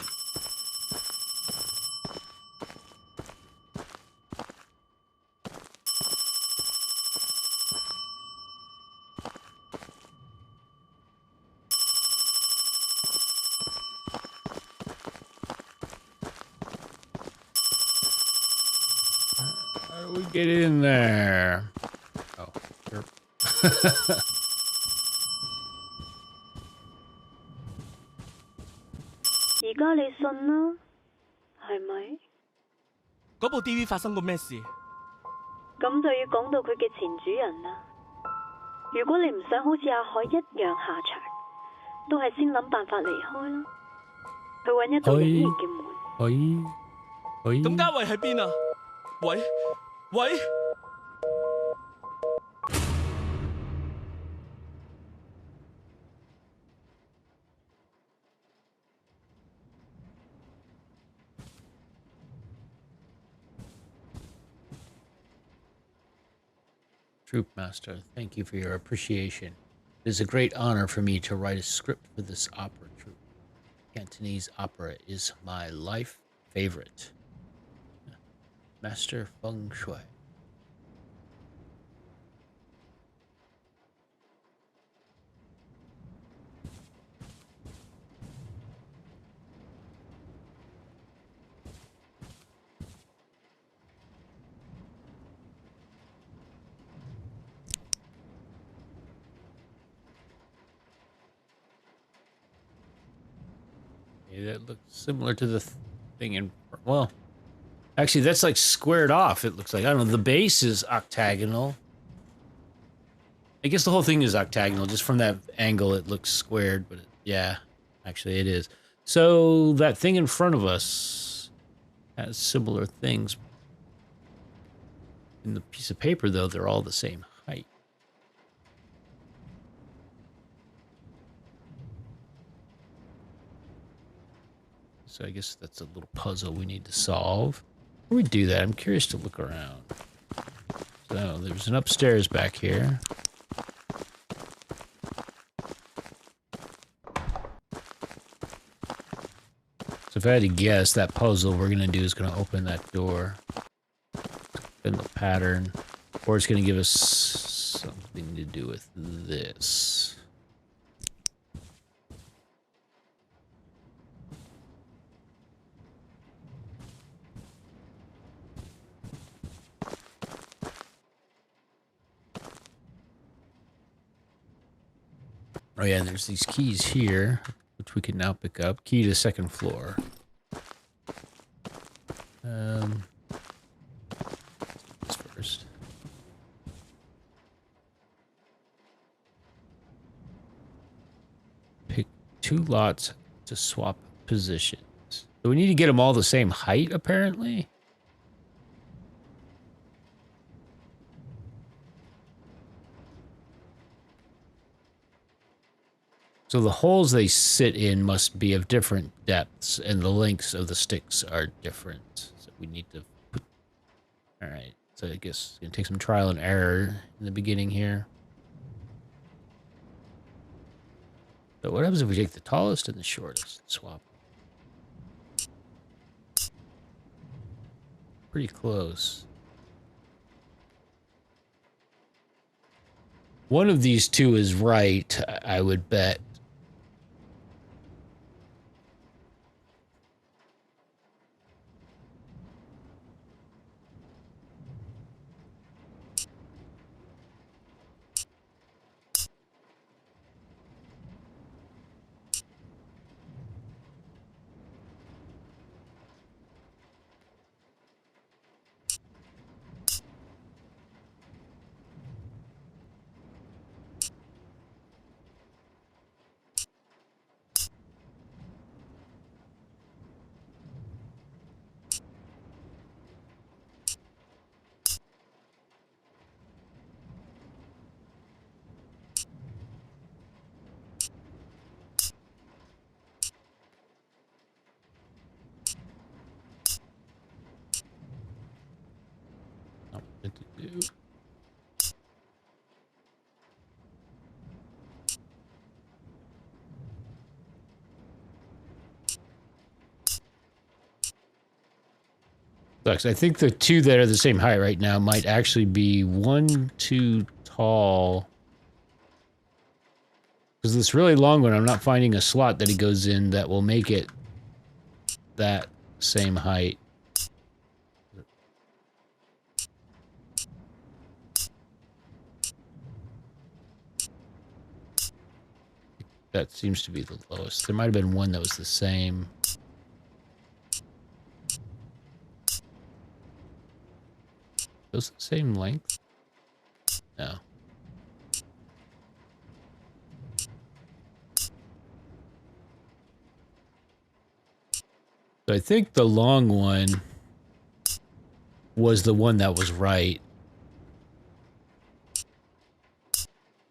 How do we get in there? Oh, sure. 而家你信啦，係咪？嗰部 DV 發生過咩事？咁就要講到佢嘅前主人啦。如果你唔想好似阿海一樣下場，都係先諗辦法離開啦。去揾一道隱形嘅門。咁嘉慧喺邊啊？喂喂！ Troop Master, thank you for your appreciation. It is a great honor for me to write a script for this opera troupe. Cantonese opera is my life favorite. Master Feng Shui. That looks similar to the thing in, well, actually that's like squared off, it looks like. I don't know, the base is octagonal. I guess the whole thing is octagonal, just from that angle it looks squared, but yeah, actually it is. So that thing in front of us has similar things. In the piece of paper though, they're all the same height. So I guess that's a little puzzle we need to solve. Before we do that, I'm curious to look around. So there's an upstairs back here. So if I had to guess, that puzzle we're going to do is going to open that door. In the pattern. Or it's going to give us something to do with this. Oh yeah, there's these keys here, which we can now pick up. Key to second floor. This first. Pick 2 lots to swap positions. So we need to get them all the same height, apparently. So the holes they sit in must be of different depths, and the lengths of the sticks are different. So we need to put... Alright, so I guess it's going to take some trial and error in the beginning here. So what happens if we take the tallest and the shortest and swap? Pretty close. One of these two is right, I would bet. Sucks. I think the two that are the same height right now might actually be one too tall. Because this really long one, I'm not finding a slot that he goes in that will make it that same height. That seems to be the lowest. There might have been one that was the same. those the same length? No. So I think the long one was the one that was right.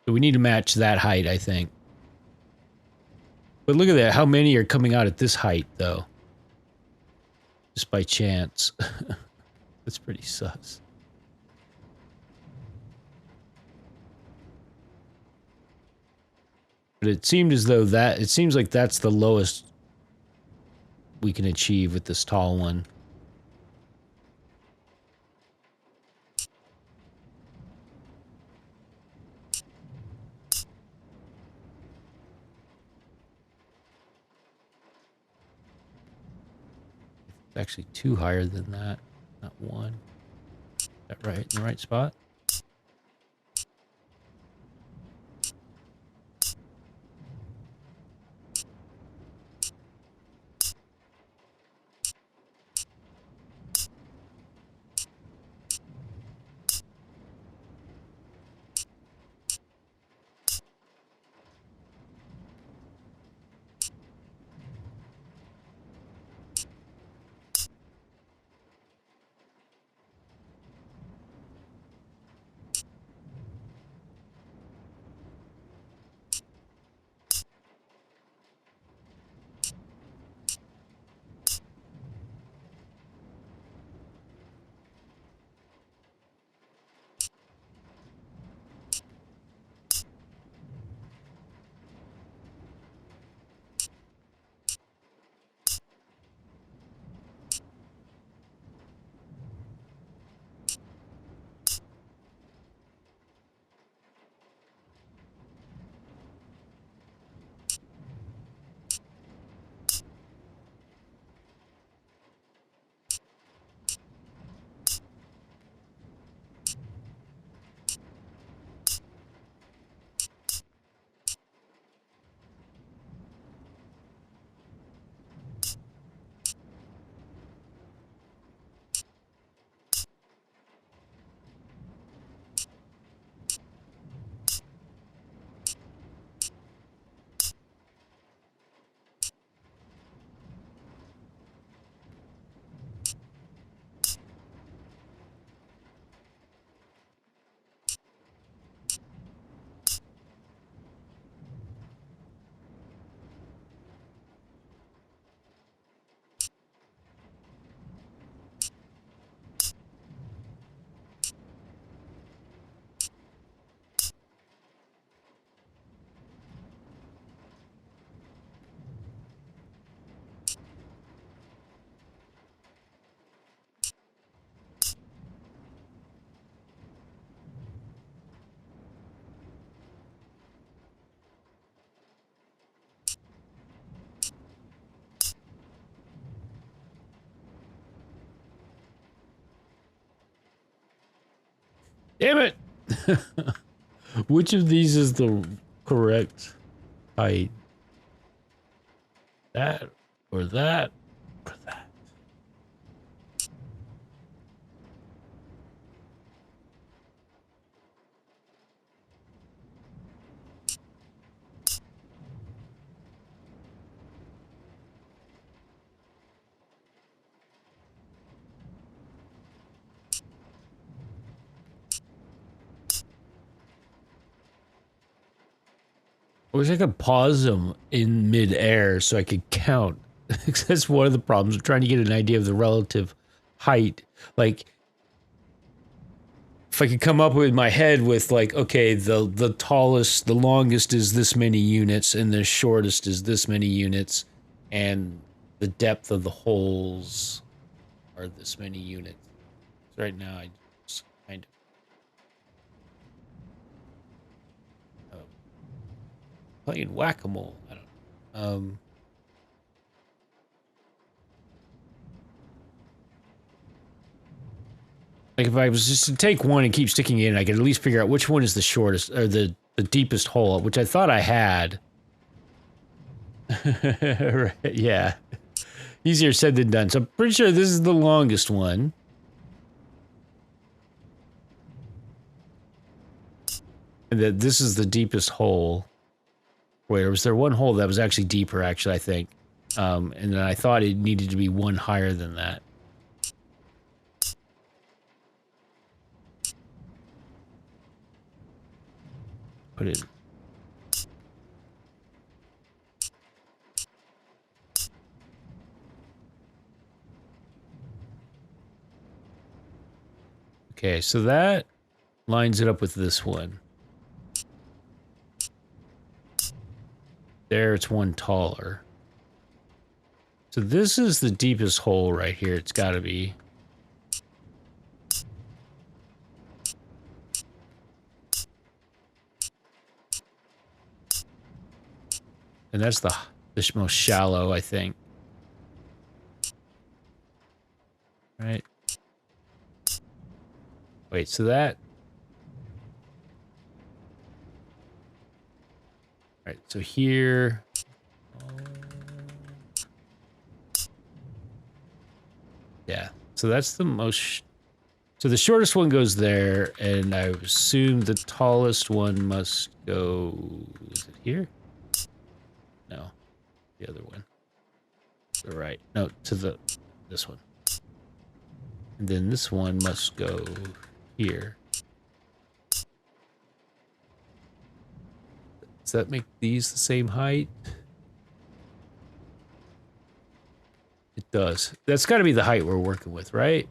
So we need to match that height, I think. But look at that. How many are coming out at this height, though? Just by chance. That's pretty sus. But it seemed as though that... It seems like that's the lowest we can achieve with this tall one. It's actually 2 higher than that, not 1. Is that right? In the right spot? Damn it! Which of these is the correct height? That, or that, or that? I wish I could pause them in mid-air so I could count. That's one of the problems. I'm trying to get an idea of the relative height. Like, if I could come up with my head with, like, okay, the tallest, the longest is this many units, and the shortest is this many units, and the depth of the holes are this many units. So right now, I just kind of... playing whack-a-mole. I don't know. Like if I was just to take one and keep sticking it in, I could at least figure out which one is the shortest or the deepest hole, which I thought I had. Right, yeah. Easier said than done. So I'm pretty sure this is the longest one. And that this is the deepest hole. Wait, was there one hole that was actually deeper, actually, I think. And then I thought it needed to be one higher than that. Put it. Okay, so that lines it up with this one. There, it's one taller. So this is the deepest hole right here. It's got to be. And that's the most shallow, I think. Right? Wait, so that... Right, so here... Yeah, so that's the most... So the shortest one goes there, and I assume the tallest one must go... Is it here? No, the other one. To the right. No, to the... This one. And then this one must go here. Does that make these the same height? It does. That's got to be the height we're working with, right?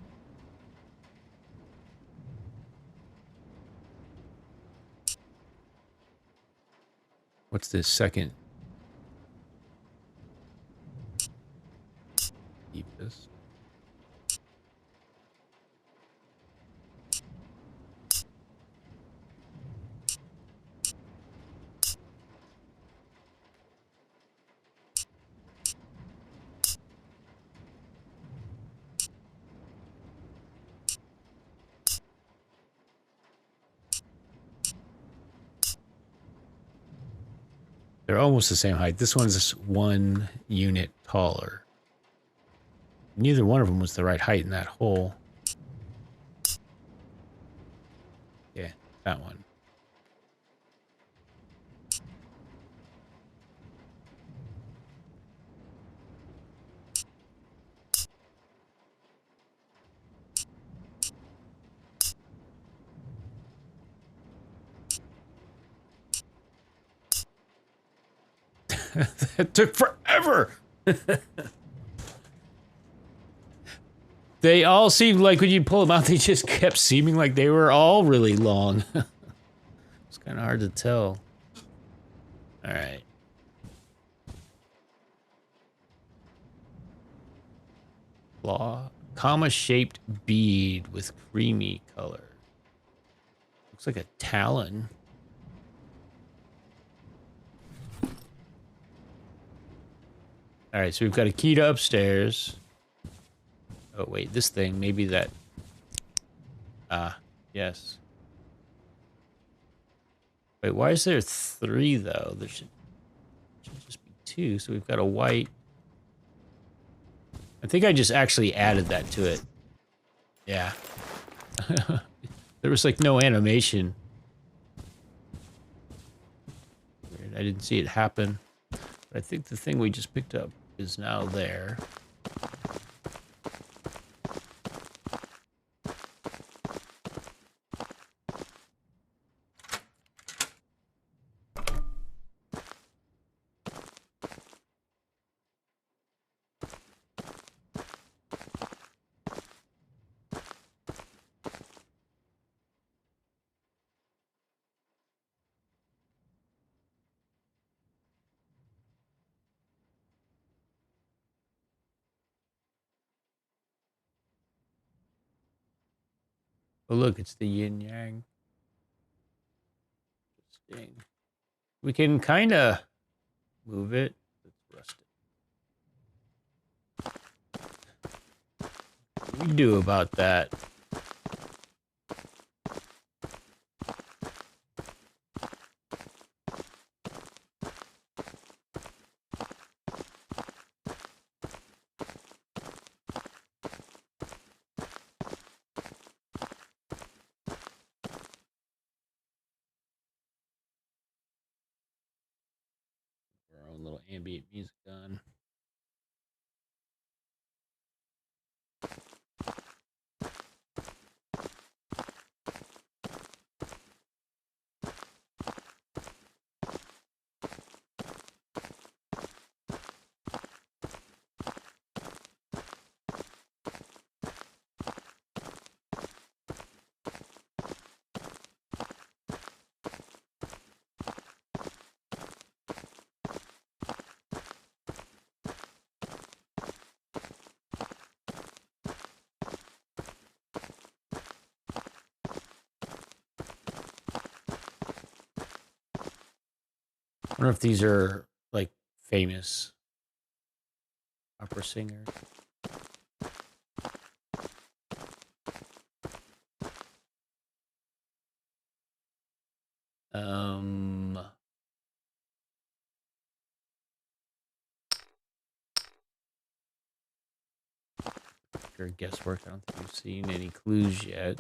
What's this second? Deepest. They're almost the same height. This one's just 1 unit taller. Neither one of them was the right height in that hole. Yeah, that one. That took forever! They all seemed like when you pull them out, they just kept seeming like they were all really long. It's kind of hard to tell. Alright. Claw. Comma-shaped bead with creamy color. Looks like a talon. Alright, so we've got a key to upstairs. Oh, wait, this thing, maybe that... Ah, yes. Wait, why is there 3, though? There should just be 2, so we've got a white... I think I just actually added that to it. Yeah. There was, like, no animation. Weird, I didn't see it happen. But I think the thing we just picked up is now there. Oh, look, it's the yin yang. Interesting. We can kind of move it. Let's rust it. What do we do about that? ambient music on. I wonder if these are like famous opera singers. Pure guesswork. I don't think we've seen any clues yet.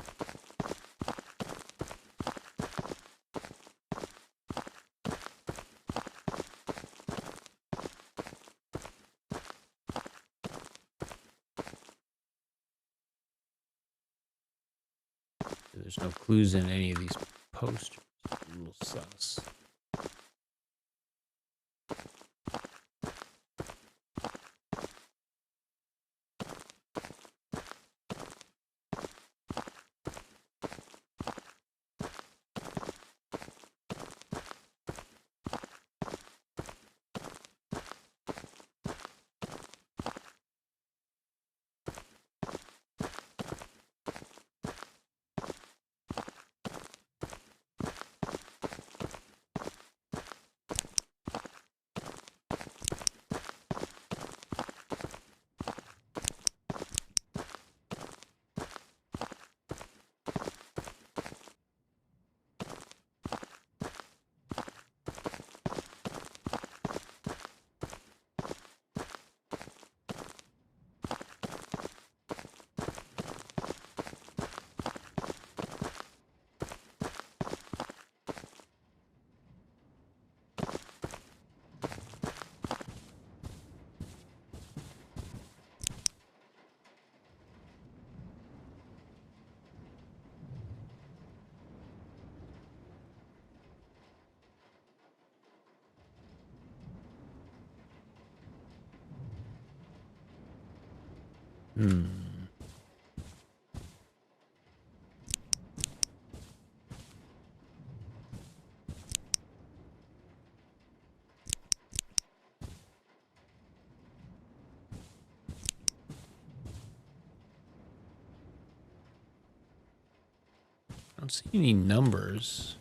There's no clues in any of these posters. A little sus. I don't see any numbers.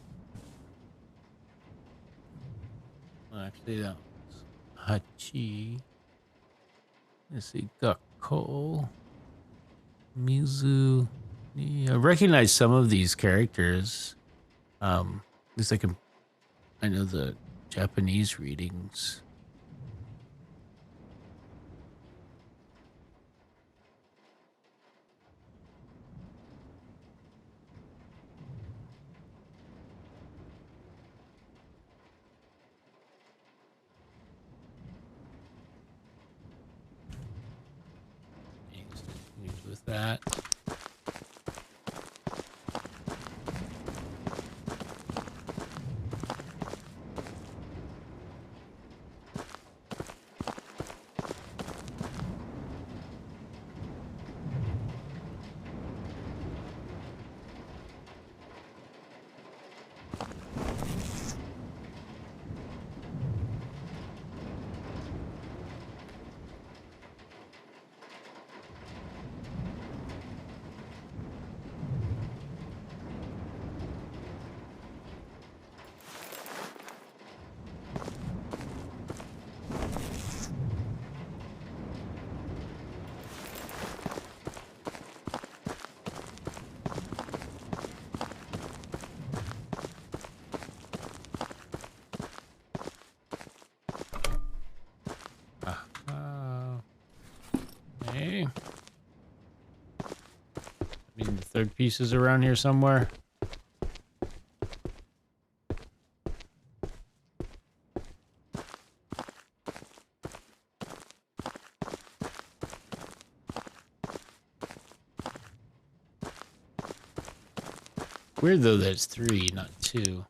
Well, actually, that was Hachi. Let's see, Gakko, Mizu. Yeah, I recognize some of these characters. At least I know the Japanese readings. Continues with that. Okay. I mean, the third piece is around here somewhere. weird though that it's 3, not 2.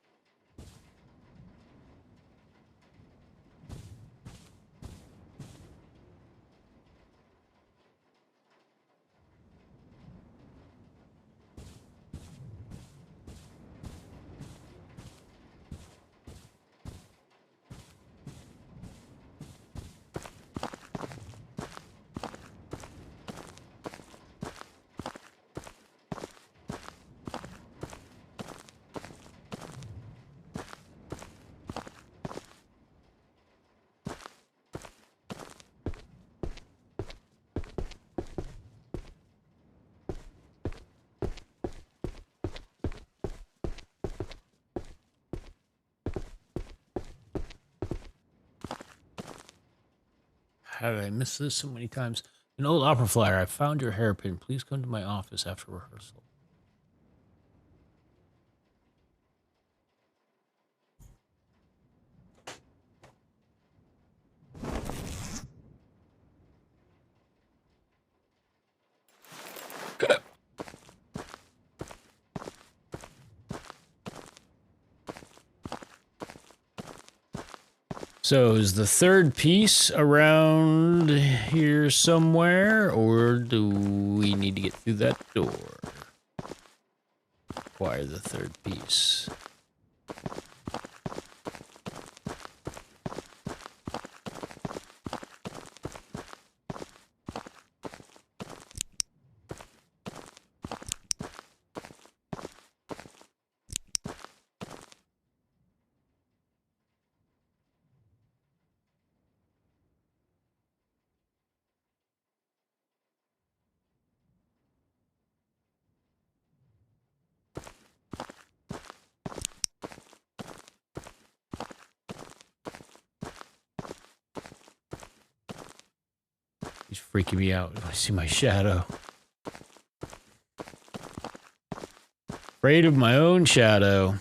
How did I miss this so many times? An old opera flyer. I found your hairpin. Please come to my office after rehearsal. So is the third piece around here somewhere, or do we need to get through that door? Acquire the third piece. He's freaking me out. I see my shadow. Afraid of my own shadow.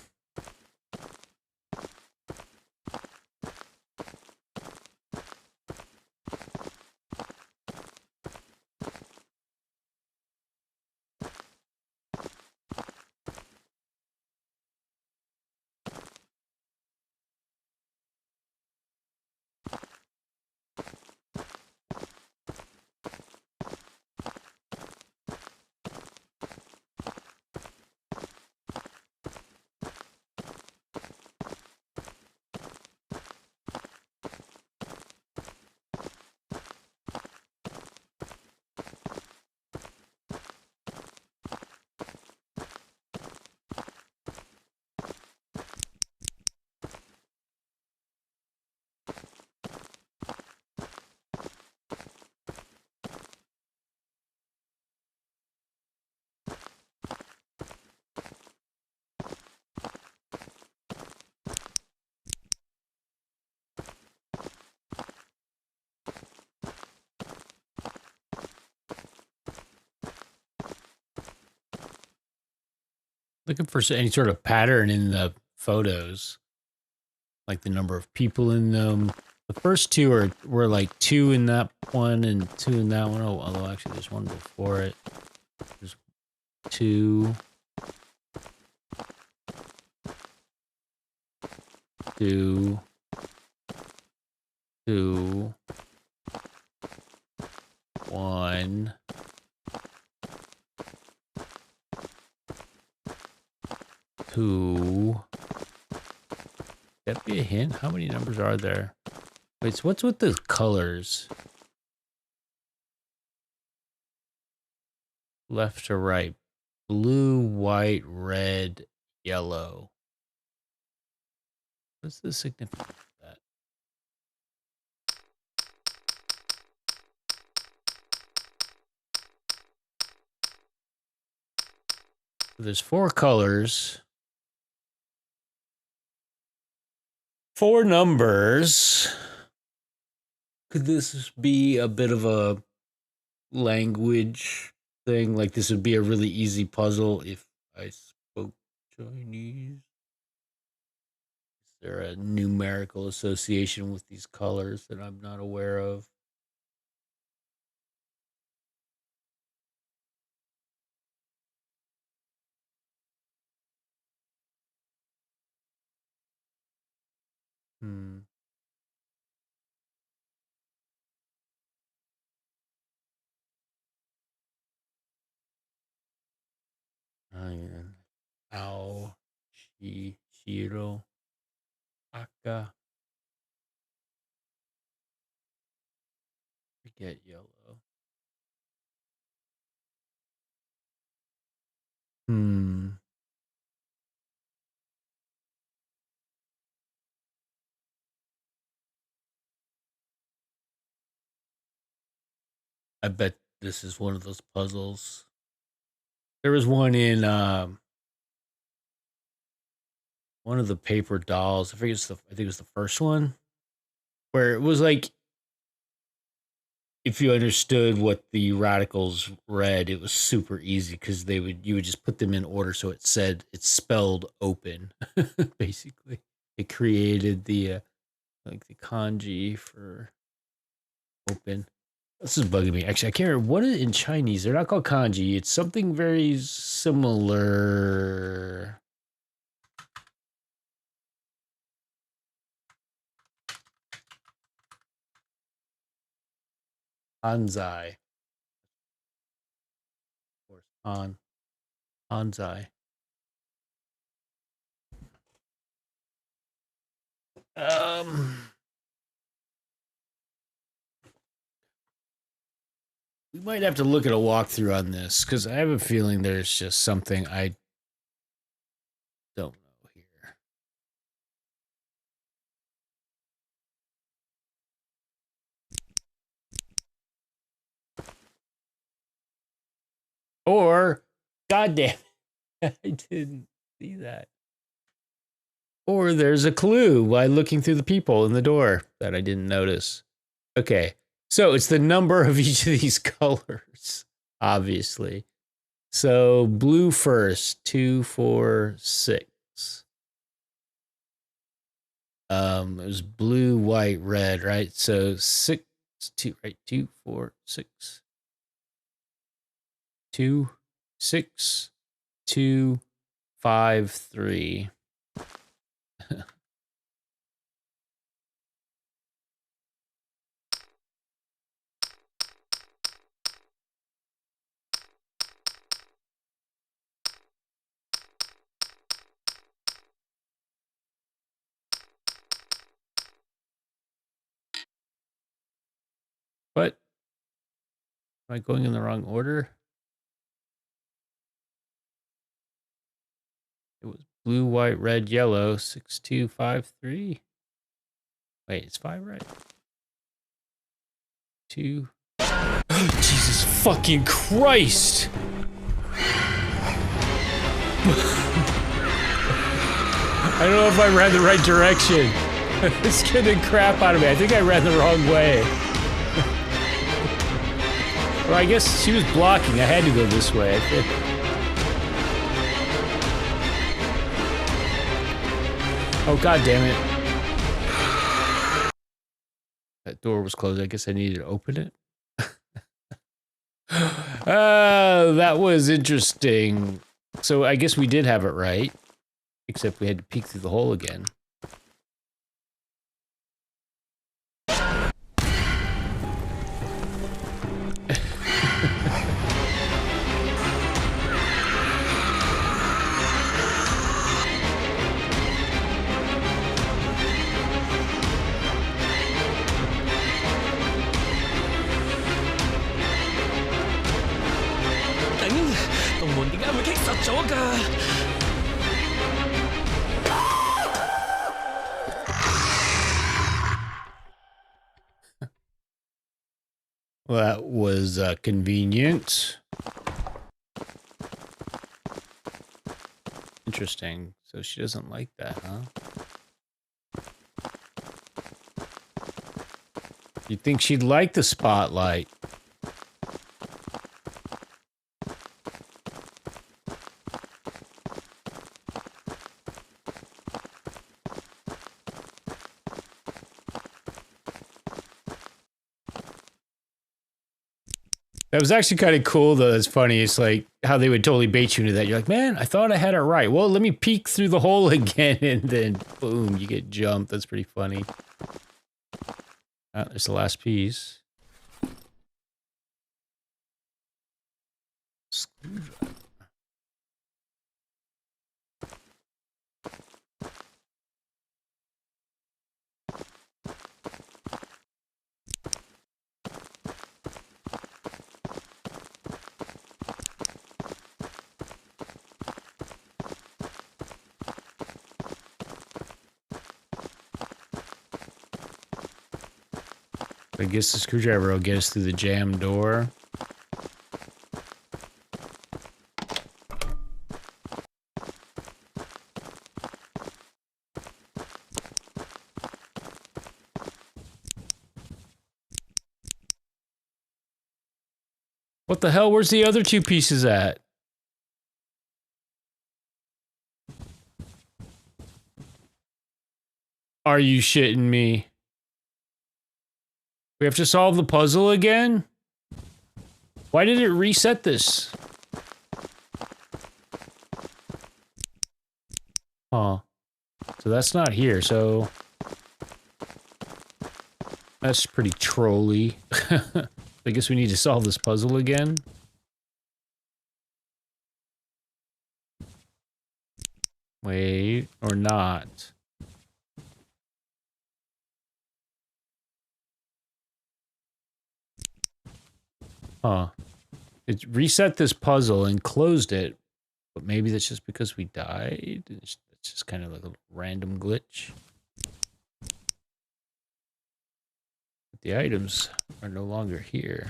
Looking for any sort of pattern in the photos, like the number of people in them. The first two were like 2 in that one and 2 in that one. Oh, although actually there's one before it. There's 2, 2, 2, 1. 2. That'd be a hint. How many numbers are there? Wait, so what's with the colors? Left to right. Blue, white, red, yellow. What's the significance of that? There's 4 colors. 4 numbers. Could this be a bit of a language thing? Like this would be a really easy puzzle if I spoke Chinese? Is there a numerical association with these colors that I'm not aware of? Hmm. Iron. Ao. Shiro. Aka. Forget yellow. Hmm. I bet this is one of those puzzles. There was one in one of the paper dolls. I think it was the first one where it was like if you understood what the radicals read, it was super easy because you would just put them in order so it's spelled open. Basically, it created the like the kanji for open. This is bugging me. Actually, I can't remember what is it in Chinese. They're not called kanji. It's something very similar. Hanzai. Of course. Hanzai. Um, we might have to look at a walkthrough on this because I have a feeling there's just something I don't know here. Or, goddamn, I didn't see that. Or there's a clue by looking through the people in the door that I didn't notice. Okay, so it's the number of each of these colors, obviously. So blue first, 2, 4, 6. It was blue, white, red, right? So 6, 2, right? 2, 4, 6. 2, 6, 2, 5, 3. What? Am I going in the wrong order? It was blue, white, red, yellow, 6, 2, 5, 3. Wait, it's 5, right? 2. Jesus fucking Christ! I don't know if I ran the right direction. It's getting crap out of me. I think I ran the wrong way. Well, I guess she was blocking. I had to go this way. I think. Oh, god damn it. That door was closed. I guess I needed to open it. That was interesting. So I guess we did have it right. Except we had to peek through the hole again. Well, that was convenient. Interesting. So she doesn't like that, huh? You'd think she'd like the spotlight. That was actually kind of cool, though. It's funny. It's like how they would totally bait you into that. You're like, man, I thought I had it right. Well, let me peek through the hole again, and then boom, you get jumped. That's pretty funny. There's the last piece. Screwdriver. I guess the screwdriver will get us through the jam door. What the hell? Where's the other two pieces at? Are you shitting me? We have to solve the puzzle again? Why did it reset this? Huh. So that's not here, so... That's pretty trolly. I guess we need to solve this puzzle again. Wait, or not. Huh. It reset this puzzle and closed it, but maybe that's just because we died. It's just kind of like a random glitch. But the items are no longer here.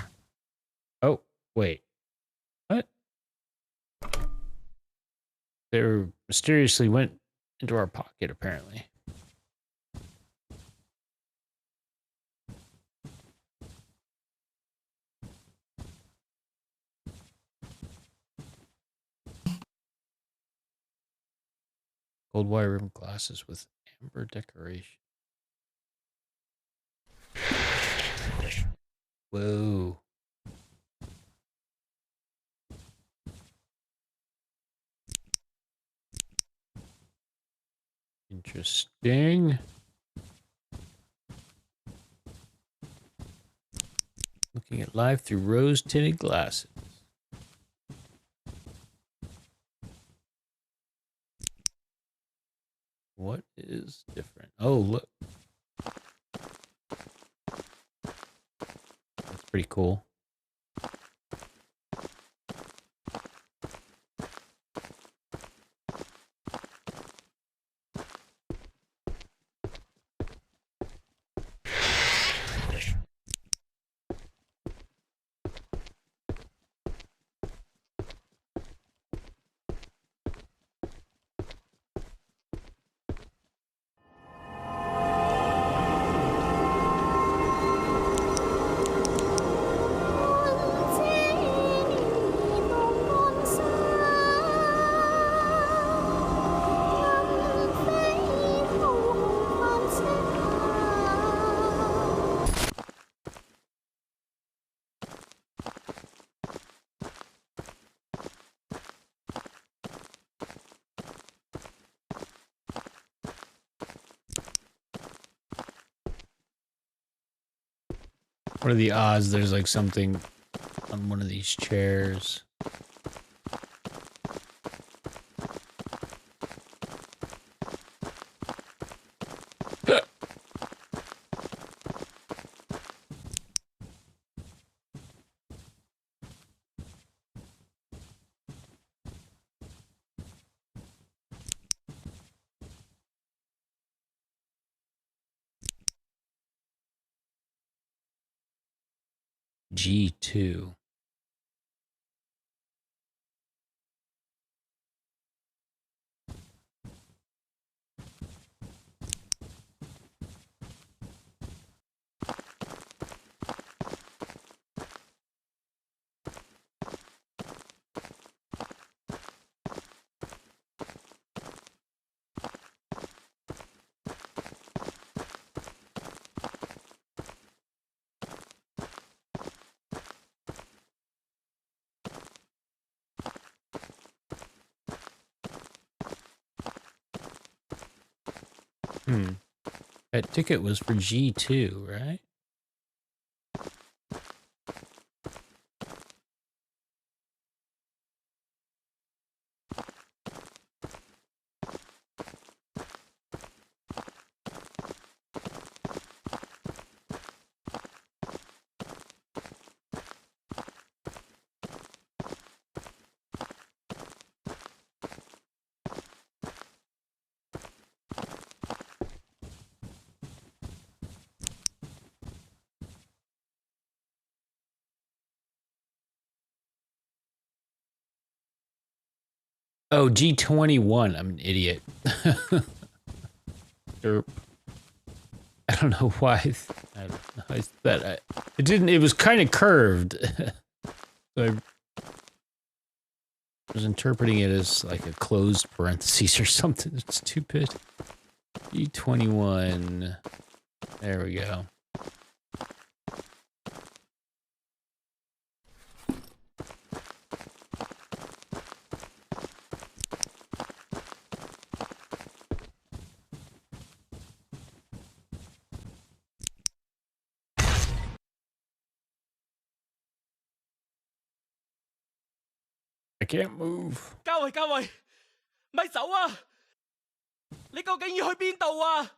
Oh, wait. What? They mysteriously went into our pocket, apparently. Gold wire rimmed glasses with amber decoration. Whoa. Interesting. Looking at life through rose-tinted glasses. What is different? Oh, look. That's pretty cool. What are the odds there's like something on one of these chairs? G2. That ticket was for G2, right? Oh, G21. I'm an idiot. Derp. I don't know why. I don't know. It didn't. It was kind of curved. I was interpreting it as like a closed parentheses or something stupid. G21. There we go. I can't move. 嘉慧，嘉慧，咪走啊！你究竟要去邊度啊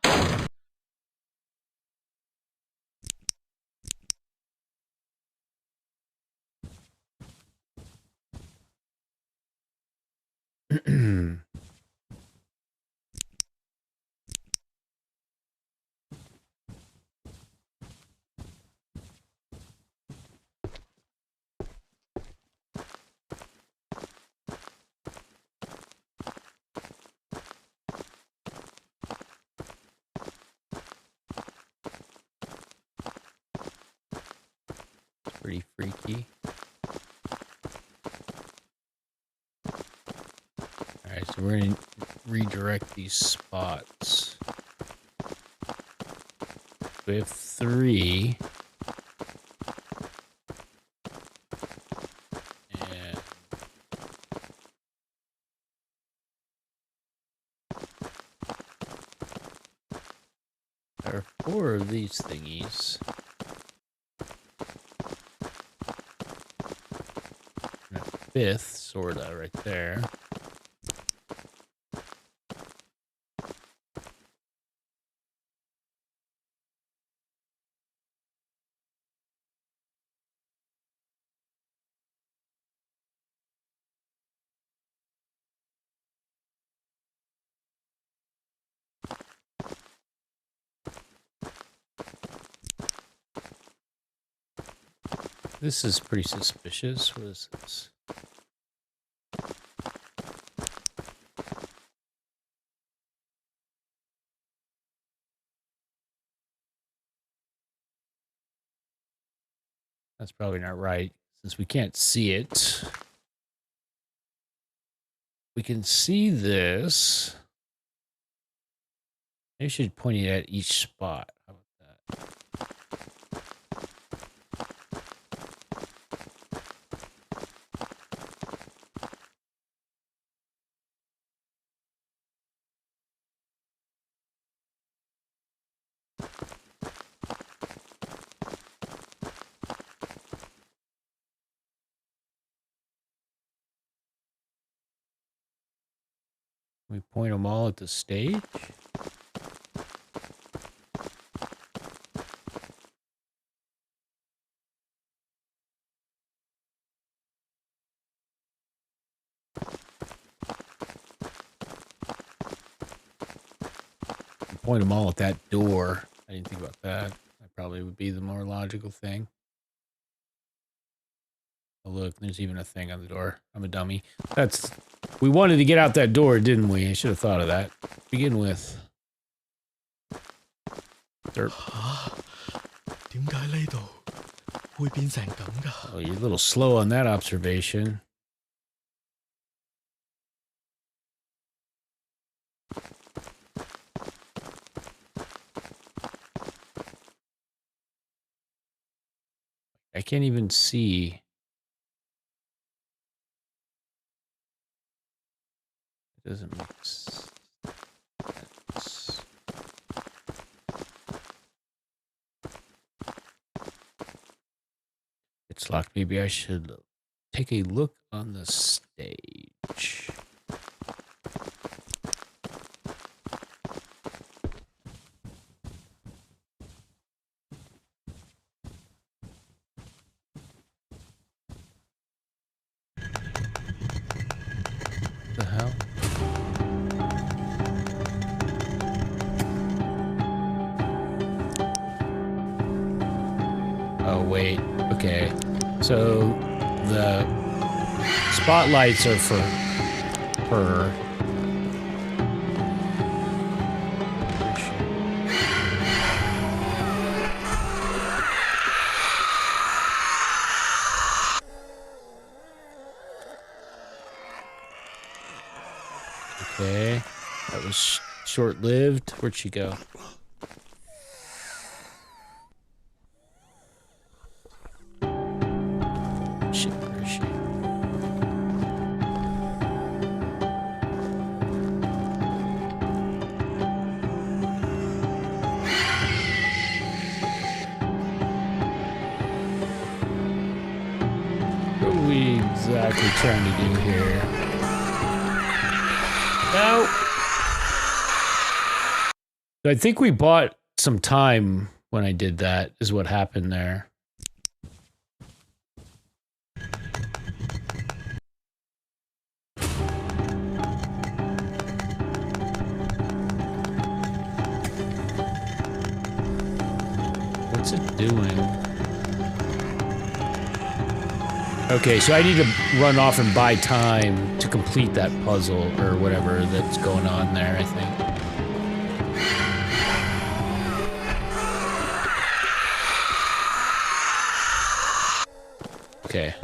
？Pretty freaky. Alright, so we're gonna redirect these spots. We have 3. And there are 4 of these thingies. And a 5th, sorta, right there. This is pretty suspicious. What is this? That's probably not right, since we can't see it. We can see this. Maybe I should point it at each spot. How about that? We point them all at the stage. Point them all at that door. I didn't think about that. That probably would be the more logical thing. Oh, look, there's even a thing on the door. I'm a dummy. We wanted to get out that door, didn't we? I should have thought of that to begin with. Derp. 點解呢度會變成咁㗎？ Oh, you're a little slow on that observation. I can't even see. It doesn't make sense. It's locked. Maybe I should take a look on the stage. The hell? Oh, wait. Okay. So the spotlights are for her. Okay. That was short-lived. Where'd she go? Shit, where is she? What are we exactly trying to do here? No! I think we bought some time when I did that, is what happened there. What's it doing? Okay, so I need to run off and buy time to complete that puzzle or whatever that's going on there, I think. Okay.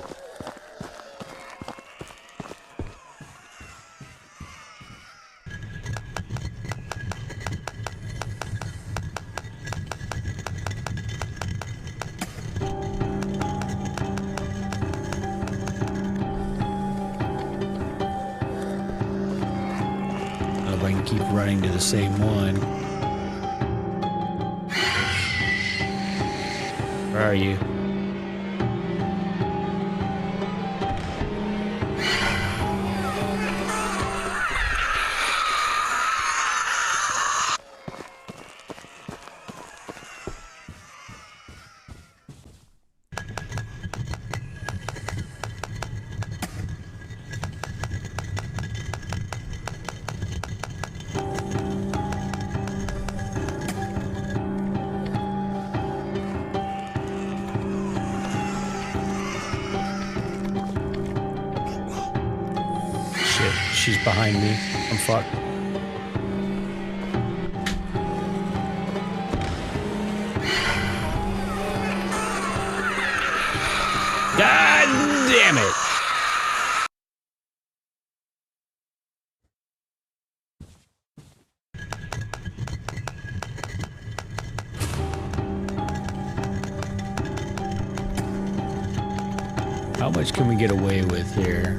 If I can keep running to the same one. Where are you? She's behind me. I'm fucked. God damn it! How much can we get away with here?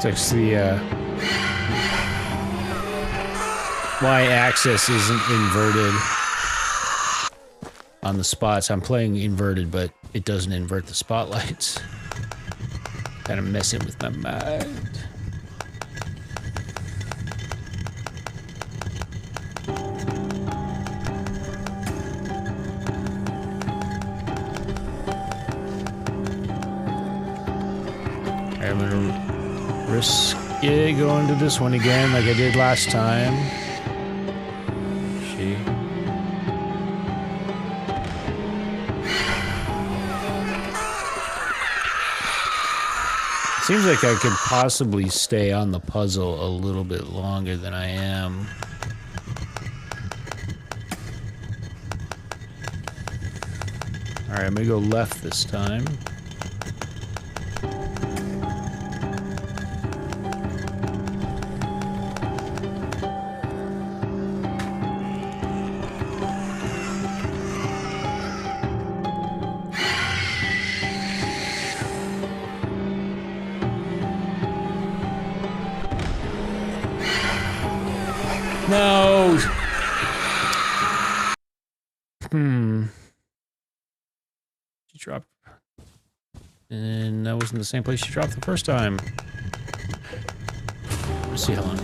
It's the y-axis isn't inverted on the spots. I'm playing inverted, but it doesn't invert the spotlights. Kind of messing with my mind. I'm gonna risk it going to this one again like I did last time. Seems like I could possibly stay on the puzzle a little bit longer than I am. Alright, I'm gonna go left this time. No. She dropped. And that wasn't the same place she dropped the first time. Let's see how long.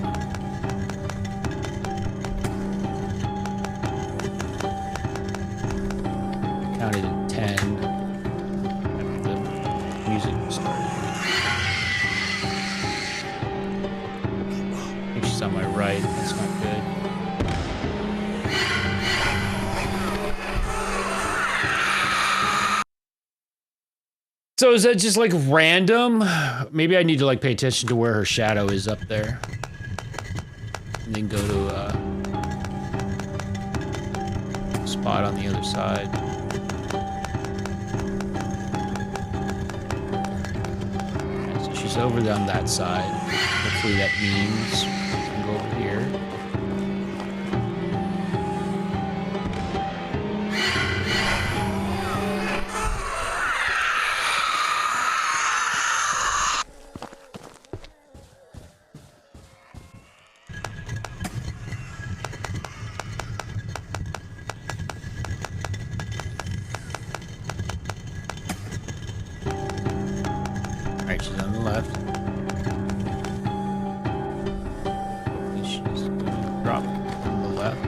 Counted in 10. After the music started. I think she's on my right. That's not good. So is that just like random? Maybe I need to like pay attention to where her shadow is up there. And then go to a spot on the other side. Okay, so she's over on that side. Hopefully that means we can go over here. Alright, she's on the left. Hopefully she's gonna drop on the left.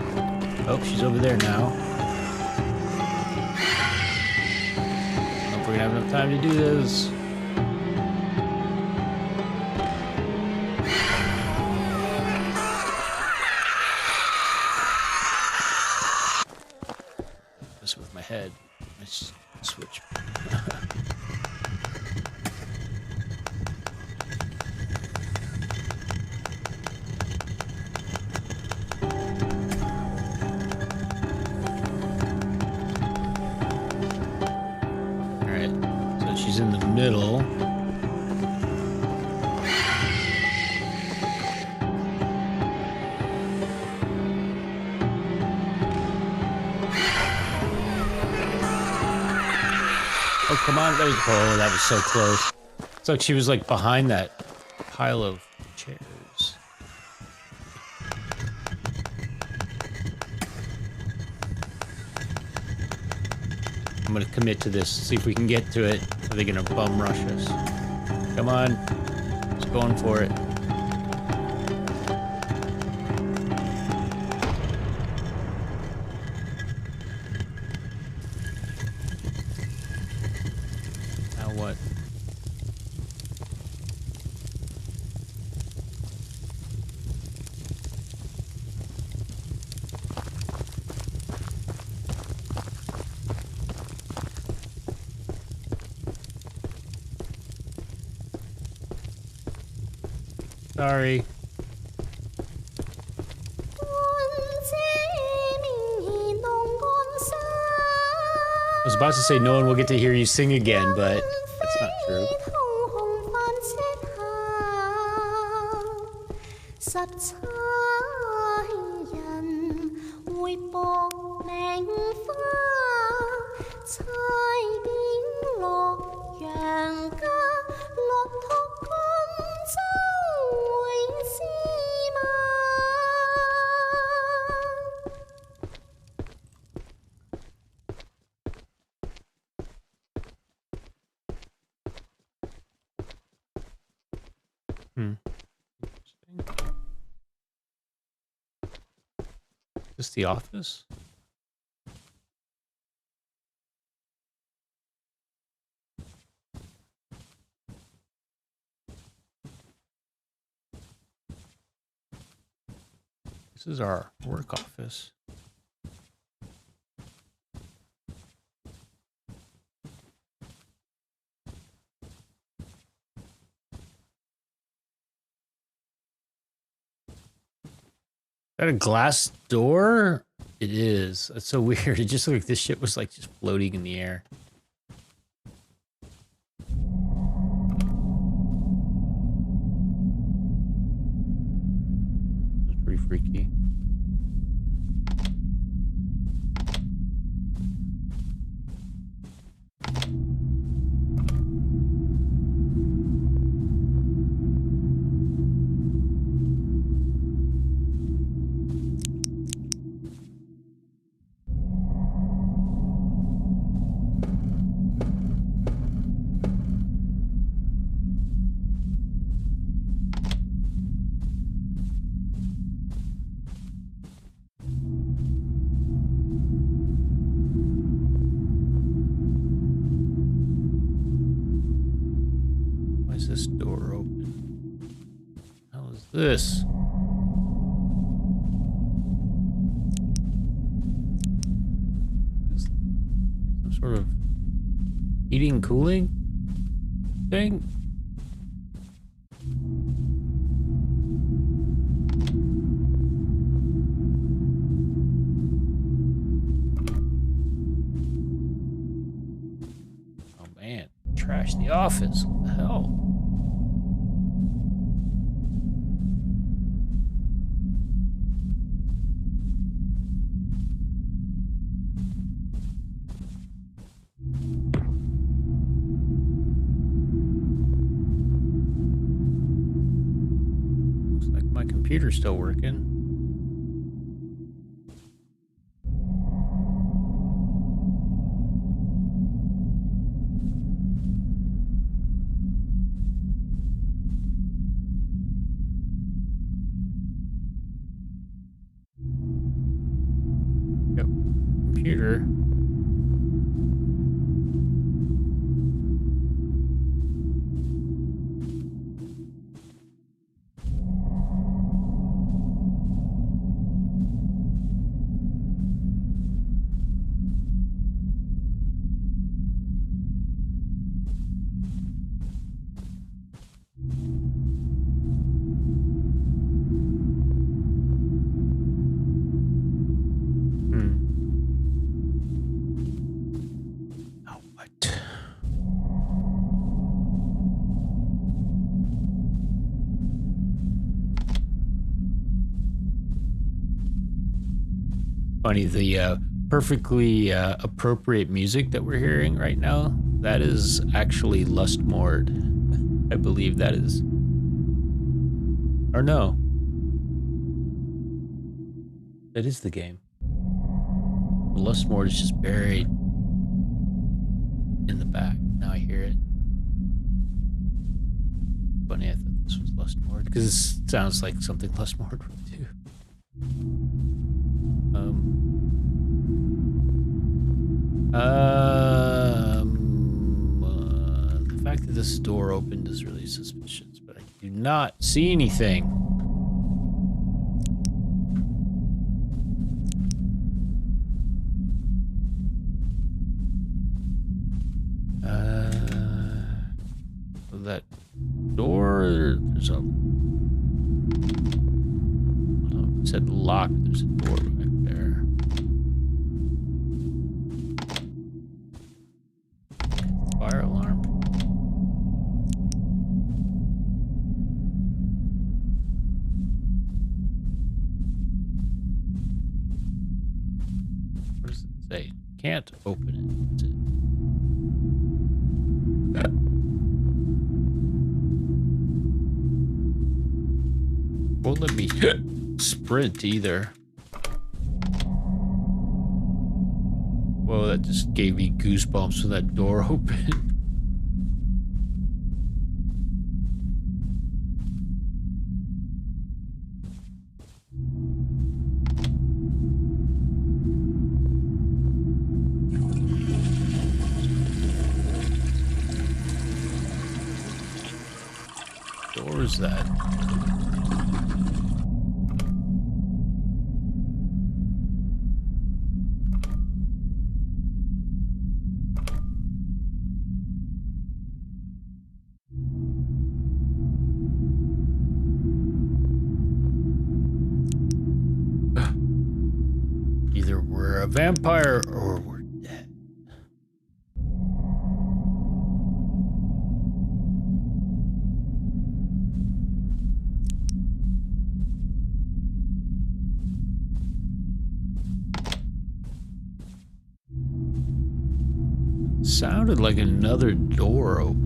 Oh, she's over there now. I don't know if we're gonna have enough time to do this. This with my head. Let's switch. She's in the middle. Oh, come on. That was so close. It's like she was like behind that pile of chairs. I'm gonna commit to this, see if we can get to it. Are they gonna bum rush us? Come on. Just going for it. Now what? Sorry. I was about to say no one will get to hear you sing again, but that's not true. Is this the office? This is our work office. Is that a glass door? It is. That's so weird. It just looked like this shit was like just floating in the air. It's pretty freaky. This. Some sort of heating, cooling thing? Oh man, trash the office. What the hell? Computer's still working. Yep. Computer. Funny, the perfectly appropriate music that we're hearing right now, that is actually Lustmord. I believe that is. Or no. That is the game. Lustmord is just buried in the back. Now I hear it. Funny, I thought this was Lustmord, because this sounds like something Lustmord would do. The fact that this door opened is really suspicious, but I do not see anything. That door, there's a, it said lock, there's a door back there. Fire alarm. What does it say? Can't open it. That's it. Won't let me sprint either. Whoa, that just gave me goosebumps when that door opened. What door is that? Either we're a vampire or we're dead. Sounded like another door opened.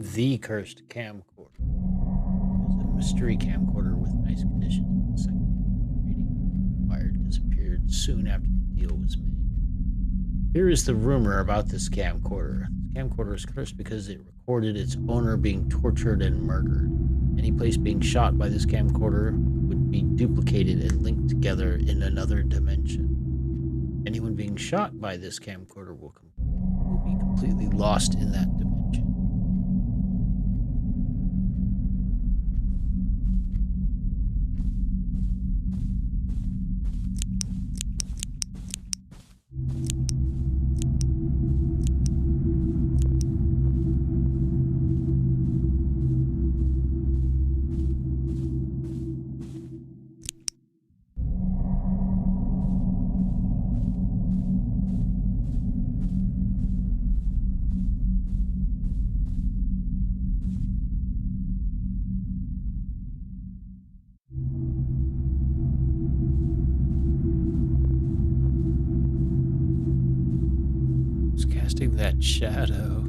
The cursed camcorder. There's a mystery camcorder with nice conditions. The second rating fire disappeared soon after the deal was made. Here is the rumor about this camcorder. This camcorder is cursed because it recorded its owner being tortured and murdered. Any place being shot by this camcorder would be duplicated and linked together in another dimension. Anyone being shot by this camcorder will be completely lost in that dimension. Casting that shadow.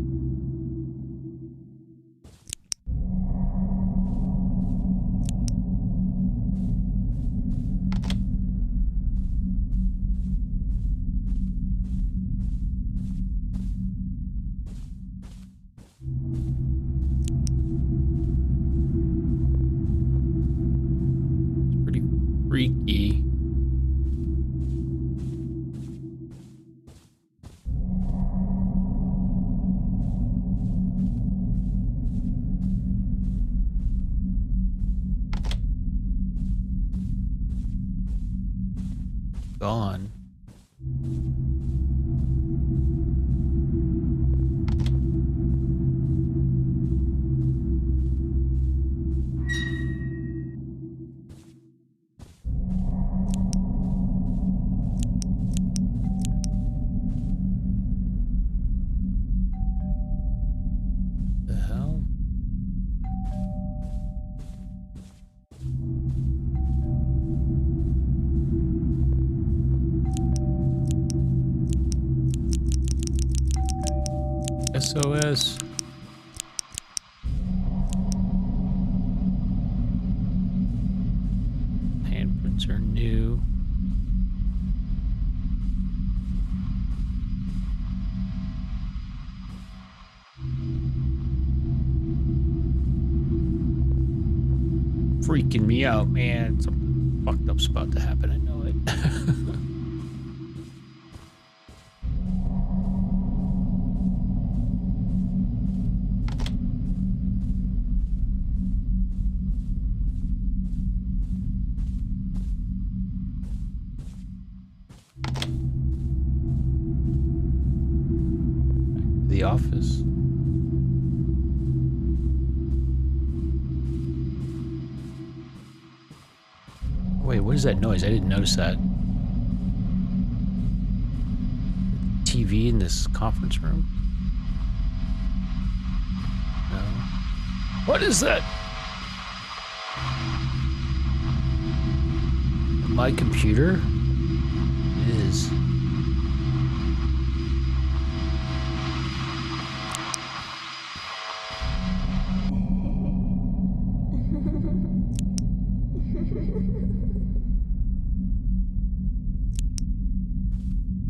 It's pretty freaky. Gone. The hell? SOS. Handprints are new. Freaking me out, man. Something fucked up's about to happen. I know it. The office. Wait, what is that noise? I didn't notice that. TV in this conference room? No. What is that? My computer? It is.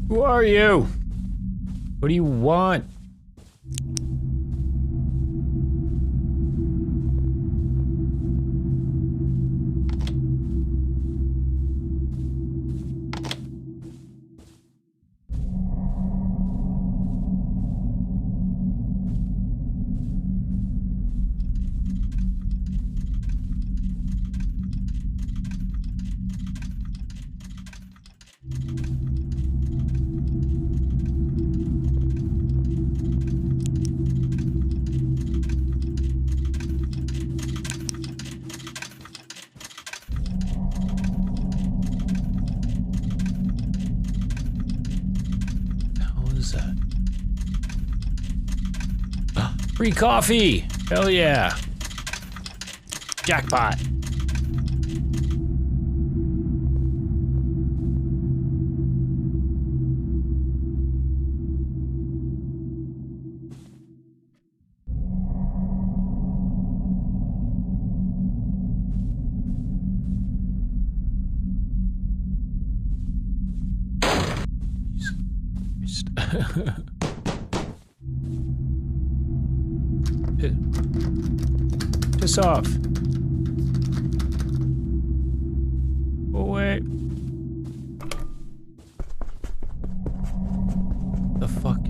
Who are you? What do you want? Free coffee! Hell yeah! Jackpot! Christ. Piss off. Go away. The fuck?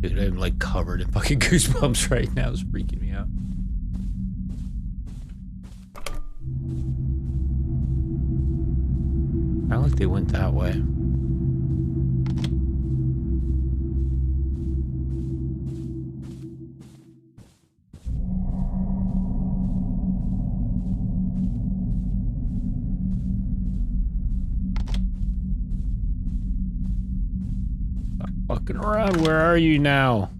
Dude, I'm like covered in fucking goosebumps right now. It's freaking me out. I like they went that way. Stop fucking around. Where are you now?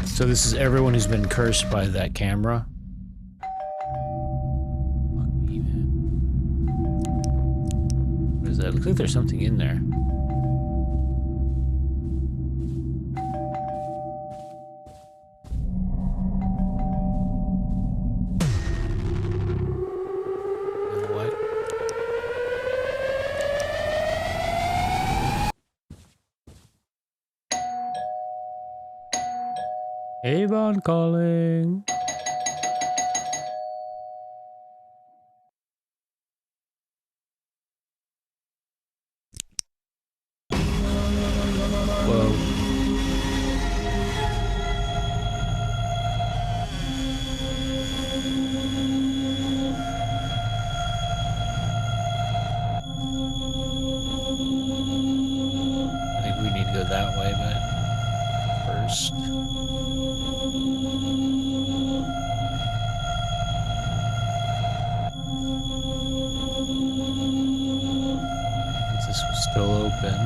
So this is everyone who's been cursed by that camera? Fuck me, man. What is that? Looks like there's something in there. You know what? Avon calling. Whoa. I think we need to go that way, but first. Since this was still open.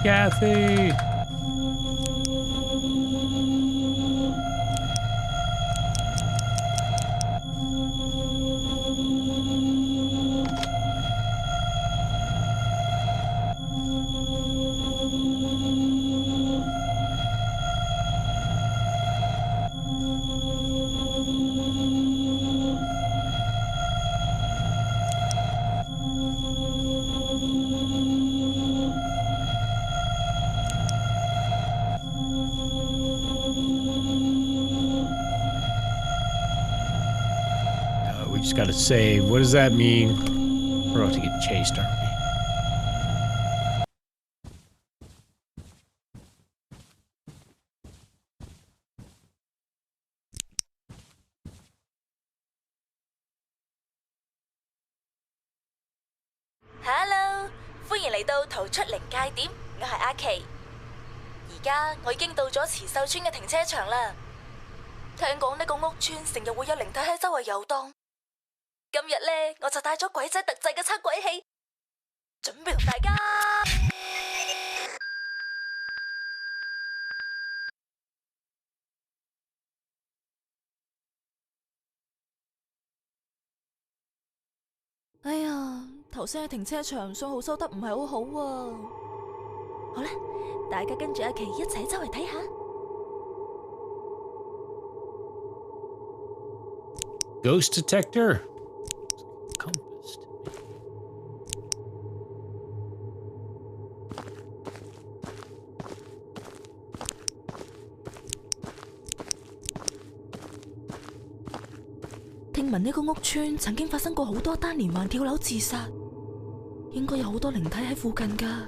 Kathy! We just gotta save. What does that mean? We're about to get chased, aren't we? Hello，歡迎嚟到逃出靈界點，我係阿琪。而家我已經到咗慈秀村嘅停車場啦。聽講呢個屋村成日會有靈體喺周圍遊蕩。今日呢，我就帶咗鬼仔特製嘅測鬼器，準備同大家。哎呀，頭先喺停車場信號收得唔係好好喎。好啦，大家跟住阿琪一齊周圍睇下。Ghost detector. Compass. 聽聞呢個屋村曾經發生過好多單連環跳樓自殺，應該有好多靈體喺附近㗎。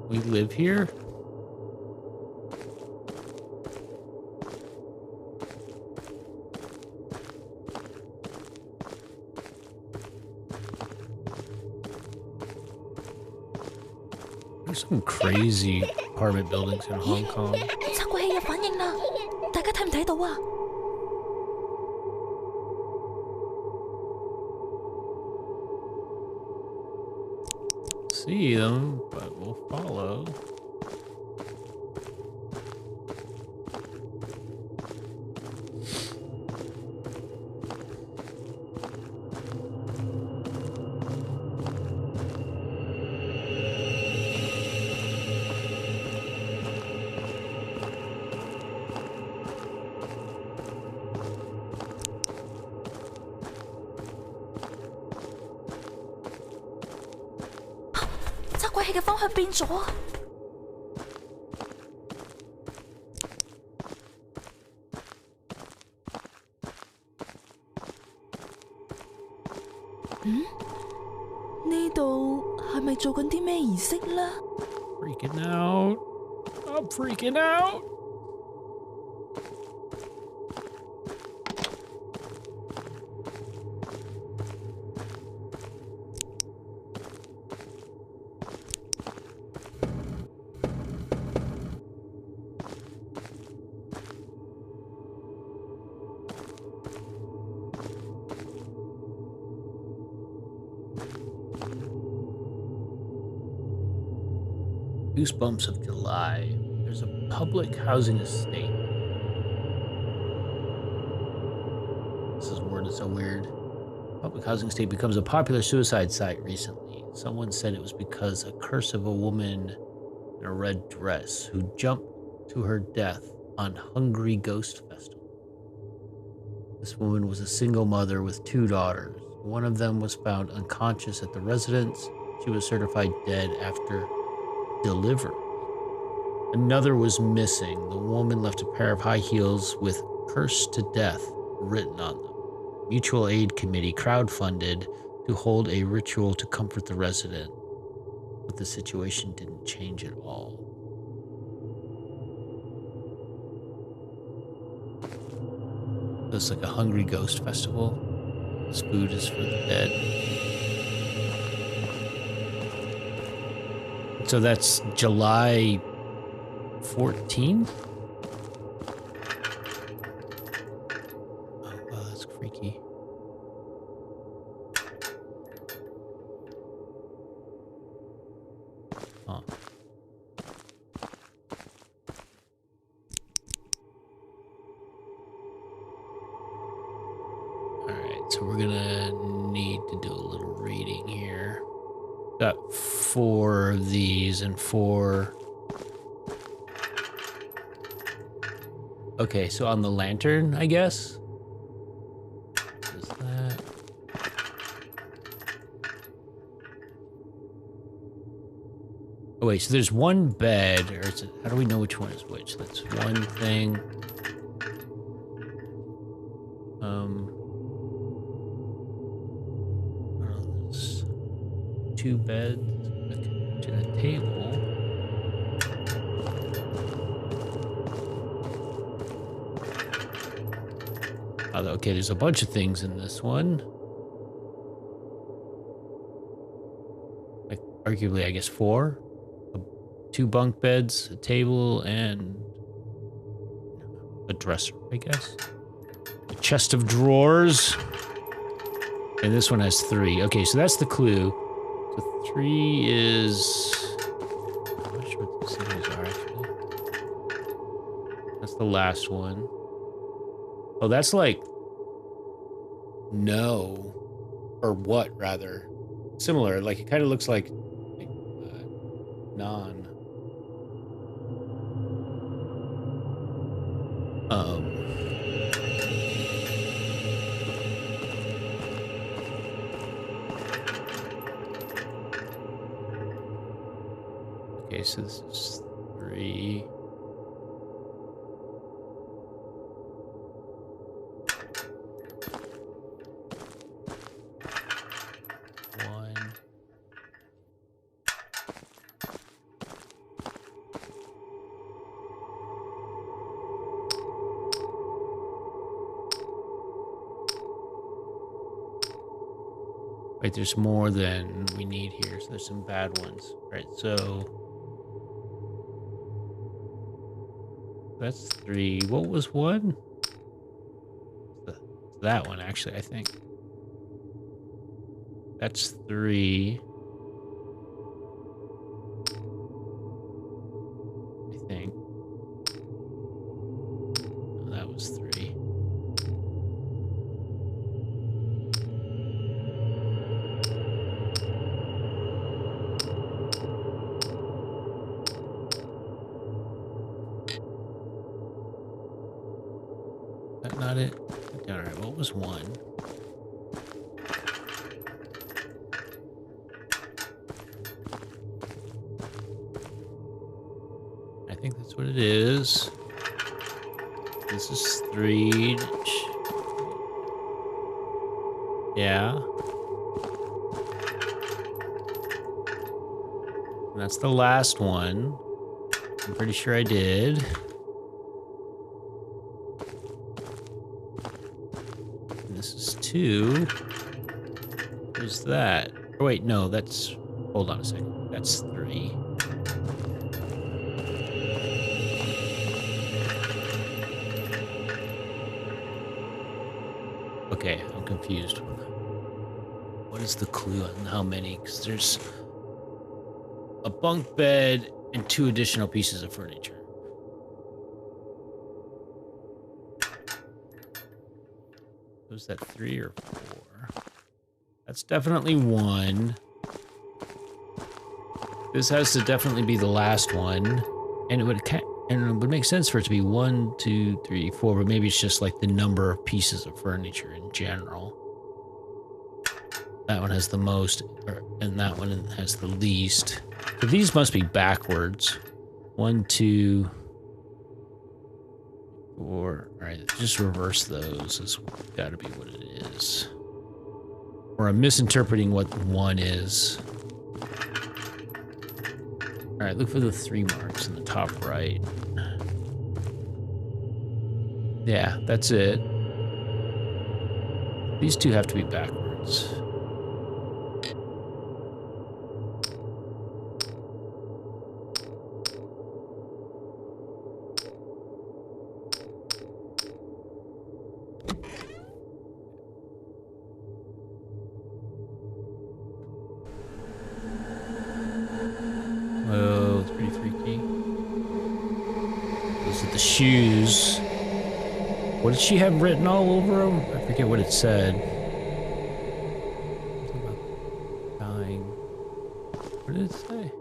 We live here? Some crazy apartment buildings in Hong Kong. 測鬼器有反應啦，大家睇唔睇到啊？ See them, but we'll follow.測鬼器嘅方向變咗啊！呢度係咪做緊啲咩儀式呢？ Freaking out. I'm freaking out. Goosebumps of July. There's a public housing estate. This is worded so weird. Public housing estate becomes a popular suicide site recently. Someone said it was because a curse of a woman in a red dress who jumped to her death on Hungry Ghost Festival. This woman was a single mother with 2 daughters. One of them was found unconscious at the residence. She was certified dead after delivery. Another was missing. The woman left a pair of high heels with "Cursed to Death" written on them. Mutual aid committee crowdfunded to hold a ritual to comfort the resident, but the situation didn't change at all. It's like a Hungry Ghost Festival. This food is for the dead. So that's July 14th? Oh, wow, that's freaky. Huh. Alright, so we're gonna need to do a little reading here. Got 4 of these and 4. Okay, so on the lantern, I guess. Is that? Oh wait, so there's one bed, or is it, how do we know which one is which? That's one thing. There's 2 beds to the table. Okay, there's a bunch of things in this one. Like, arguably, I guess 4. 2 bunk beds, a table, and a dresser, I guess. A chest of drawers. And this one has 3. Okay, so that's the clue. So 3 is... I'm not sure what the symbols are, actually. That's the last one. Oh, that's like... No. Or what, rather. Similar. Like, it kind of looks like... non. Okay, so this is 3. One. Wait, there's more than we need here, so there's some bad ones. All right, so That's 3. What was 1? That one, actually, I think. That's 3. I think. Oh, that was 3. Is that not it? Alright, what was 1? I think that's what it is. This is 3. Yeah. And that's the last one. I'm pretty sure I did. And this is 2. Who's that? Oh, wait, no, that's... Hold on a second. That's 3. Okay, I'm confused. What is the clue on how many? Because there's a bunk bed and 2 additional pieces of furniture. Was that 3 or 4? That's definitely 1. This has to definitely be the last one, and it would make sense for it to be 1, 2, 3, 4. But maybe it's just like the number of pieces of furniture in general. That one has the most, and that one has the least. So these must be backwards. 1, 2, 4. All right, just reverse those. That's got to be what it is. Or I'm misinterpreting what 1 is. All right, look for the 3 marks in the top right. Yeah, that's it. These 2 have to be backwards. Oh, it's pretty freaky. Those are the shoes. What did she have written all over them? I forget what it said. Something about dying. What did it say?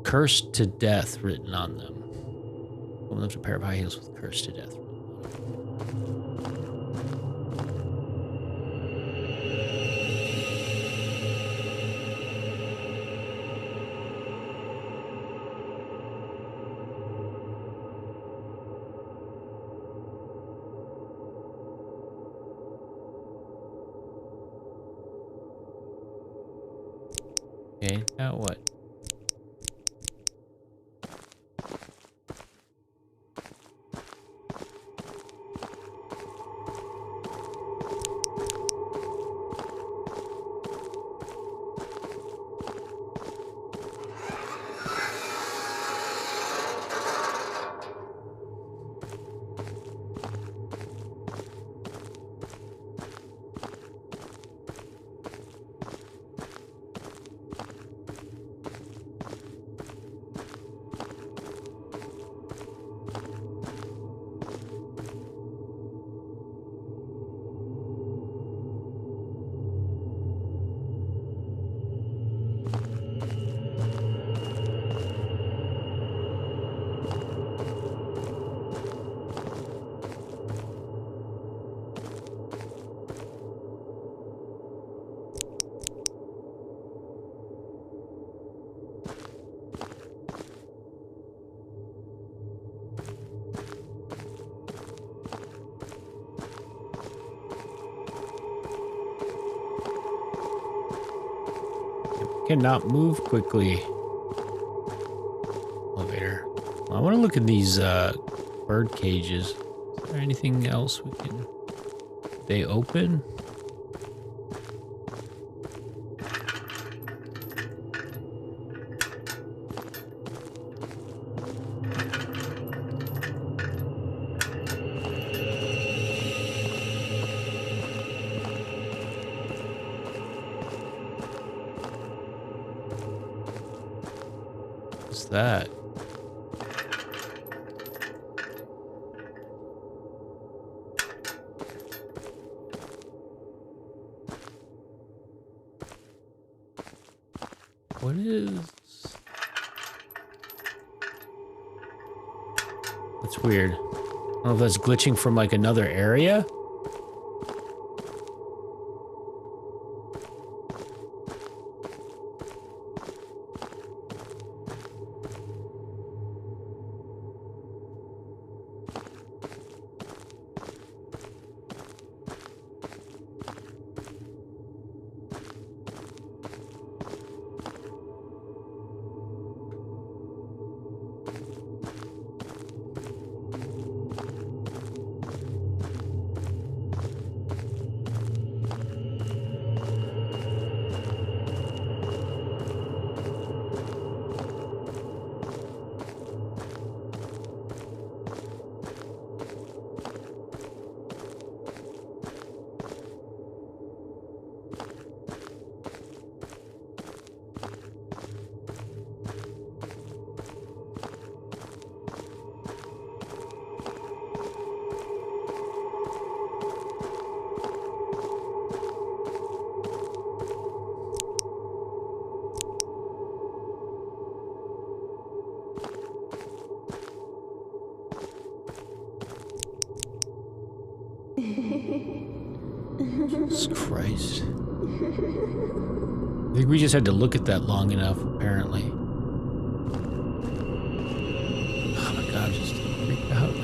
Cursed to death written on them. Woman left a pair of high heels with cursed to death. Okay, now what? Cannot move quickly. Elevator. I want to look at these bird cages. Is there anything else we can... They open? What's that? What is... That's weird. I don't know if that's glitching from like another area. Jesus Christ. I think we just had to look at that long enough, apparently. Oh my god, I'm just freaked out.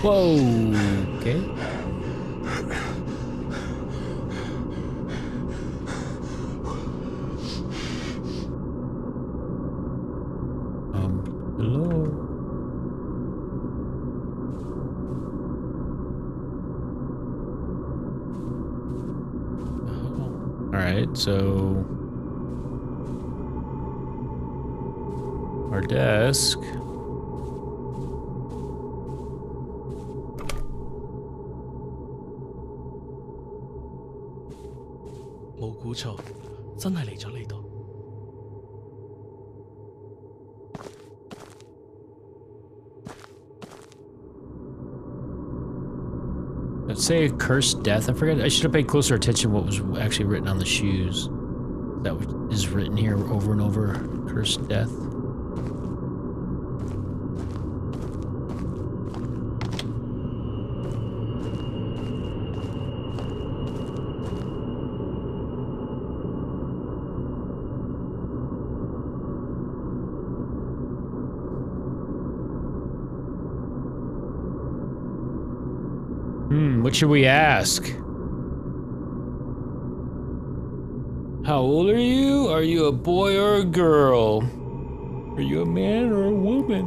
Whoa! Okay. Hello? Alright, so... our desk.冇估錯，真係嚟咗呢度。Let's say cursed death. I forget. I should have paid closer attention to what was actually written on the shoes. That is written here over and over. Cursed death. What should we ask? How old are you? Are you a boy or a girl? Are you a man or a woman?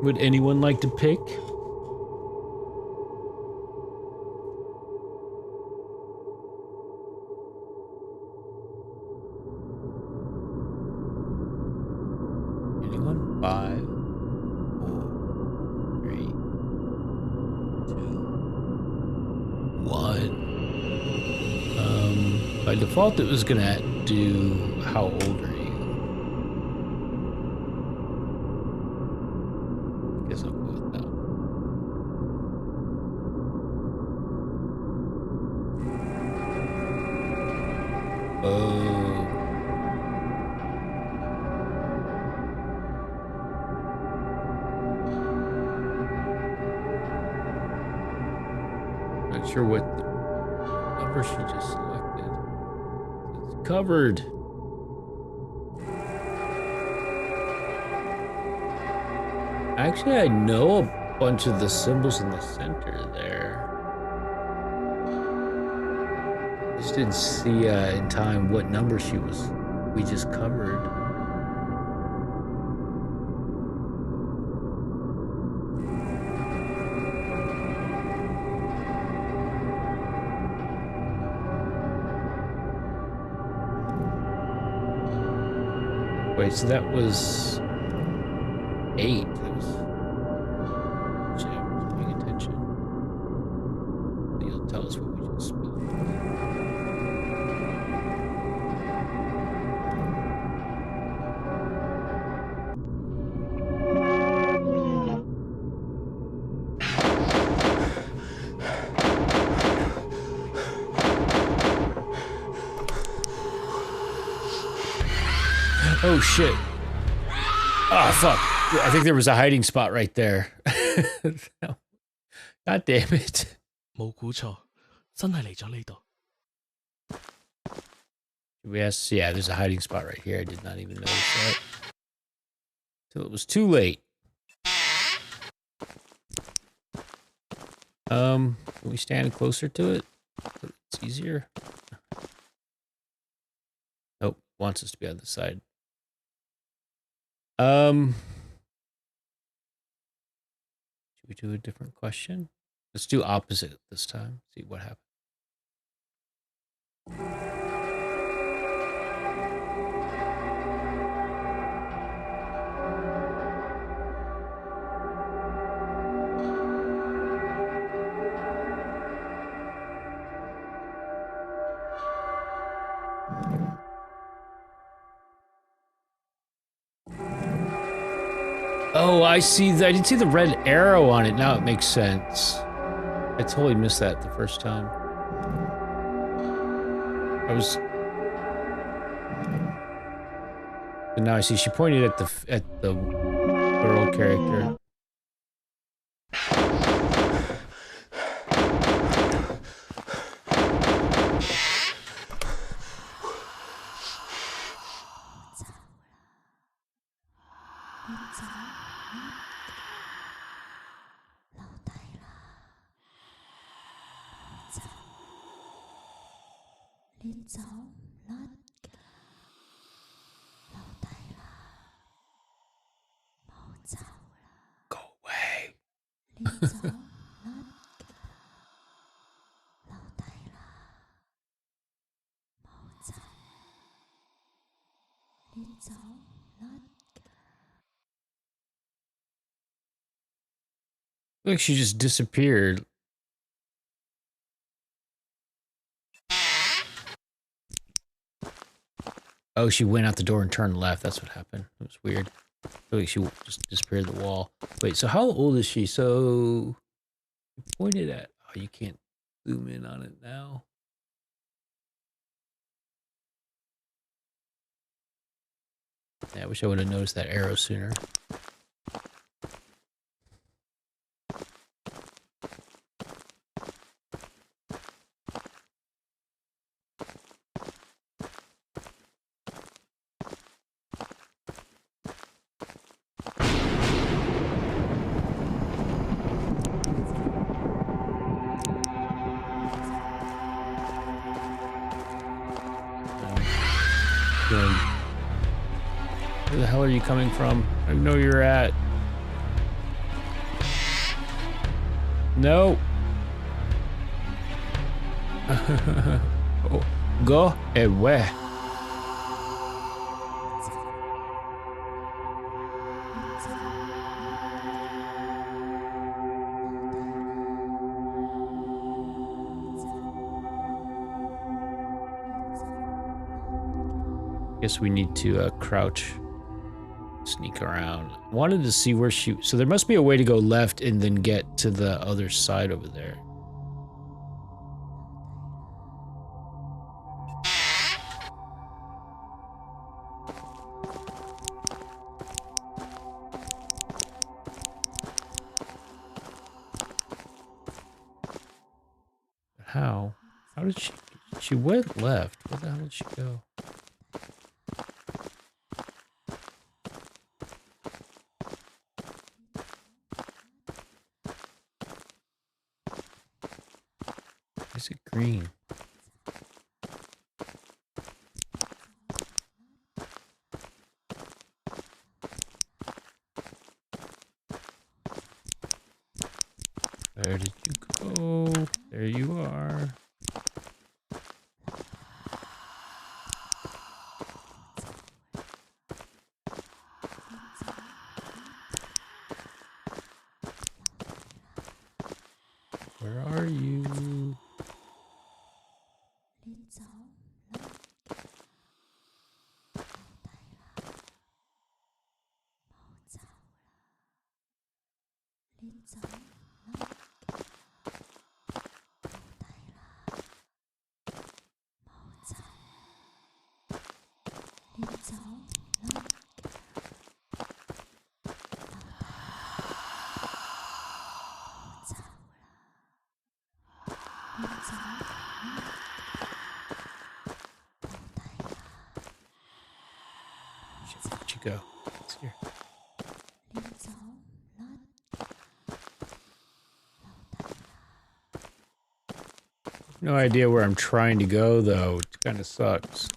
Would anyone like to pick? Anyone? 5, 4, 3, 2, 1. By default, it was gonna do how old are you? I guess I'll go with that. Oh. Not sure what number she just selected. It's covered. Actually, I know a bunch of the symbols in the center there. I just didn't see in time what number we just covered. Wait, so that was 8. That was... Shit, I wasn't paying attention. You'll tell us what we just spelled. Oh shit. Oh fuck. I think there was a hiding spot right there. God damn it. 冇估錯，真係嚟咗呢度。Yes, yeah, there's a hiding spot right here. I did not even notice that. Till it was too late. Can we stand closer to it? It's easier. Nope, wants us to be on the side. Should we do a different question? Let's do opposite this time. See what happens. Oh, I see. I didn't see the red arrow on it. Now it makes sense. I totally missed that the first time. And now I see she pointed at the girl character. Go away. Like she just disappeared. Oh, she went out the door and turned left. That's what happened. It was weird. Like she just disappeared the wall. Wait, so how old is she? So you pointed at. Oh, you can't zoom in on it now. Yeah, I wish I would have noticed that arrow sooner. Where the hell are you coming from? I don't know where you're at. No. Oh, go away. Guess we need to crouch, sneak around. Wanted to see where she. So there must be a way to go left and then get to the other side over there. How? How did she? She went left. Where the hell did she go? Is it green? Where did you go? There you are. Where are you? go. It's here. No idea where I'm trying to go, though. It kind of sucks.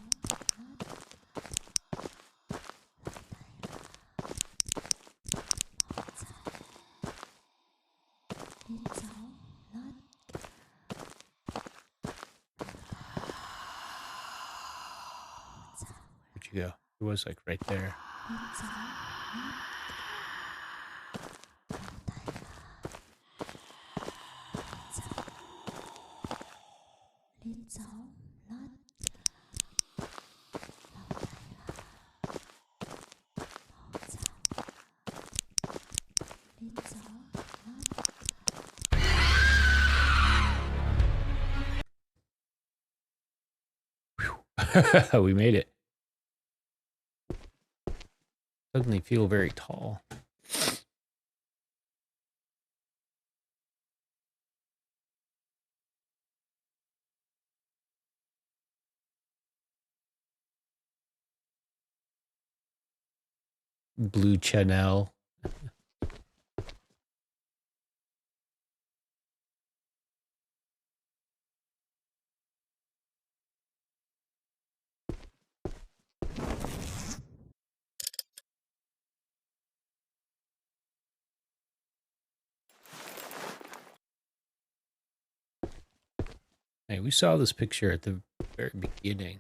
Where'd you go? It was like right there. We made it. Suddenly feel very tall. Blue Chanel. Hey, we saw this picture at the very beginning.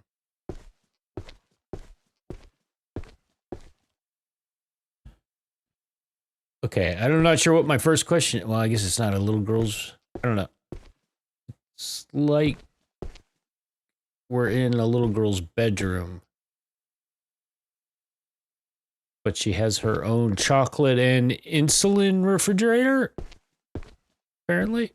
Okay, I'm not sure what my first question. Well, I guess it's not a little girl's. I don't know. It's like we're in a little girl's bedroom, but she has her own chocolate and insulin refrigerator. Apparently.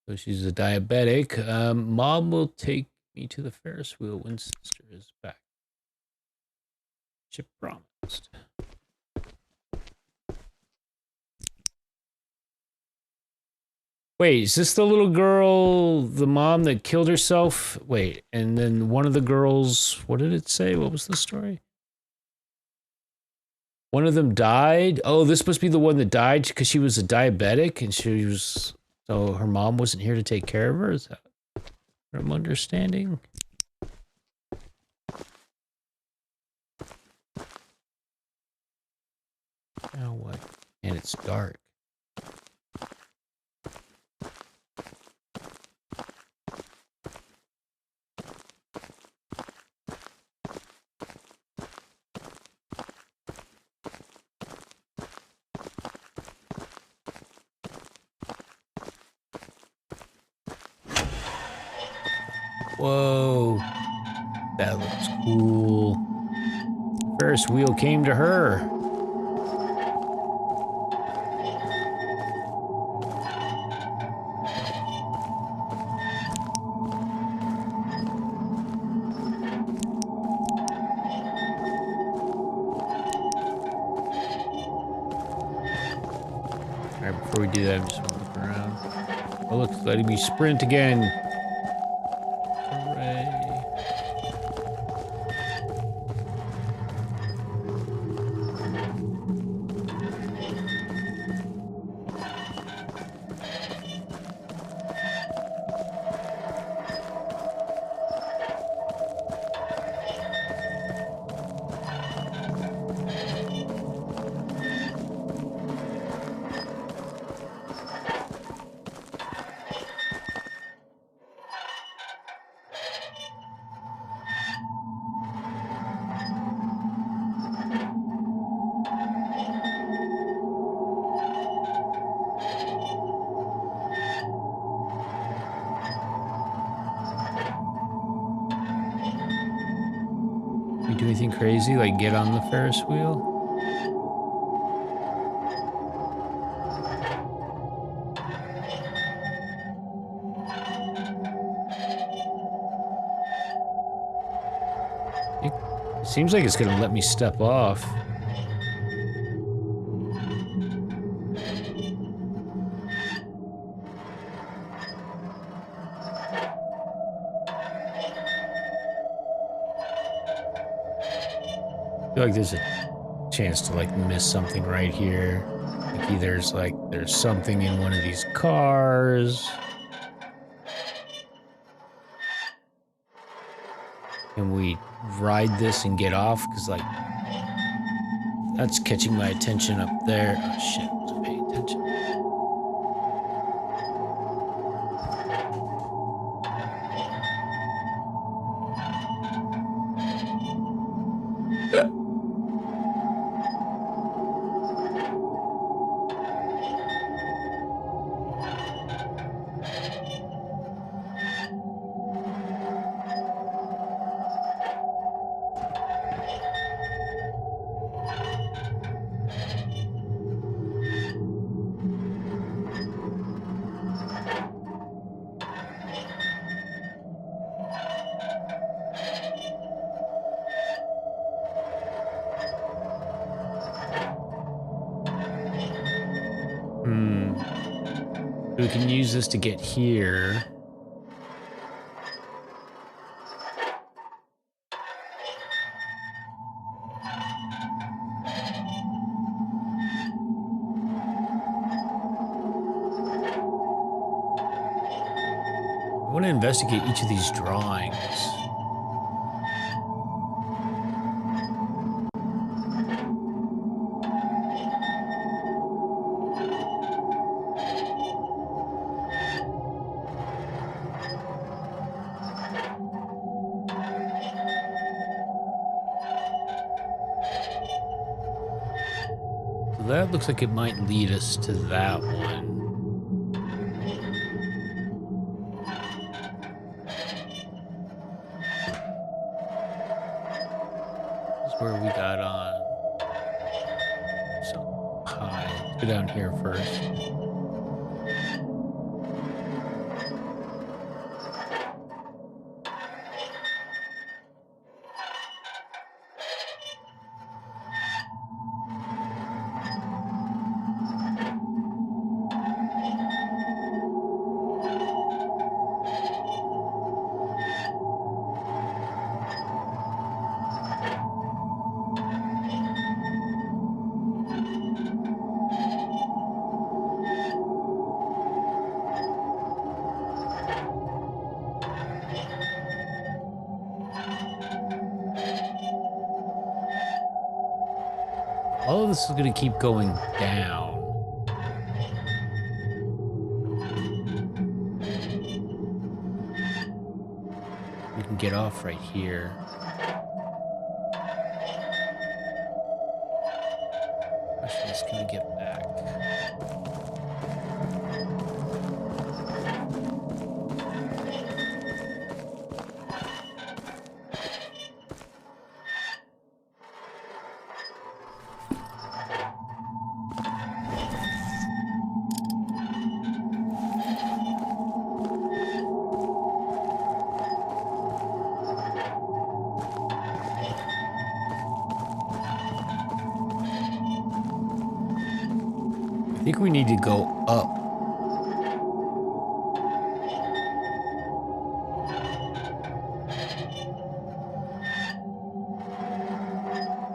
So she's a diabetic. Mom will take me to the Ferris wheel when sister is back. She promised. Wait, is this the little girl, the mom that killed herself? Wait, and then one of the girls, what did it say? What was the story? One of them died? Oh, this must be the one that died because she was a diabetic and she was... So her mom wasn't here to take care of her? Is that what I'm understanding? Now what? And it's dark. Whoa. That looks cool. Ferris wheel came to her. Alright, before we do that, I'm just gonna look around. Oh, look, it's letting me sprint again. Hooray. We do anything crazy, like get on the Ferris wheel? It seems like it's gonna let me step off. I feel like there's a chance to like miss something right here. Like either there's something in one of these cars. Can we ride this and get off? Because like that's catching my attention up there. Oh shit, I wasn't paying attention. We can use this to get here. I want to investigate each of these drawings. So that looks like it might lead us to that one. This is where we got on. So high. Let's go down here first. All of this is going to keep going down. We can get off right here. Question is, can we get back? I think we need to go up.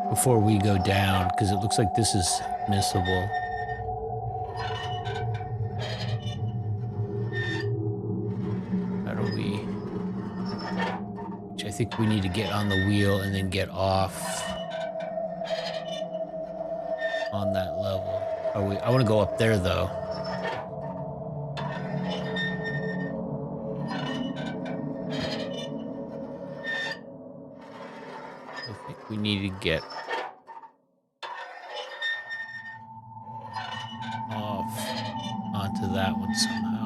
Before we go down, because it looks like this is missable. How do we... Which I think we need to get on the wheel and then get off on that level. I want to go up there, though. I think we need to get off onto that one somehow.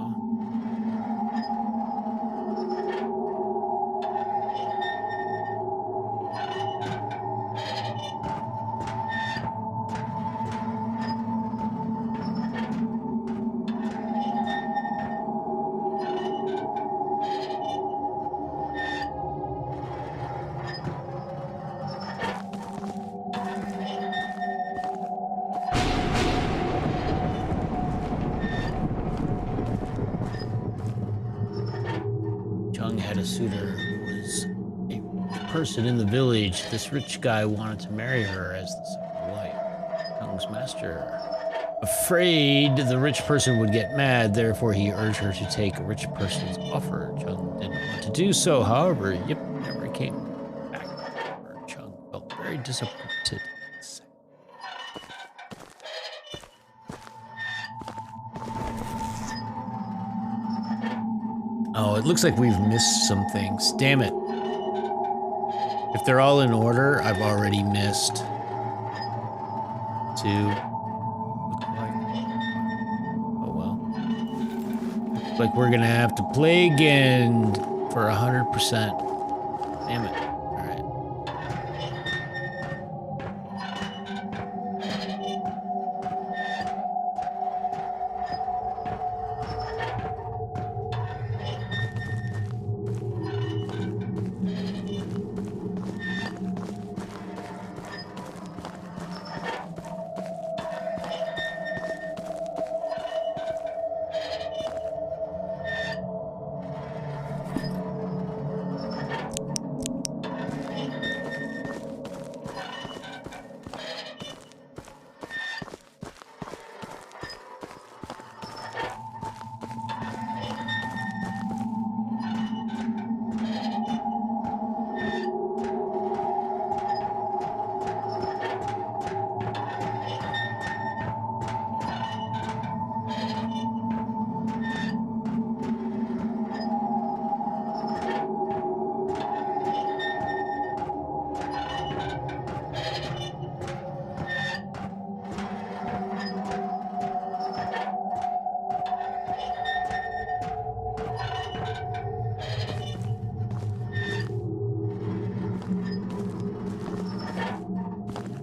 Had a suitor who was a person in the village. This rich guy wanted to marry her as the second wife. Chung's master. Afraid the rich person would get mad, therefore he urged her to take a rich person's offer. Chung didn't want to do so, however, Yip never came back. Chung felt very disappointed. Oh, it looks like we've missed some things. Damn it. If they're all in order, I've already missed 2. Looks like. Oh well. Looks like we're gonna have to play again for 100%. Damn it.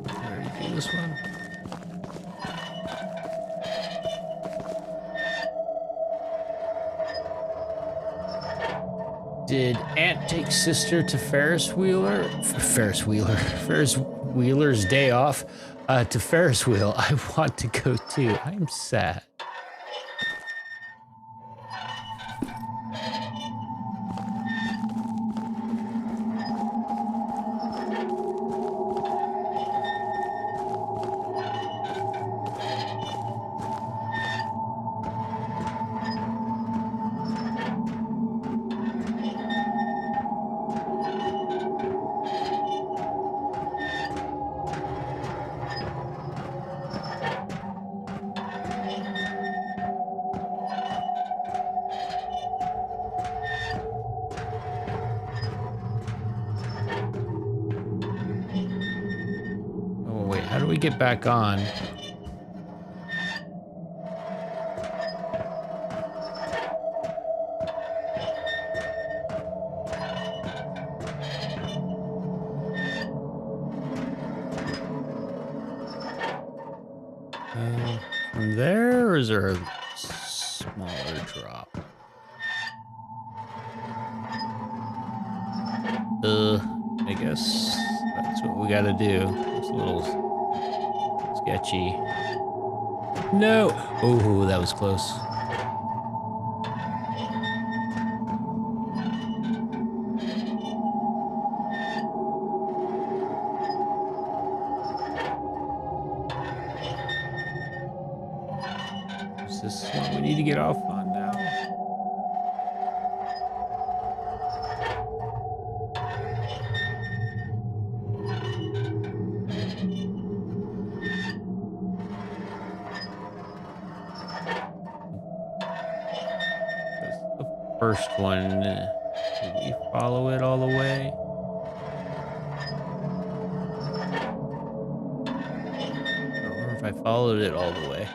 Alright. This one. Did Aunt take sister to Ferris Wheeler's day off? To Ferris wheel. I want to go too. I'm sad. How do we get back on? From there, or is there a smaller drop? I guess that's what we gotta do. It's a little sketchy. No! Oh, that was close. Is this what we need to get off on now? First one, did we follow it all the way? I don't remember if I followed it all the way.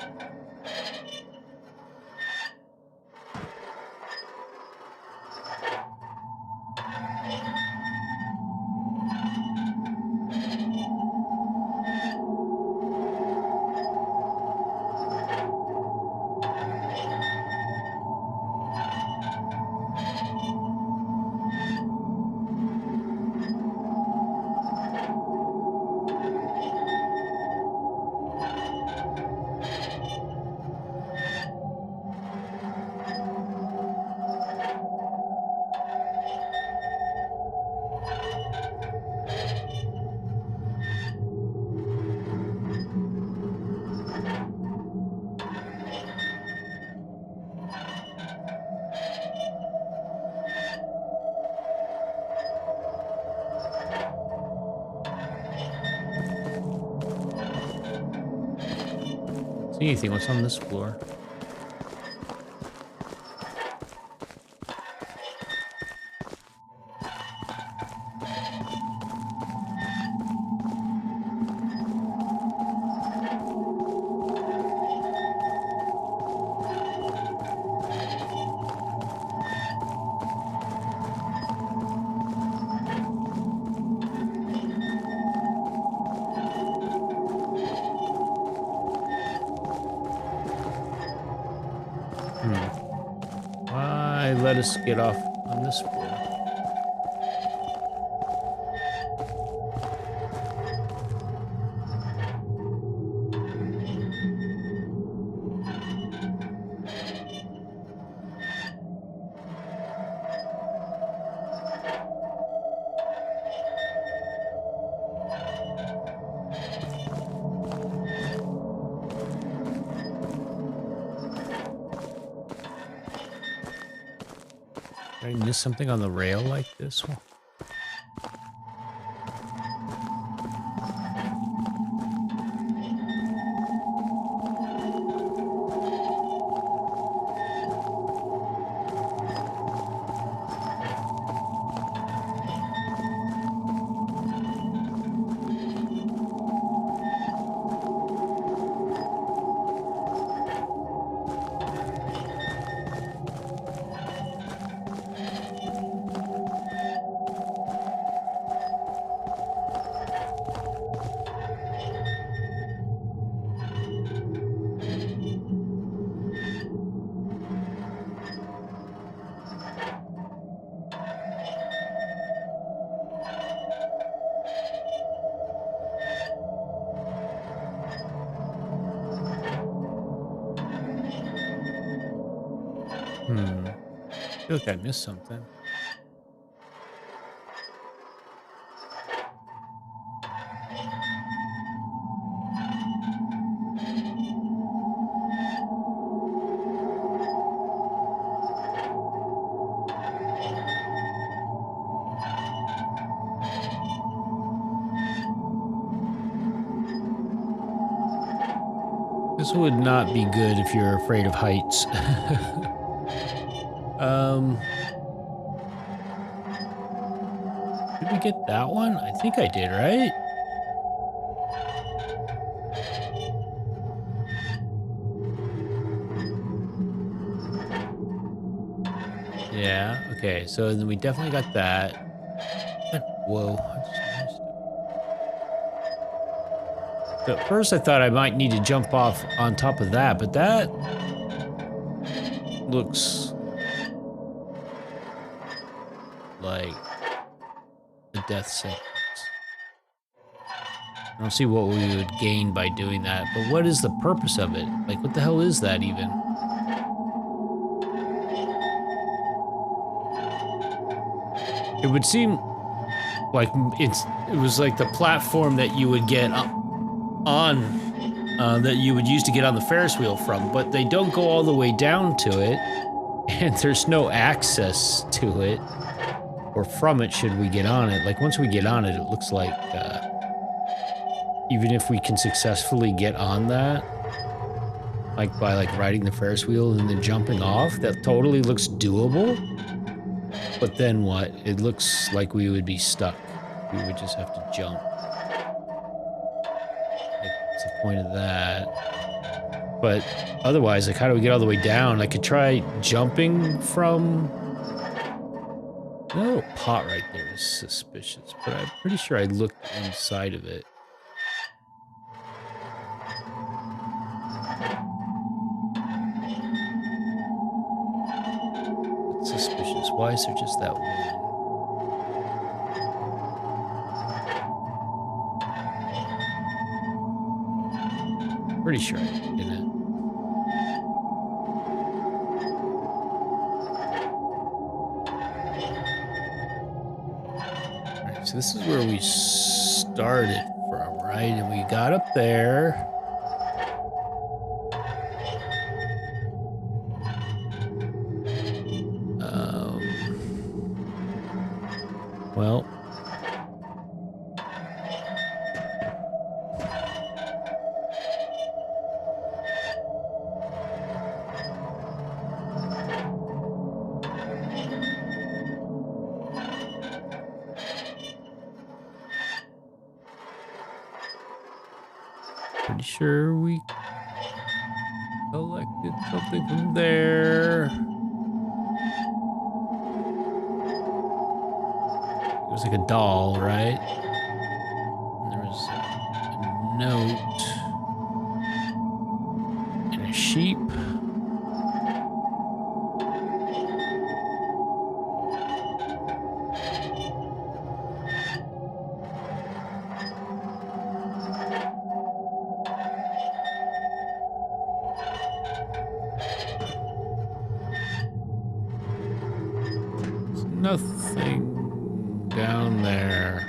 See anything? What's on this floor? Why let us get off on this floor? Did I miss something on the rail like this one? I feel like I missed something. This would not be good if you're afraid of heights. Did we get that one? I think I did, right? Yeah, okay, so then we definitely got that. Whoa. So at first I thought I might need to jump off on top of that, but that looks like a death sentence. I don't see what we would gain by doing that, but what is the purpose of it? Like, what the hell is that even? It would seem like it was like the platform that you would get on, that you would use to get on the Ferris wheel from, but they don't go all the way down to it, and there's no access to it, or from it should we get on it. Like, once we get on it, it looks like, even if we can successfully get on that, like by like riding the Ferris wheel and then jumping off, that totally looks doable. But then what? It looks like we would be stuck. We would just have to jump. Like, what's the point of that? But otherwise, like, how do we get all the way down? I could try jumping from... That little pot right there is suspicious, but I'm pretty sure I looked inside of it. It's suspicious. Why is there just that one? Pretty sure I didn't. Alright, so this is where we started from, right? And we got up there. Well, Pretty sure we collected something from there. It was like a doll, right? And there was a note and a sheep. There's nothing down there.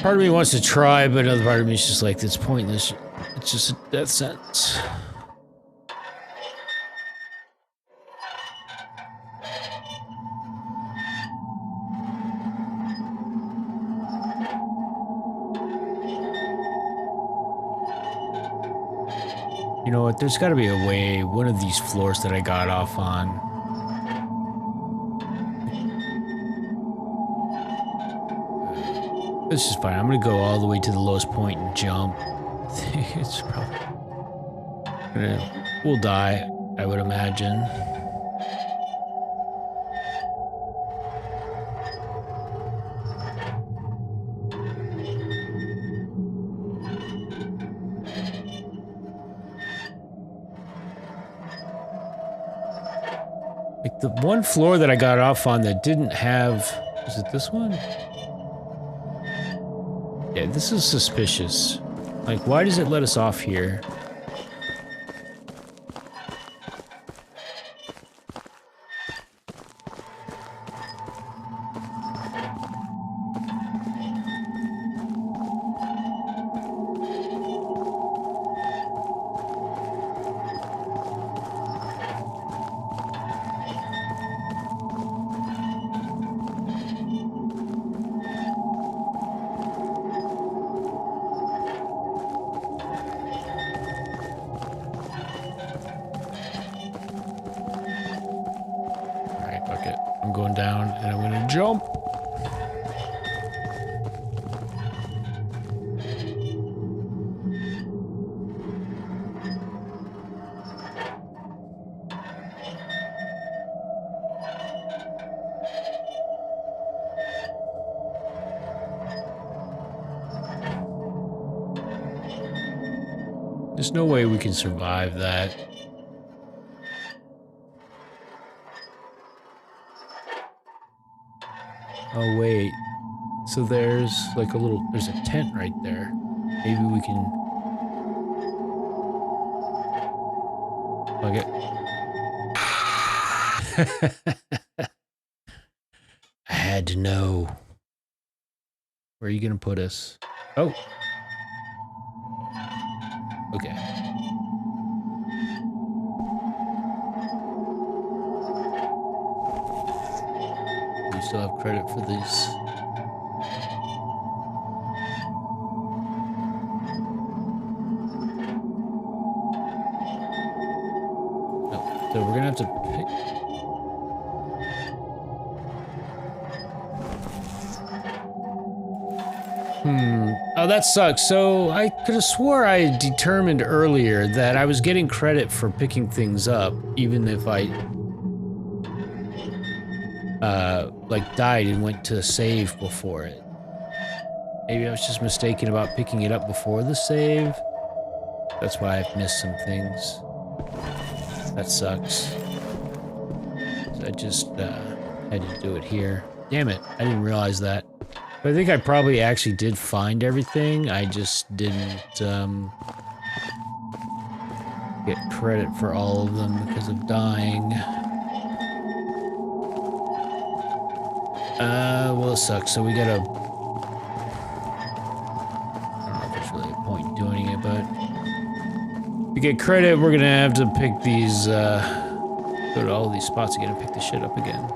Part of me wants to try, but another part of me is just like, it's pointless. It's just a death sentence. You know what? There's got to be a way. One of these floors that I got off on. This is fine. I'm gonna go all the way to the lowest point and jump. It's probably we'll die, I would imagine. Like the one floor that I got off on that didn't have, is it this one? Yeah, this is suspicious. Like, why does it let us off here? I'm going down and I'm gonna jump. There's no way we can survive that. Oh, wait. So there's like there's a tent right there. Maybe we can... Fuck it. I had to know. Where are you gonna put us? Oh. Okay. We still have credit for these. Oh, so we're gonna have to pick... Oh, that sucks. So I could have swore I determined earlier that I was getting credit for picking things up, even if I, like died and went to save before it. Maybe I was just mistaken about picking it up before the save. That's why I've missed some things. That sucks. So I just, had to do it here. Damn it, I didn't realize that. But I think I probably actually did find everything. I just didn't get credit for all of them because of dying. Well, it sucks. So we gotta... I don't know if there's really a point in doing it, but... To get credit, we're gonna have to pick these, go to all these spots again and pick this shit up again.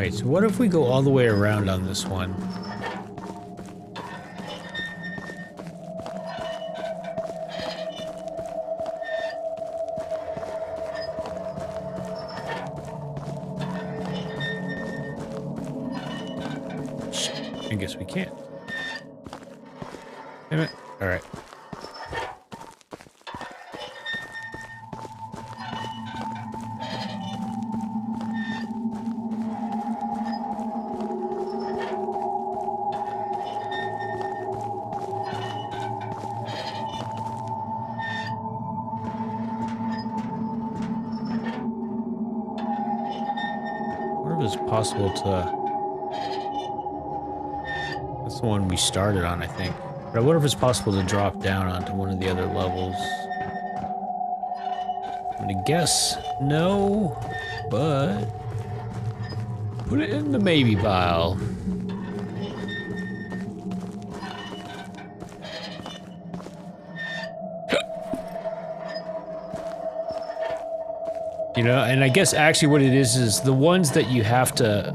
Wait, so what if we go all the way around on this one? Shit, I guess we can't. Damn it. Alright. It's possible to... That's the one we started on, I think. But I wonder if it's possible to drop down onto one of the other levels. I'm gonna guess no, but... Put it in the maybe pile. You know, and I guess actually what it is the ones that you have to...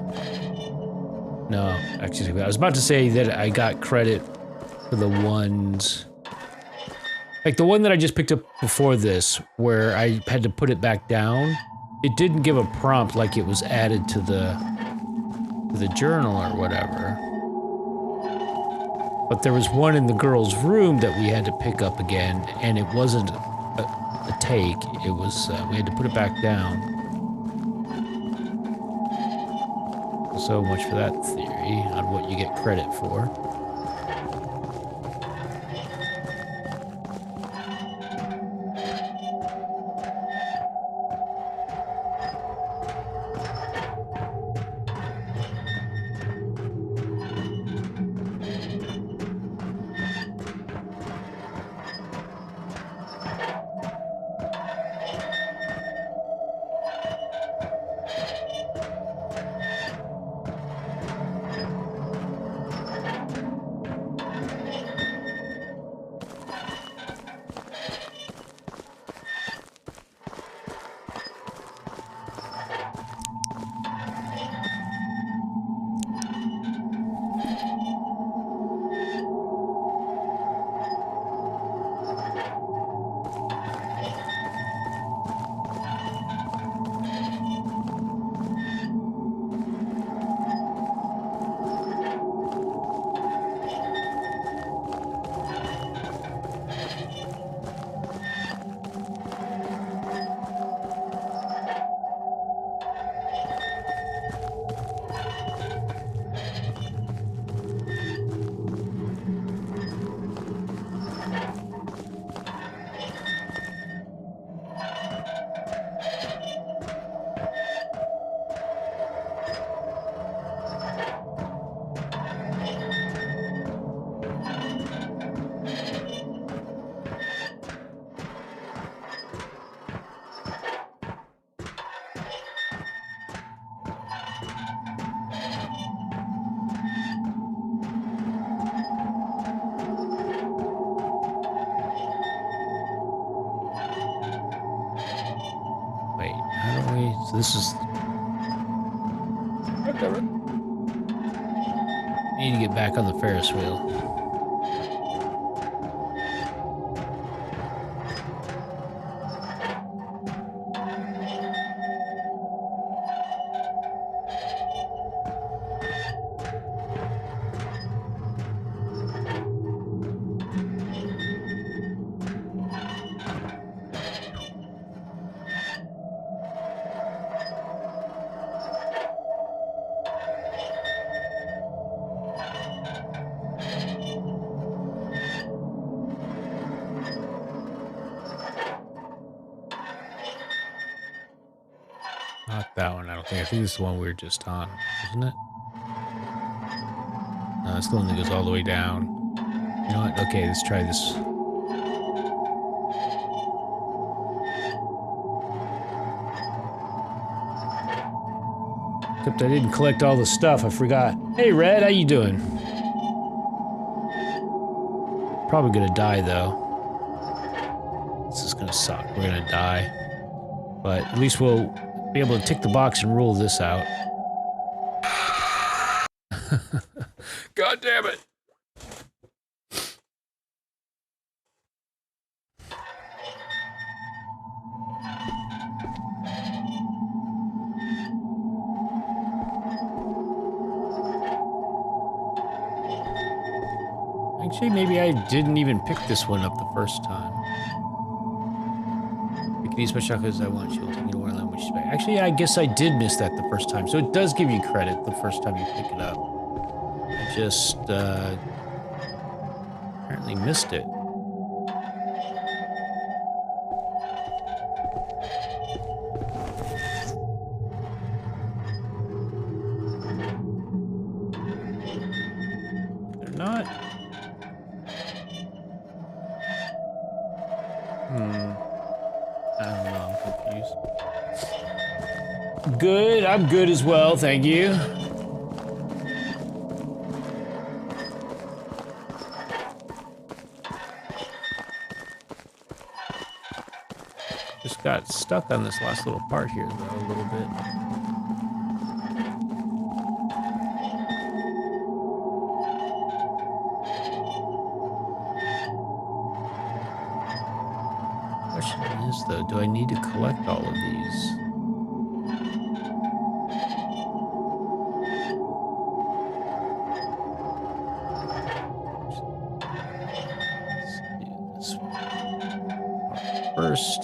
No, actually, I was about to say that I got credit for the ones... Like the one that I just picked up before this, where I had to put it back down, it didn't give a prompt like it was added to the journal or whatever. But there was one in the girl's room that we had to pick up again, and it wasn't a take, it was, we had to put it back down. So much for that theory on what you get credit for. So this is... Need to get back on the Ferris wheel. Not that one, I don't think. I think this is the one we were just on, isn't it? No, it's the one that goes all the way down. You know what? Okay, let's try this. Except I didn't collect all the stuff, I forgot. Hey Red, how you doing? Probably gonna die though. This is gonna suck, we're gonna die. But at least we'll be able to tick the box and rule this out. God damn it. Actually, maybe I didn't even pick this one up the first time. You can use my chakras I want. She'll take me to where language is back. Actually, I guess I did miss that the first time. So it does give you credit the first time you pick it up. I just apparently missed it. They're not. I don't know. I'm confused. Good. I'm good as well. Thank you. Just got stuck on this last little part here, though, a little bit. Question is, though, do I need to collect all of these? Let's do this one first.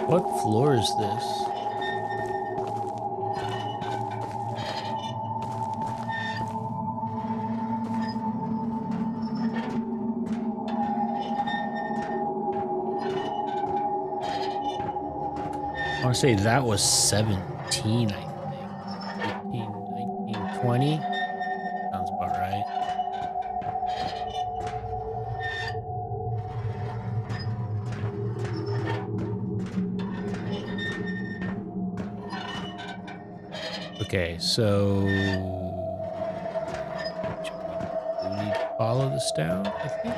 What floor is this? I want to say that was 17, I think. 18, 19, 20? Sounds about right. Okay, so do we need to follow this down, I think?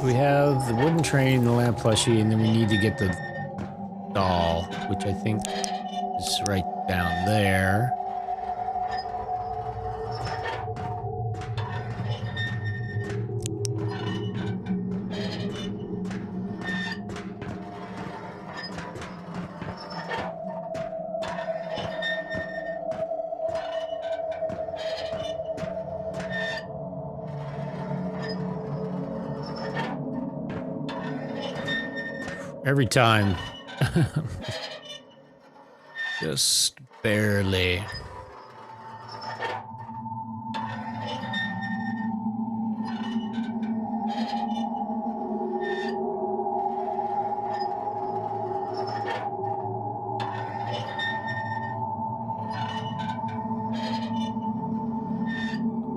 We have the wooden train, the lamp plushie, and then we need to get the doll, which I think is right down there. Every time. Just barely.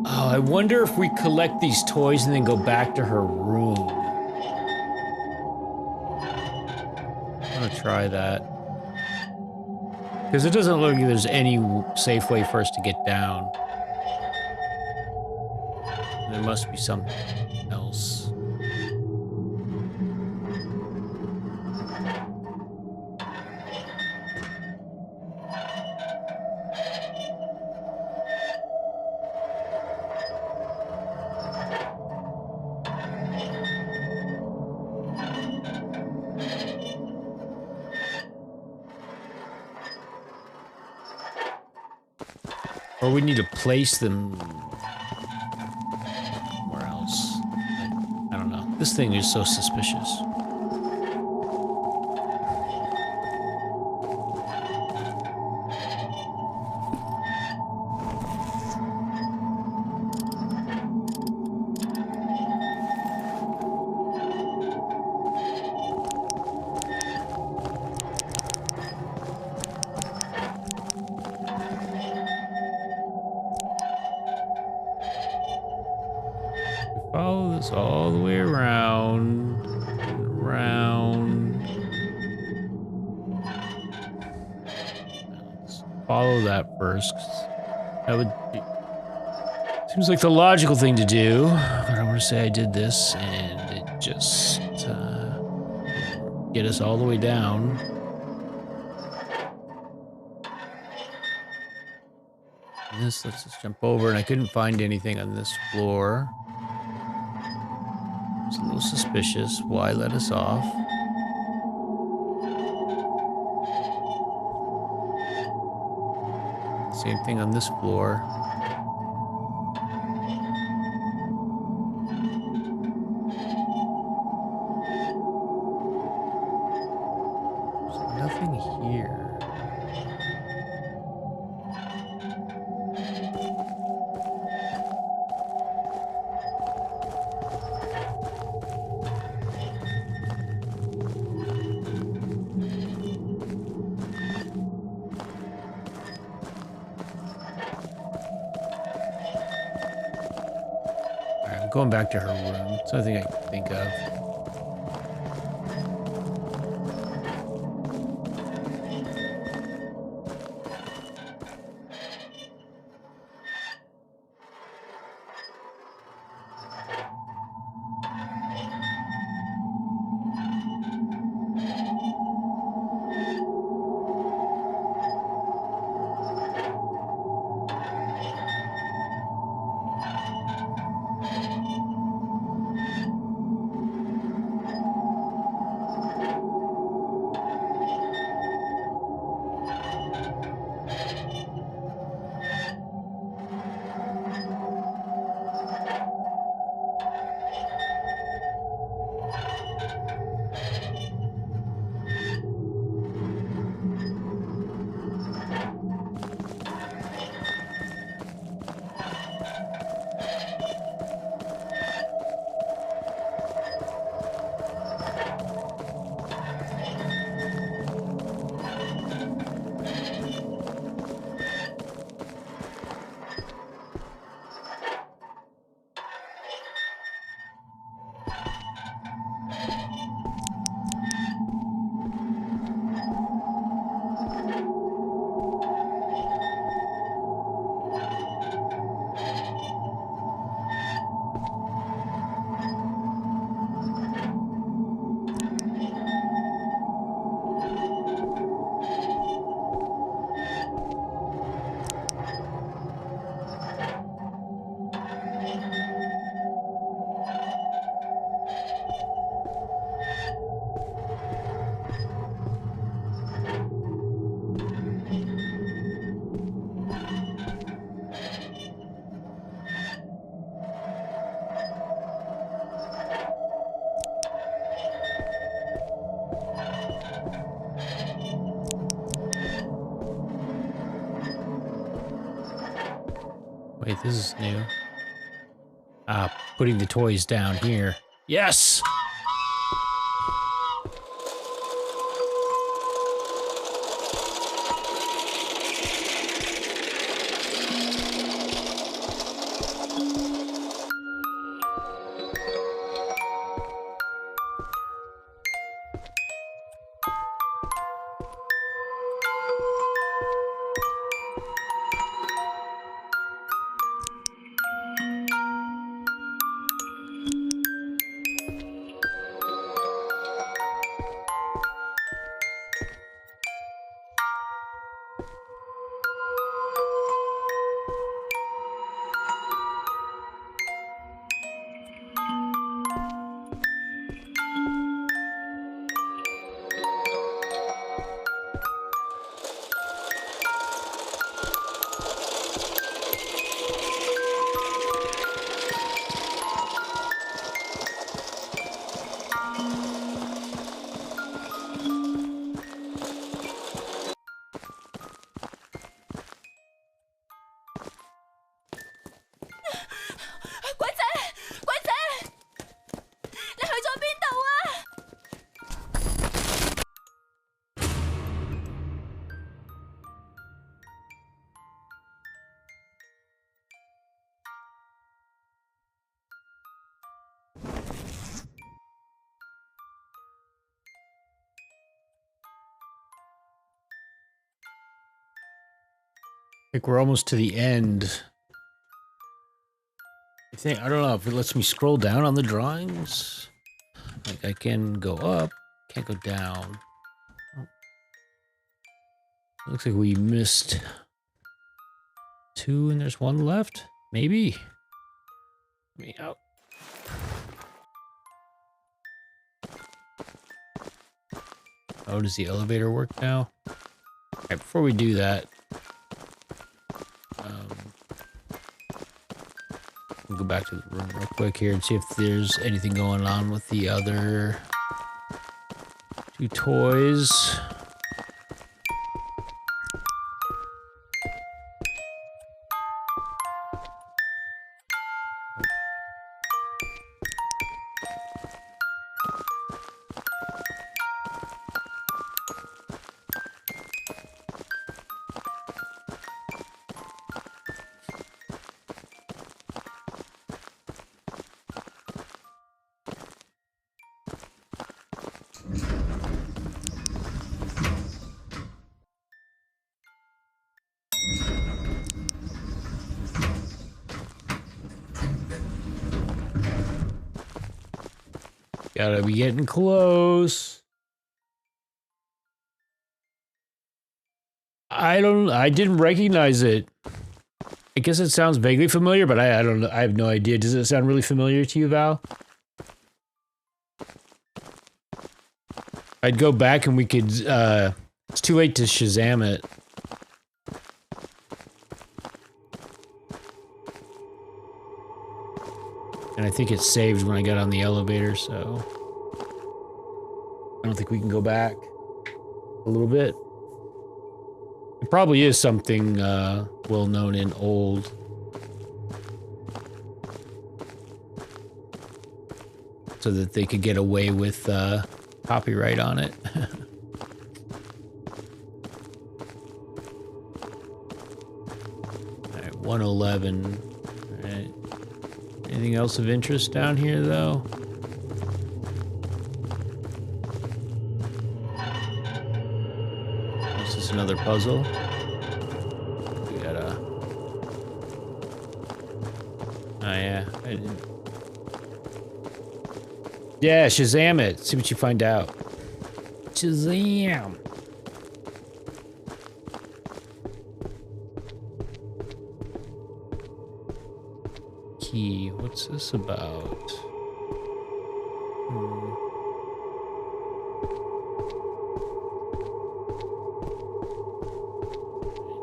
Oh, I wonder if we collect these toys and then go back to her room. I'm gonna try that. Because it doesn't look like there's any safe way for us to get down. There must be something else. Or we need to place them somewhere else. I don't know. This thing is so suspicious. Follow this all the way around and around. Let's follow that first. 'Cause that would be, seems like the logical thing to do. But I want to say I did this and it just get us all the way down. And this, let's just jump over, and I couldn't find anything on this floor. It's a little suspicious. Why let us off? Same thing on this floor. There's nothing here. I'm going back to her room. It's the only thing I can think of. Wait, this is new. Putting the toys down here. Yes! I think we're almost to the end. I don't know if it lets me scroll down on the drawings. Like I can go up, can't go down. Oh. Looks like we missed 2 and there's 1 left. Maybe. Let me out. Oh, does the elevator work now? Alright, before we do that, we'll go back to the room real quick here and see if there's anything going on with the other 2 toys. Gotta be getting close. I didn't recognize it. I guess it sounds vaguely familiar, but I don't know. I have no idea. Does it sound really familiar to you, Val? I'd go back and we could, it's too late to Shazam it. And I think it saved when I got on the elevator, so I don't think we can go back a little bit. It probably is something well known in old. So that they could get away with copyright on it. Alright, 111. Alright. Anything else of interest down here, though? This is another puzzle. We gotta... Oh, yeah. Yeah, Shazam it. See what you find out. Shazam! Key. What's this about?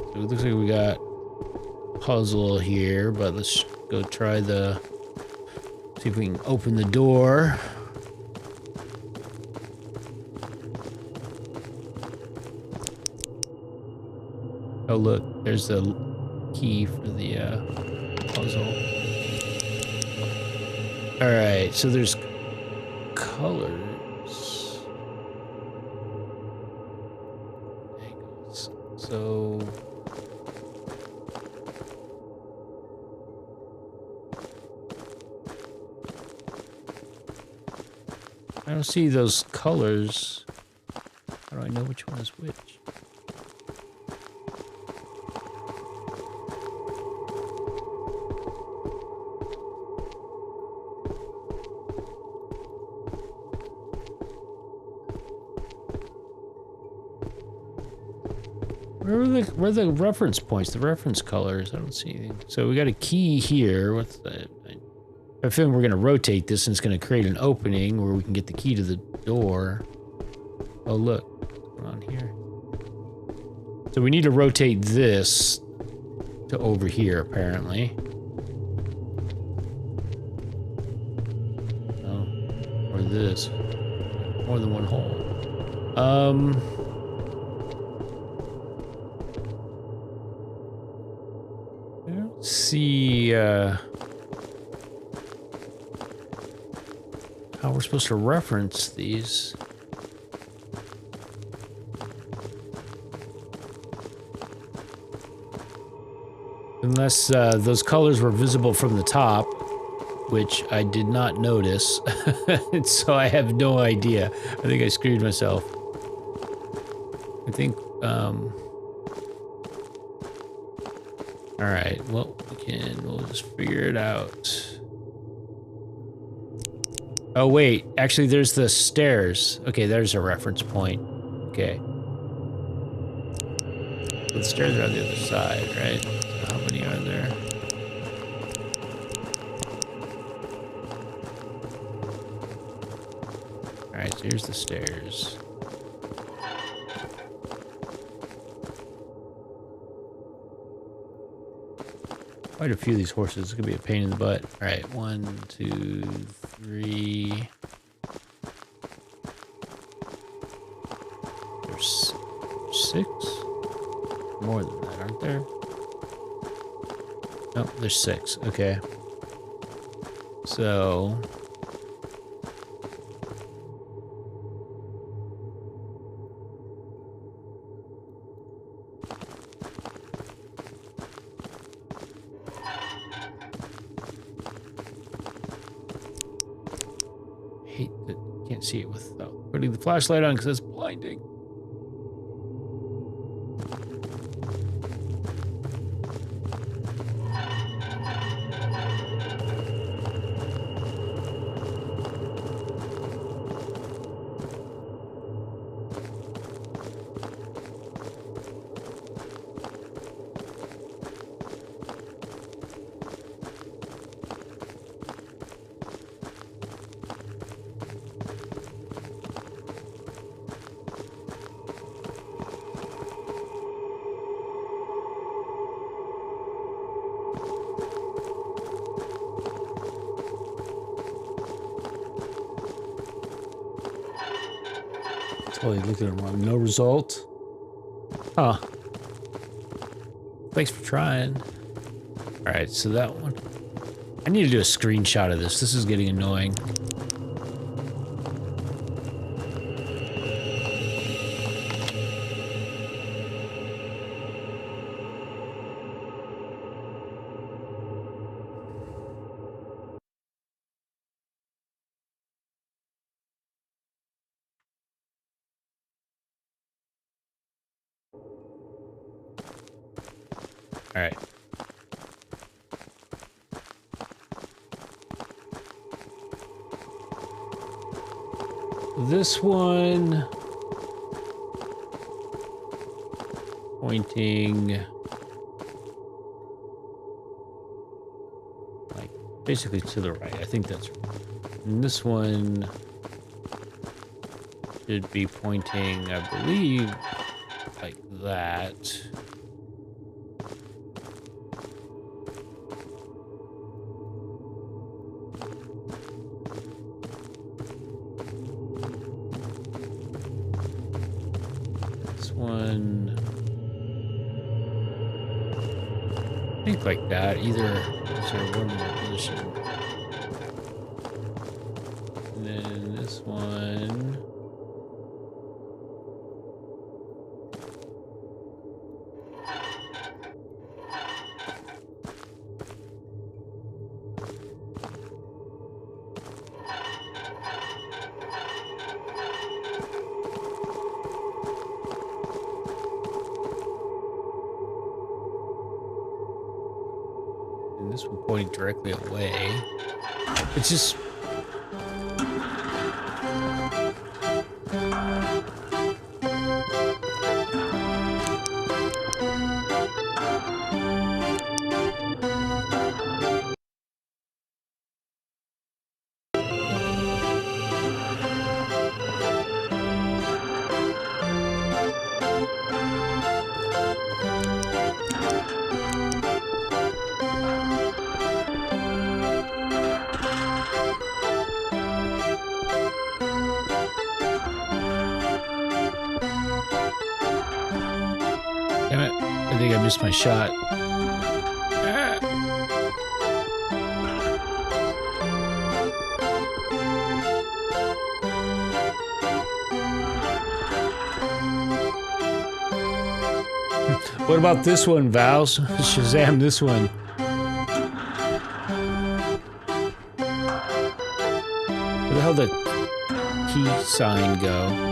So it looks like we got puzzle here, but let's go try the... See if we can open the door. Oh look, there's the key for the puzzle. Alright, so there's colors. Angles. So... I don't see those colors. How do I know which one is which? Where are the reference points, the reference colors? I don't see anything. So we got a key here. What's that? I feel we're going to rotate this and it's going to create an opening where we can get the key to the door. Oh, look. What's going on here? So we need to rotate this to over here, apparently. Oh, or this. More than one hole. I don't see, how we're supposed to reference these. Unless those colors were visible from the top, which I did not notice. So I have no idea. I think I screwed myself. I think, alright, well, we'll just figure it out. Oh, wait. Actually, there's the stairs. Okay, there's a reference point. Okay. The stairs are on the other side, right? So how many are there? Alright, so here's the stairs. Quite a few of these horses. It's gonna be a pain in the butt. All right, 1, 2, 3. There's 6. More than that, aren't there? No, there's 6. Okay. So. Can't see it without putting the flashlight on because it's blinding. Totally looked at it wrong. No result. Huh. Thanks for trying. Alright, so that one. I need to do a screenshot of this. This is getting annoying. All right. This one pointing like basically to the right. I think that's right. And this one should be pointing, I believe, like that. think like that. Either is there one more position? And then this one. And this one pointing directly away. It's just. Damn it. I think I missed my shot. Ah. What about this one, Vals? Shazam this one. Where the hell did the key sign go?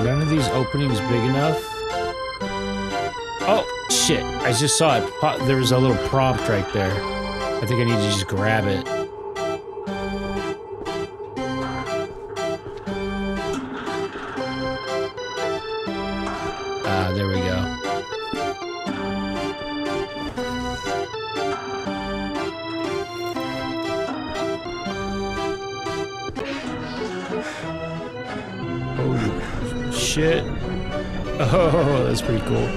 None of these openings big enough. Oh, shit. I just saw it. There was a little prompt right there. I think I need to just grab it. There we go. Oh, shit. Oh, that's pretty cool.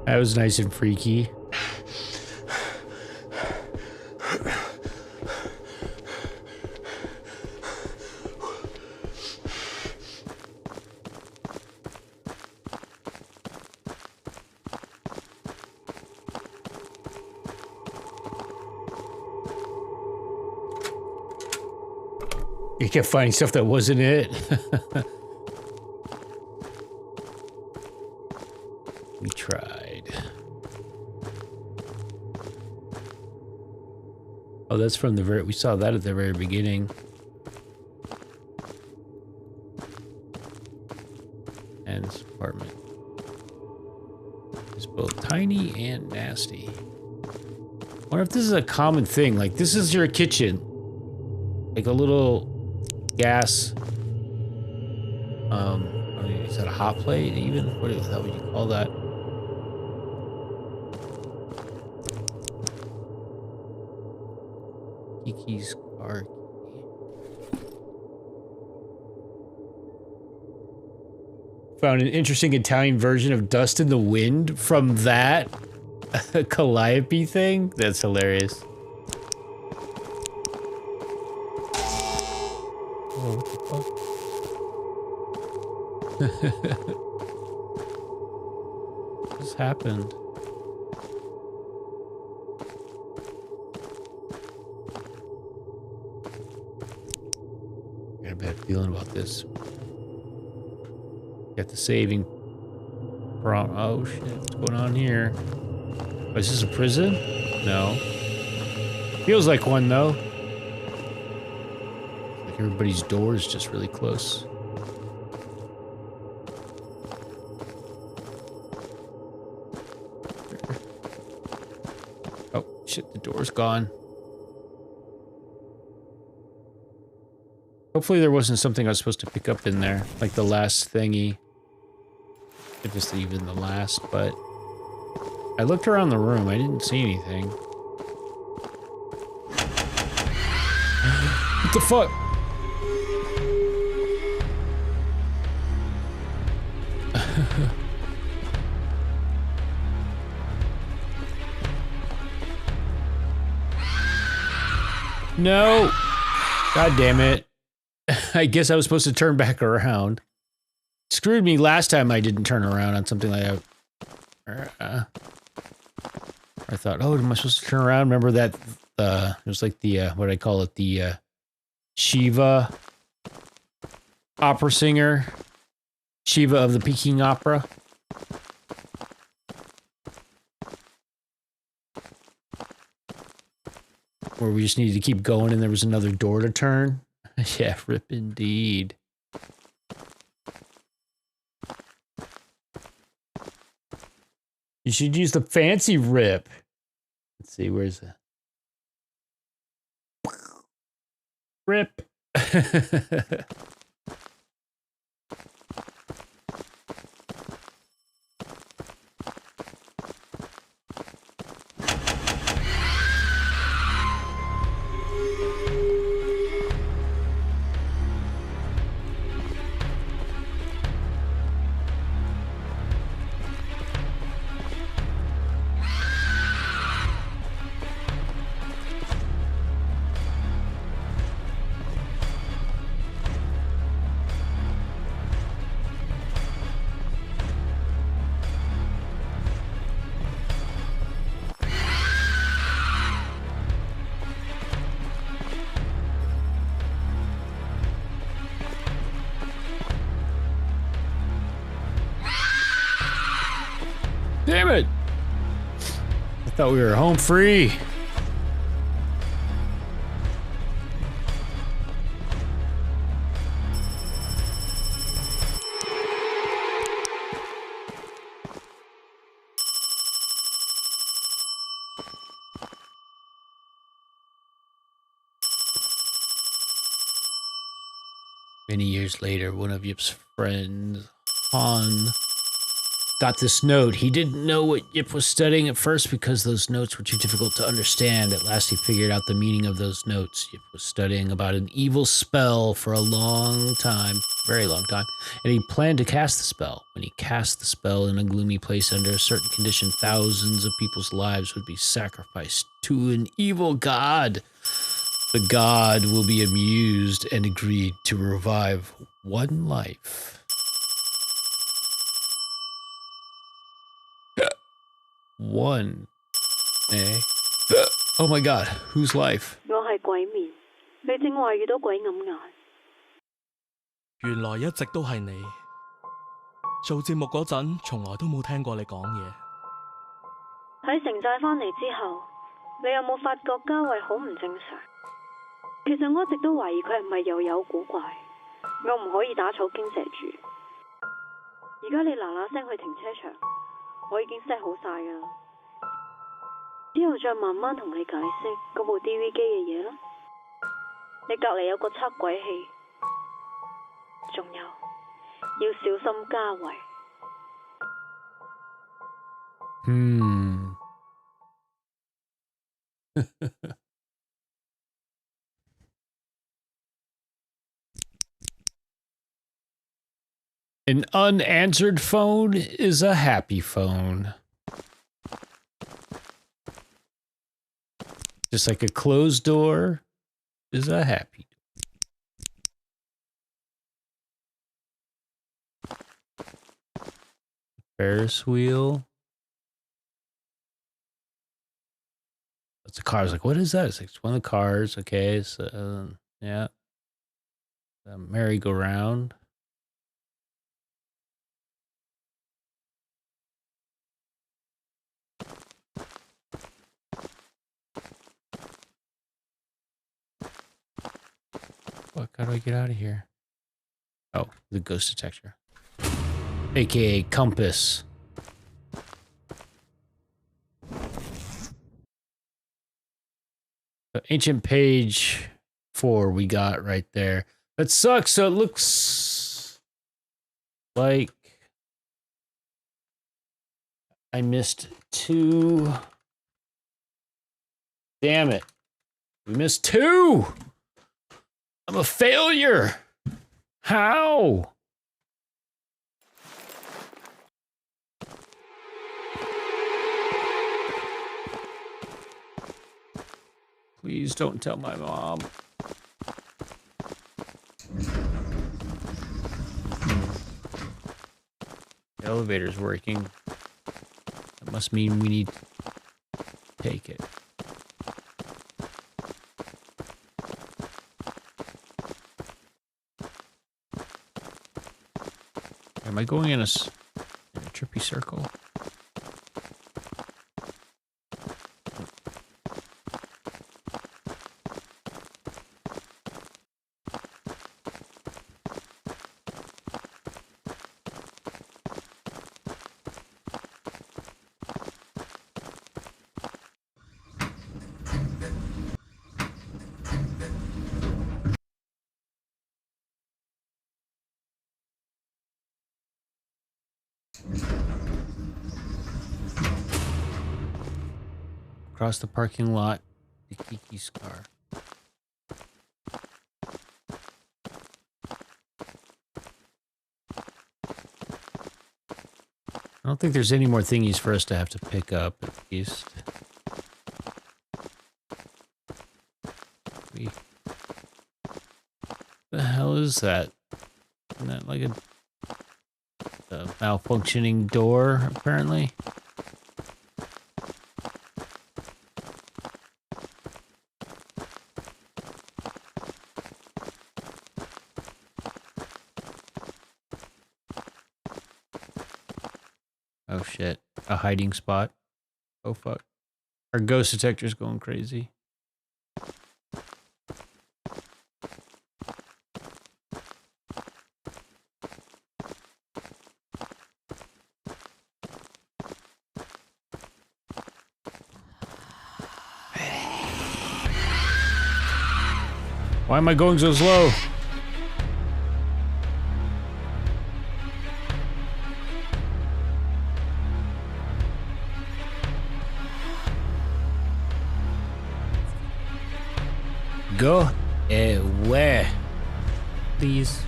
That was nice and freaky. You kept finding stuff that wasn't it. We tried. Oh, that's from the very... We saw that at the very beginning. And this apartment is both tiny and nasty. I wonder if this is a common thing. Like, this is your kitchen. Like a little gas... I mean, is that a hot plate even? What is that? Would you call that? Kiki's car key. Found an interesting Italian version of Dust in the Wind from that Calliope thing. That's hilarious. Oh, what the fuck? What just happened? I got a bad feeling about this. Got the saving prompt. Oh shit, what's going on here? Oh, is this a prison? No. Feels like one though. Like everybody's door is just really close. Oh shit, the door's gone. Hopefully there wasn't something I was supposed to pick up in there, like the last thingy. If it's even the last, but I looked around the room. I didn't see anything. What the fuck? No! God damn it. I guess I was supposed to turn back around. Screwed me last time I didn't turn around on something like that. I thought, oh, am I supposed to turn around? Remember that, it was like the, what do I call it? The, Shiva opera singer. Shiva of the Peking Opera. Where we just needed to keep going and there was another door to turn. Yeah, rip indeed. You should use the fancy rip. Let's see, where's the rip? Damn it! I thought we were home free. Many years later, one of Yip's friends, Han, got this note. He didn't know what Yip was studying at first because those notes were too difficult to understand. At last he figured out the meaning of those notes. Yip was studying about an evil spell for a long time, very long time, and he planned to cast the spell. When he cast the spell in a gloomy place under a certain condition, thousands of people's lives would be sacrificed to an evil god. The god will be amused and agreed to revive one life. One. Eh? Oh my god, whose life? 我係鬼面，你正話遇到鬼揞眼。原來一直都係你。做節目嗰陣，從來都冇聽過你講嘢。喺城寨返嚟之後，你有冇發覺家慧好唔正常？其實我一直都懷疑佢係咪又有古怪，我唔可以打草驚蛇住。而家你嗱嗱聲去停車場，我已經 set 好晒㗎啦。之後再慢慢同你解釋嗰部 DV 機嘅嘢啦。你隔離有個測鬼器，仲有要小心家慧。An unanswered phone is a happy phone. Just like a closed door is a happy door. Ferris wheel. It's a car. I was like, what is that? It's like, it's one of the cars. Okay. So, yeah. The merry-go-round. Fuck, how do I get out of here? Oh, the ghost detector. AKA compass. So ancient page 4 we got right there. That sucks. So it looks like I missed 2. Damn it. We missed 2. I'm a failure. How? Please don't tell my mom. The elevator's working. That must mean we need to take it. Am I going in a trippy circle? Across the parking lot, the Kiki's car. I don't think there's any more thingies for us to have to pick up, at least. The hell is that? Isn't that like a malfunctioning door, apparently? Oh shit. A hiding spot. Oh fuck. Our ghost detector's going crazy. Why am I going so slow? Go away, please.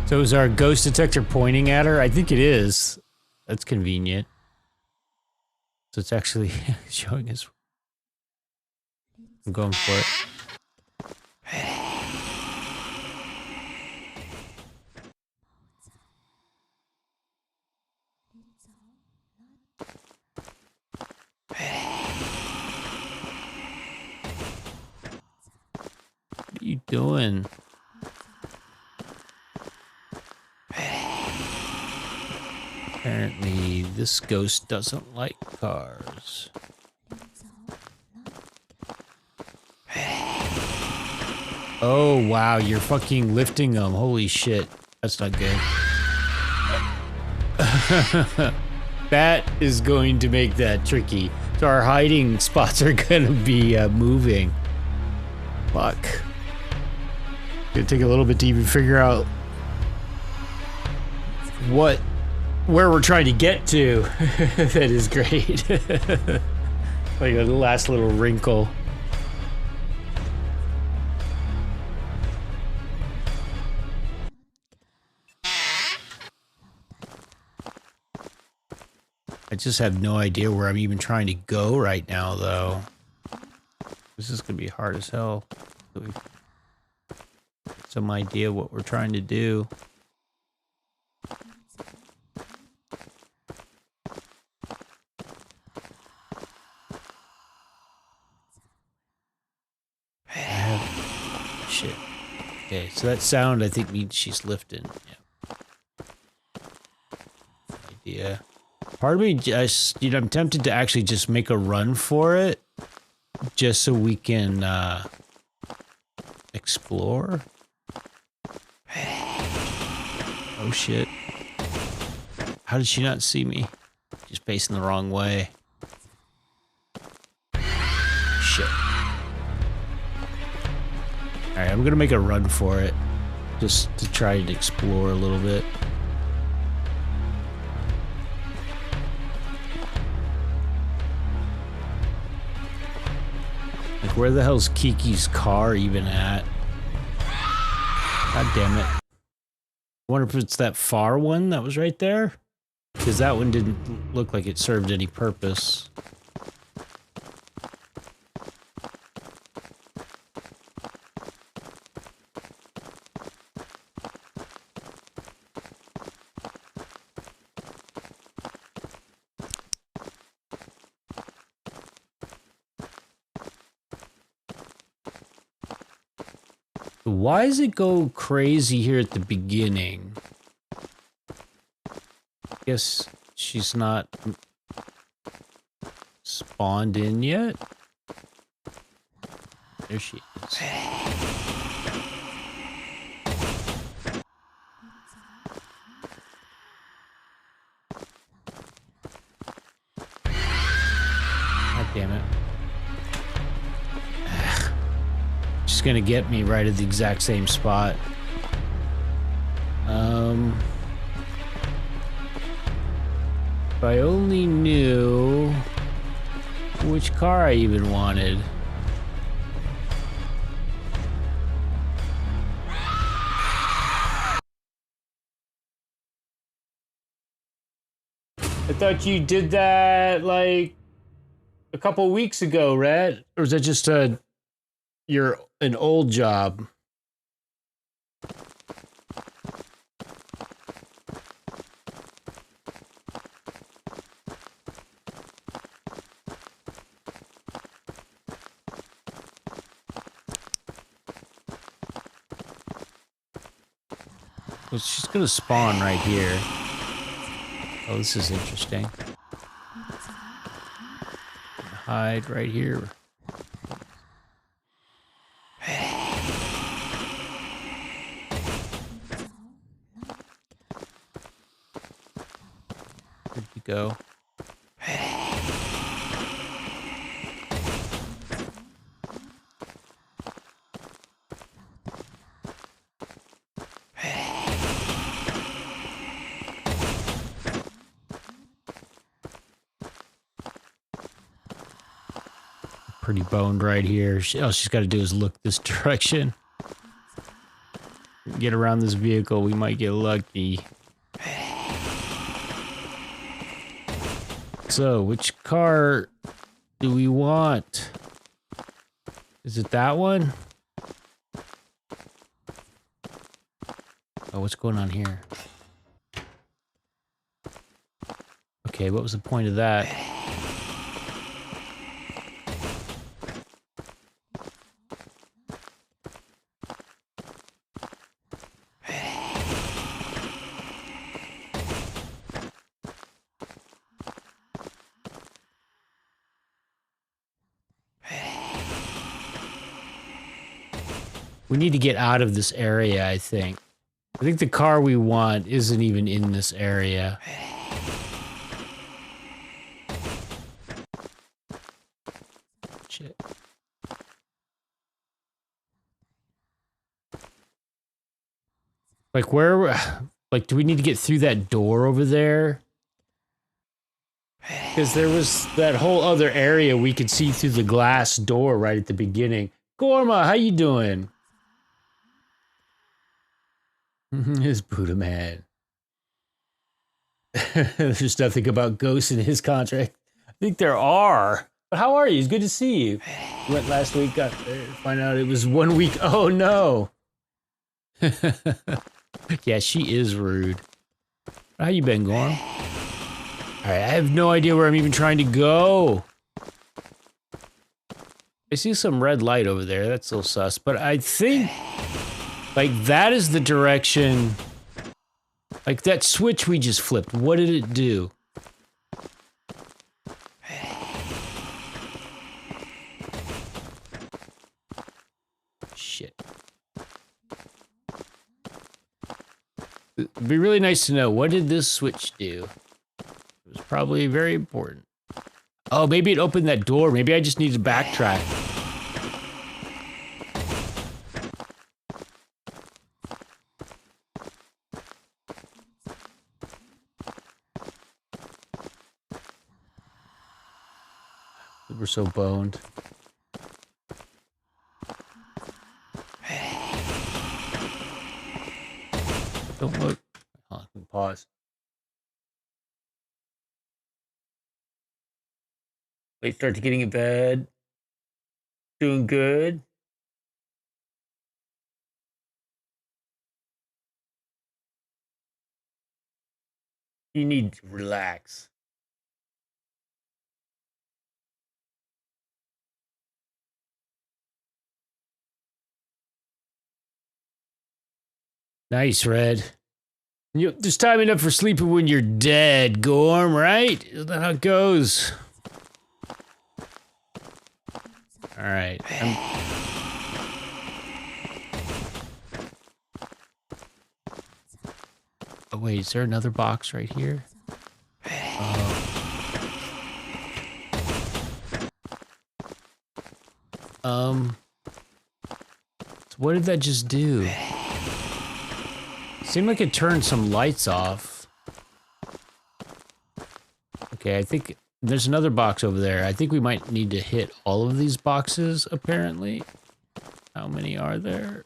So is our ghost detector pointing at her? I think it is. That's convenient. So it's actually showing us. I'm going for it. What are you doing? Apparently, this ghost doesn't like cars. Oh, wow, you're fucking lifting them. Holy shit. That's not good. That is going to make that tricky. So our hiding spots are gonna be moving. Fuck. Gonna take a little bit to even figure out where we're trying to get to. That is great. Like a last little wrinkle. I just have no idea where I'm even trying to go right now, though. This is gonna be hard as hell. Some idea what we're trying to do. Shit. Okay, so that sound I think means she's lifting. Yeah. Idea. Part of me just, you know, I'm tempted to actually just make a run for it, just so we can explore. Oh shit. How did she not see me? She's facing the wrong way. I'm gonna make a run for it. Just to try and explore a little bit. Like, where the hell's Kiki's car even at? God damn it. I wonder if it's that far one that was right there? Because that one didn't look like it served any purpose. Why does it go crazy here at the beginning? I guess she's not spawned in yet. There she is. God damn it. She's gonna get me right at the exact same spot. If I only knew which car I even wanted. I thought you did that like a couple weeks ago, Rhett. Or is that just an old job? Well, she's gonna spawn right here. Oh, this is interesting. Hide right here. Where'd you go? Pretty boned right here. All she's got to do is look this direction. Get around this vehicle, we might get lucky. So, which car do we want? Is it that one? Oh, what's going on here? Okay, what was the point of that? We need to get out of this area, I think. I think the car we want isn't even in this area. Shit. Like, where... Like, do we need to get through that door over there? Because there was that whole other area we could see through the glass door right at the beginning. Gorma, how you doing? His Buddha man. There's nothing about ghosts in his contract. I think there are. But how are you? It's good to see you. You went last week, got there, find out it was 1 week. Oh no. Yeah, she is rude. How you been, Gorm? Alright, I have no idea where I'm even trying to go. I see some red light over there. That's a little sus. But I think... Like, that is the direction... Like, that switch we just flipped. What did it do? Shit. It'd be really nice to know, what did this switch do? It was probably very important. Oh, maybe it opened that door. Maybe I just need to backtrack. We're so boned. Don't look. Hold on, pause. Wait, start to getting in bed. Doing good. You need to relax. Nice, Red. There's time enough for sleeping when you're dead, Gorm, right? Isn't that how it goes? Alright. Oh, wait, is there another box right here? So what did that just do? Seemed like it turned some lights off. Okay, I think there's another box over there. I think we might need to hit all of these boxes, apparently. How many are there?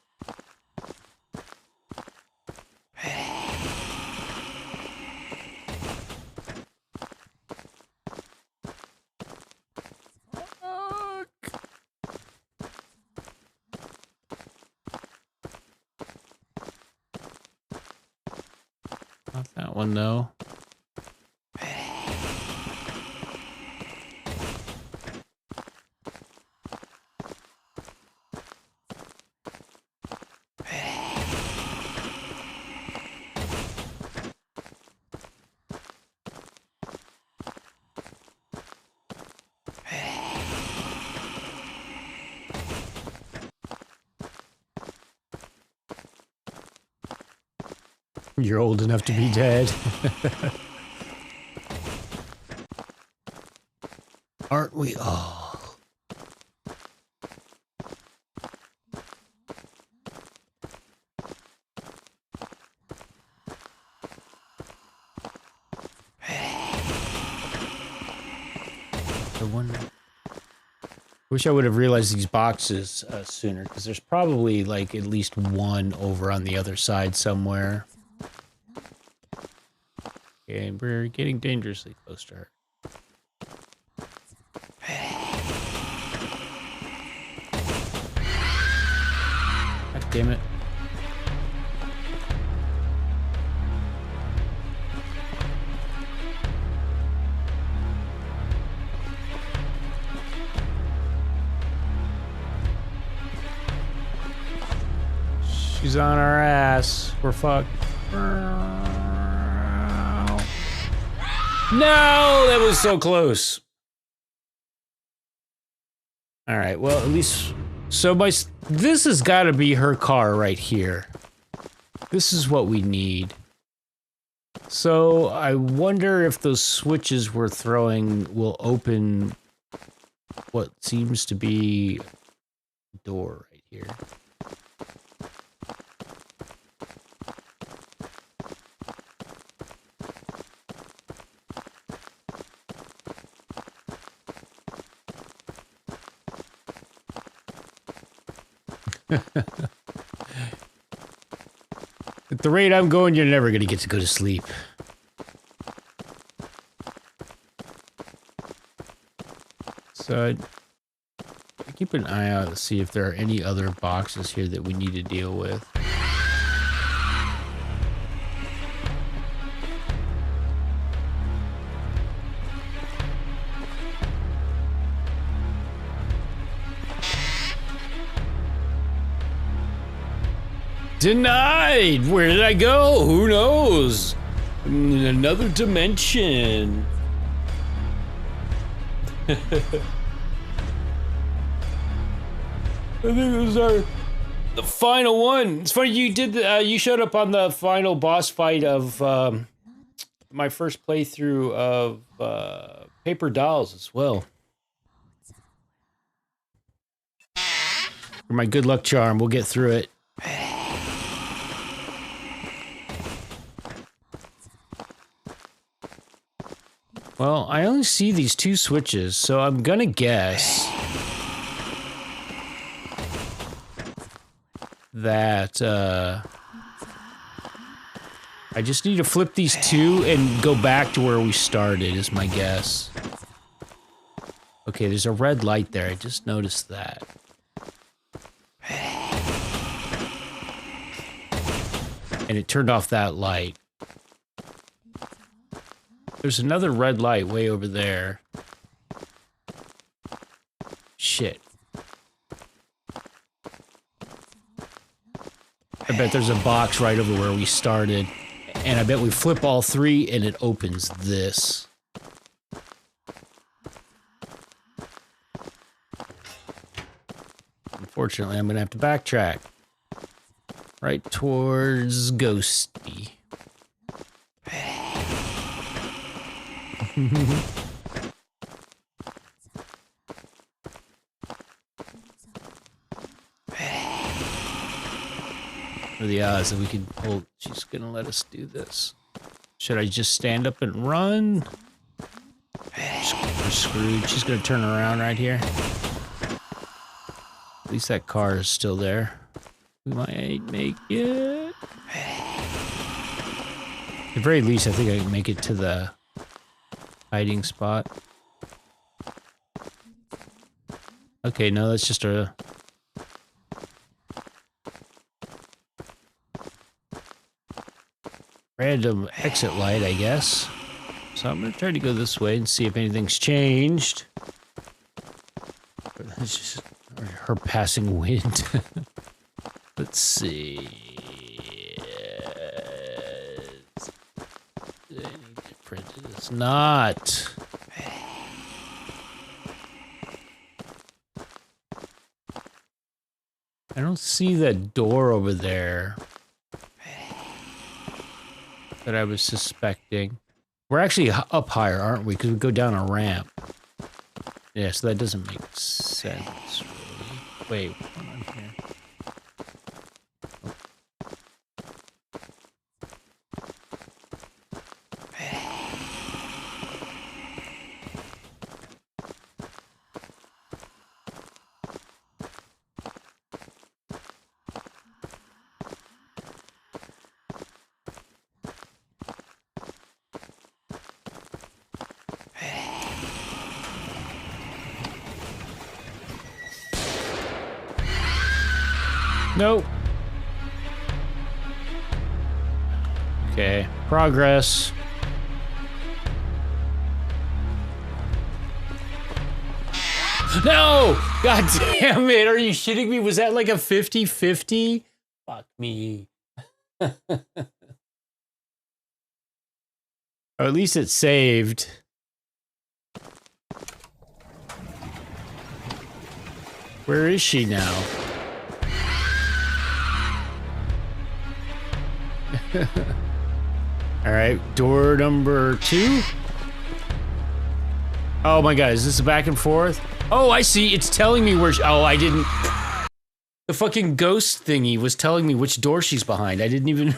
Not that one, though. You're old enough to be dead. Aren't we all? The one. Wish I would have realized these boxes sooner, because there's probably like at least one over on the other side somewhere. Okay, we're getting dangerously close to her. God damn it. She's on our ass. We're fucked. No, that was so close. All right, well, at least... So this has got to be her car right here. This is what we need. So I wonder if those switches we're throwing will open what seems to be a door right here. At the rate I'm going, you're never going to get to go to sleep. So I keep an eye out to see if there are any other boxes here that we need to deal with. Denied! Where did I go? Who knows? In another dimension. I think it was the final one. It's funny you did. You showed up on the final boss fight of my first playthrough of Paper Dolls as well. For my good luck charm, we'll get through it. Well, I only see these 2 switches, so I'm gonna guess that, I just need to flip these 2 and go back to where we started, is my guess. Okay, there's a red light there, I just noticed that. And it turned off that light. There's another red light way over there. Shit. I bet there's a box right over where we started. And I bet we flip all 3 and it opens this. Unfortunately, I'm gonna have to backtrack. Right towards Ghosty. What are the odds that we can hold? She's gonna let us do this. Should I just stand up and run? We're screwed. She's gonna turn around right here. At least that car is still there. We might make it. At the very least, I think I can make it to the hiding spot. Okay, no, that's just a... random exit light, I guess. So I'm gonna try to go this way and see if anything's changed. It's just her passing wind. Let's see. Any different? It's not. I don't see that door over there that I was suspecting. We're actually up higher, aren't we? Because we go down a ramp. Yeah, so that doesn't make sense, really. Wait, hold on here. Nope. Okay, progress. No! God damn it, are you shitting me? Was that like a 50-50? Fuck me. Or at least it saved. Where is she now? Alright, door number 2. Oh my god, is this a back and forth? Oh, I see, it's telling me where oh, I didn't... The fucking ghost thingy was telling me which door she's behind. I didn't even...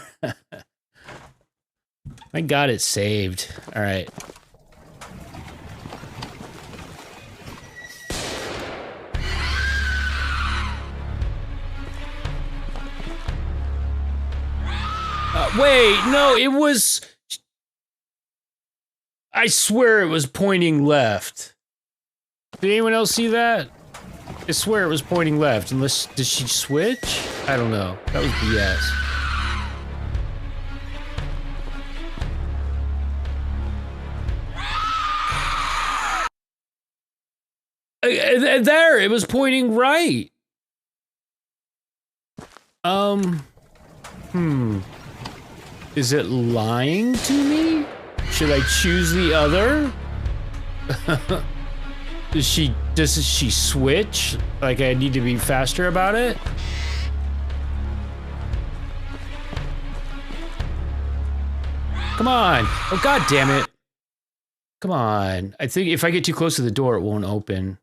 My god, it saved. Alright. Wait, no, it was... I swear it was pointing left. Did anyone else see that? I swear it was pointing left, unless... Did she switch? I don't know. That was BS. There, it was pointing right. Is it lying to me? Should I choose the other? Does she switch? Like I need to be faster about it? Come on. Oh god damn it. Come on. I think if I get too close to the door it won't open.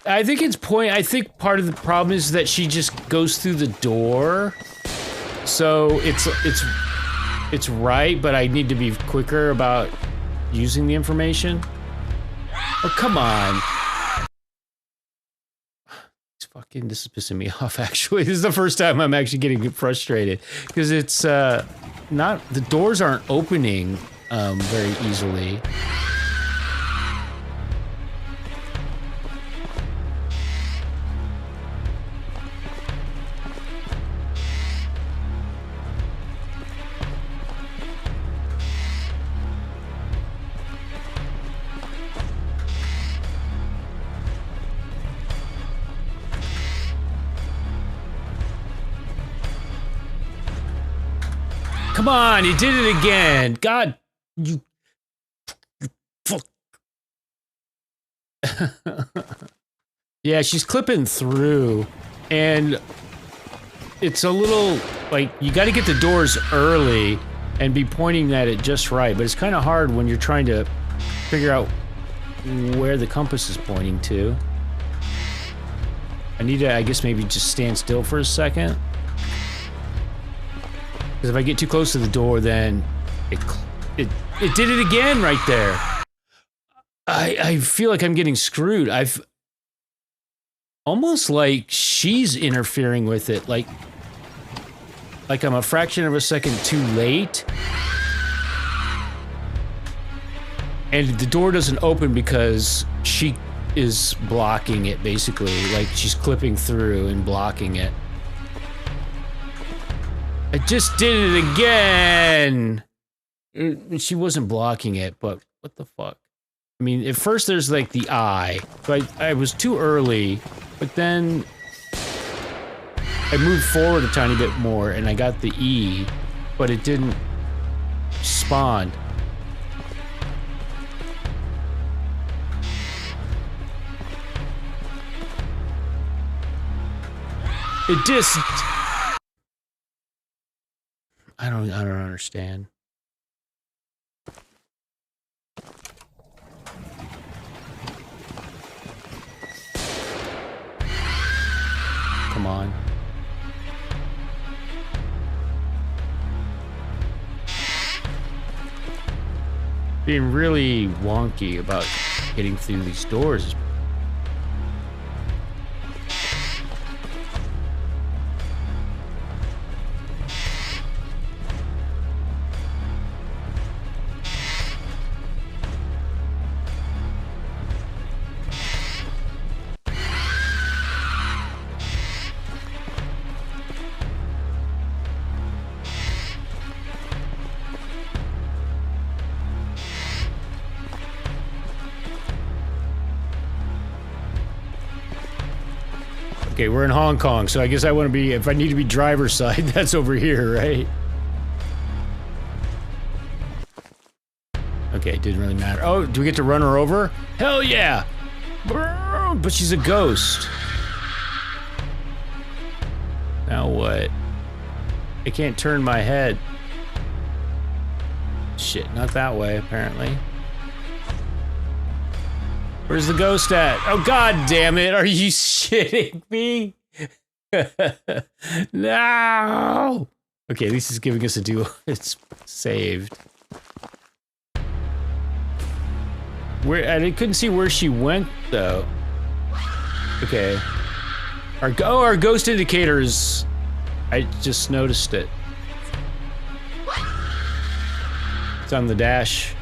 I think part of the problem is that she just goes through the door. So it's right, but I need to be quicker about using the information. Oh, come on. This is pissing me off, actually. This is the first time I'm actually getting frustrated. Because it's, not... The doors aren't opening, very easily. Come on, you did it again. God, you fuck. Yeah, she's clipping through, and it's a little, like, you gotta get the doors early and be pointing at it just right, but it's kind of hard when you're trying to figure out where the compass is pointing to. I need to, I guess, maybe just stand still for a second. Because if I get too close to the door, then it did it again right there. I feel like I'm getting screwed. I've almost like she's interfering with it, like I'm a fraction of a second too late. And the door doesn't open because she is blocking it, basically. Like, she's clipping through and blocking it. I just did it again! She wasn't blocking it, but what the fuck? I mean, at first there's like the eye, but I was too early, but then I moved forward a tiny bit more and I got the E, but it didn't spawn. It just... I don't understand. Come on. Being really wonky about getting through these doors. Okay, we're in Hong Kong, so I guess I want to be, if I need to be driver's side, that's over here, right? Okay, it didn't really matter. Oh, do we get to run her over? Hell yeah! But she's a ghost. Now what? I can't turn my head. Shit, not that way, apparently. Where's the ghost at? Oh, god damn it! Are you shitting me? No! Okay, at least it's giving us a duo. It's saved. Where? I couldn't see where she went, though. Okay. Our ghost indicators. I just noticed it. It's on the dash.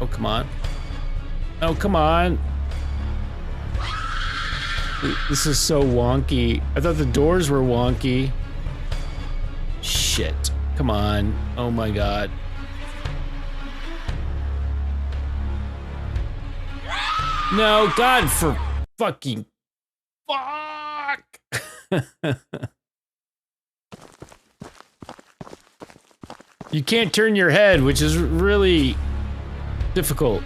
Oh, come on. Oh, come on. This is so wonky. I thought the doors were wonky. Shit. Come on. Oh my god. No, god for fucking... Fuck! You can't turn your head, which is really... difficult.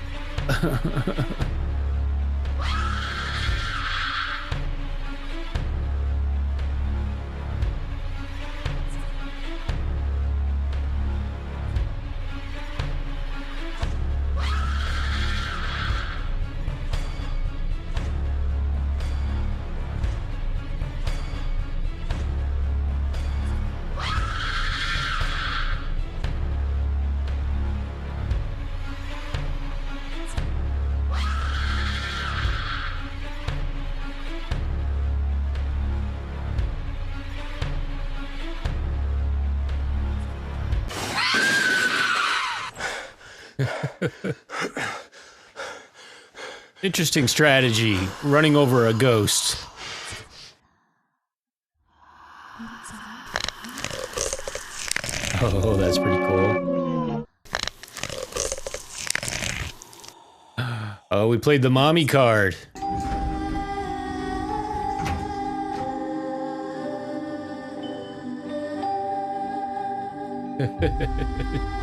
Interesting strategy, running over a ghost. Oh, that's pretty cool. Oh, we played the mommy card.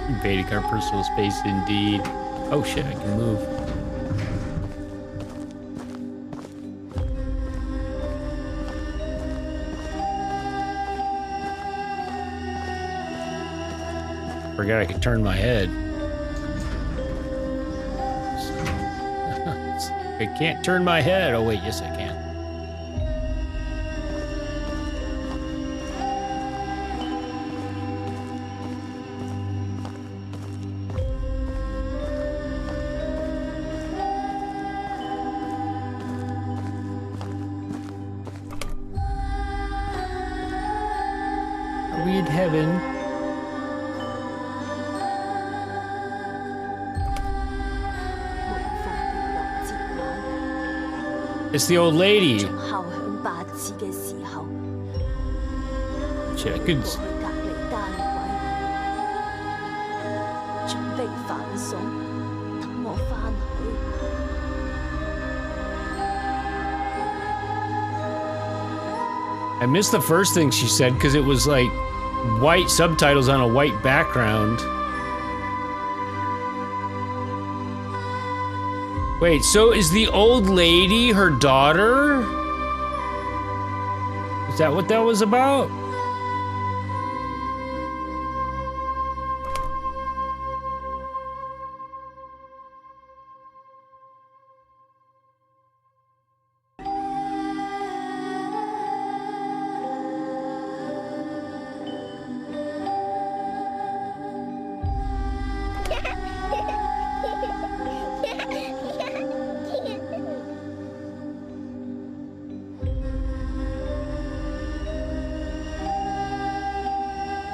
Invading our personal space indeed. Oh shit, I can move. Forgot I could turn my head. I can't turn my head. Oh wait, yes I can. Are we in heaven? It's the old lady. Shit, I couldn't. I missed the first thing she said because it was like white subtitles on a white background. Wait, so is the old lady her daughter? Is that what that was about?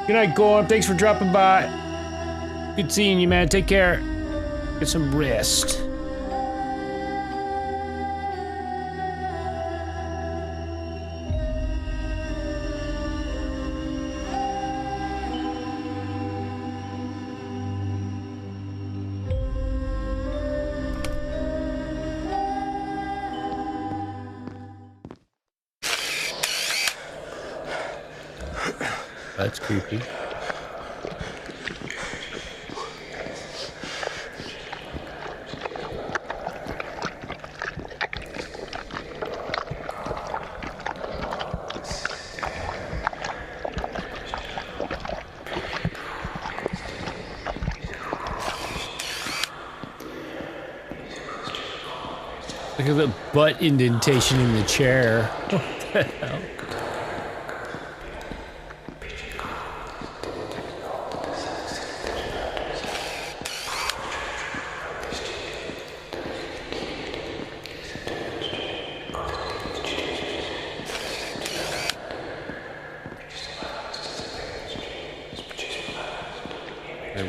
Good night, Gorm. Thanks for dropping by. Good seeing you, man. Take care. Get some rest. That's creepy. Look at the butt indentation in the chair. What the hell?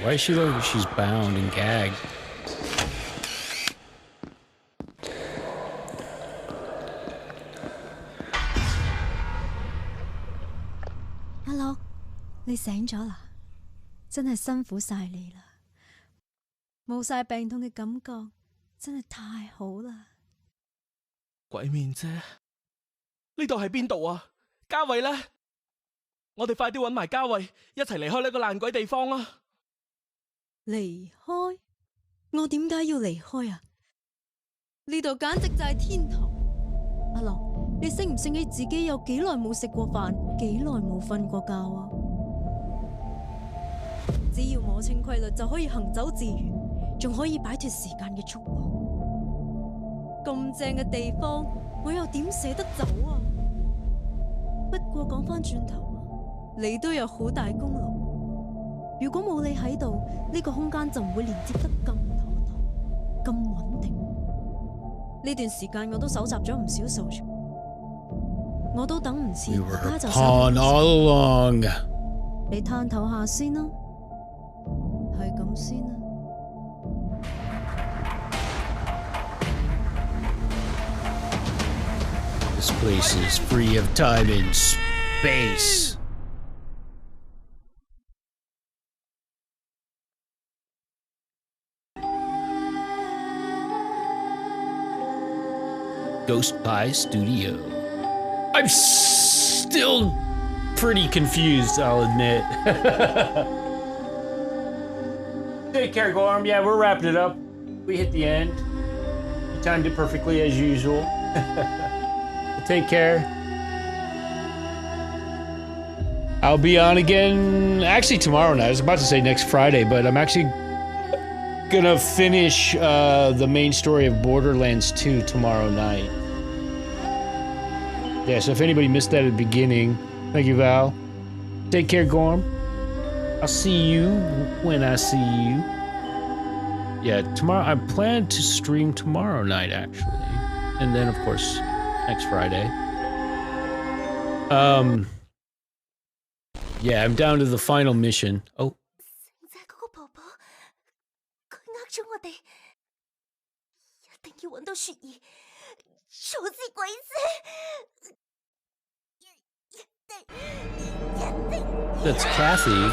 Why does she look like she's bound and gagged? Hello，你醒咗啦？真係辛苦晒你啦，冇晒病痛嘅感覺，真係太好啦！鬼面姐，呢度係邊度啊？嘉慧呢？我哋快啲搵埋嘉慧，一齊離開呢個爛鬼地方啦！離開？我點解要離開啊？呢度簡直就係天堂！阿樂，你醒唔醒起自己有幾耐冇食過飯，幾耐冇瞓過覺啊？只要摸清規律就可以行走自如，仲可以擺脫時間嘅束縛。咁正嘅地方，我又點捨得走啊？不過講返轉頭啊，你都有好大功勞。如果冇你喺度，呢個空間就唔會連接得咁妥當、咁穩定。呢段時間我都搜集咗唔少數據，我都等唔切，而家就收。你攤唞下先啦，係咁先啦。This place is free of time and space. Ghost Pie Studio. I'm still pretty confused, I'll admit. Take care, Gorm. Yeah, we're wrapping it up. We hit the end. You timed it perfectly as usual. Take care. I'll be on again, actually tomorrow night. I was about to say next Friday, but I'm actually gonna finish the main story of Borderlands 2 tomorrow night. Yeah, so if anybody missed that at the beginning, thank you, Val. Take care, Gorm. I'll see you when I see you. Yeah, tomorrow, I plan to stream tomorrow night, actually. And then, of course, next Friday. Yeah, I'm down to the final mission. Oh. 聖姐嗰個婆婆，佢呃咗我哋，一定要揾到雪兒，阻止鬼蛇，一定。 That's Kathy.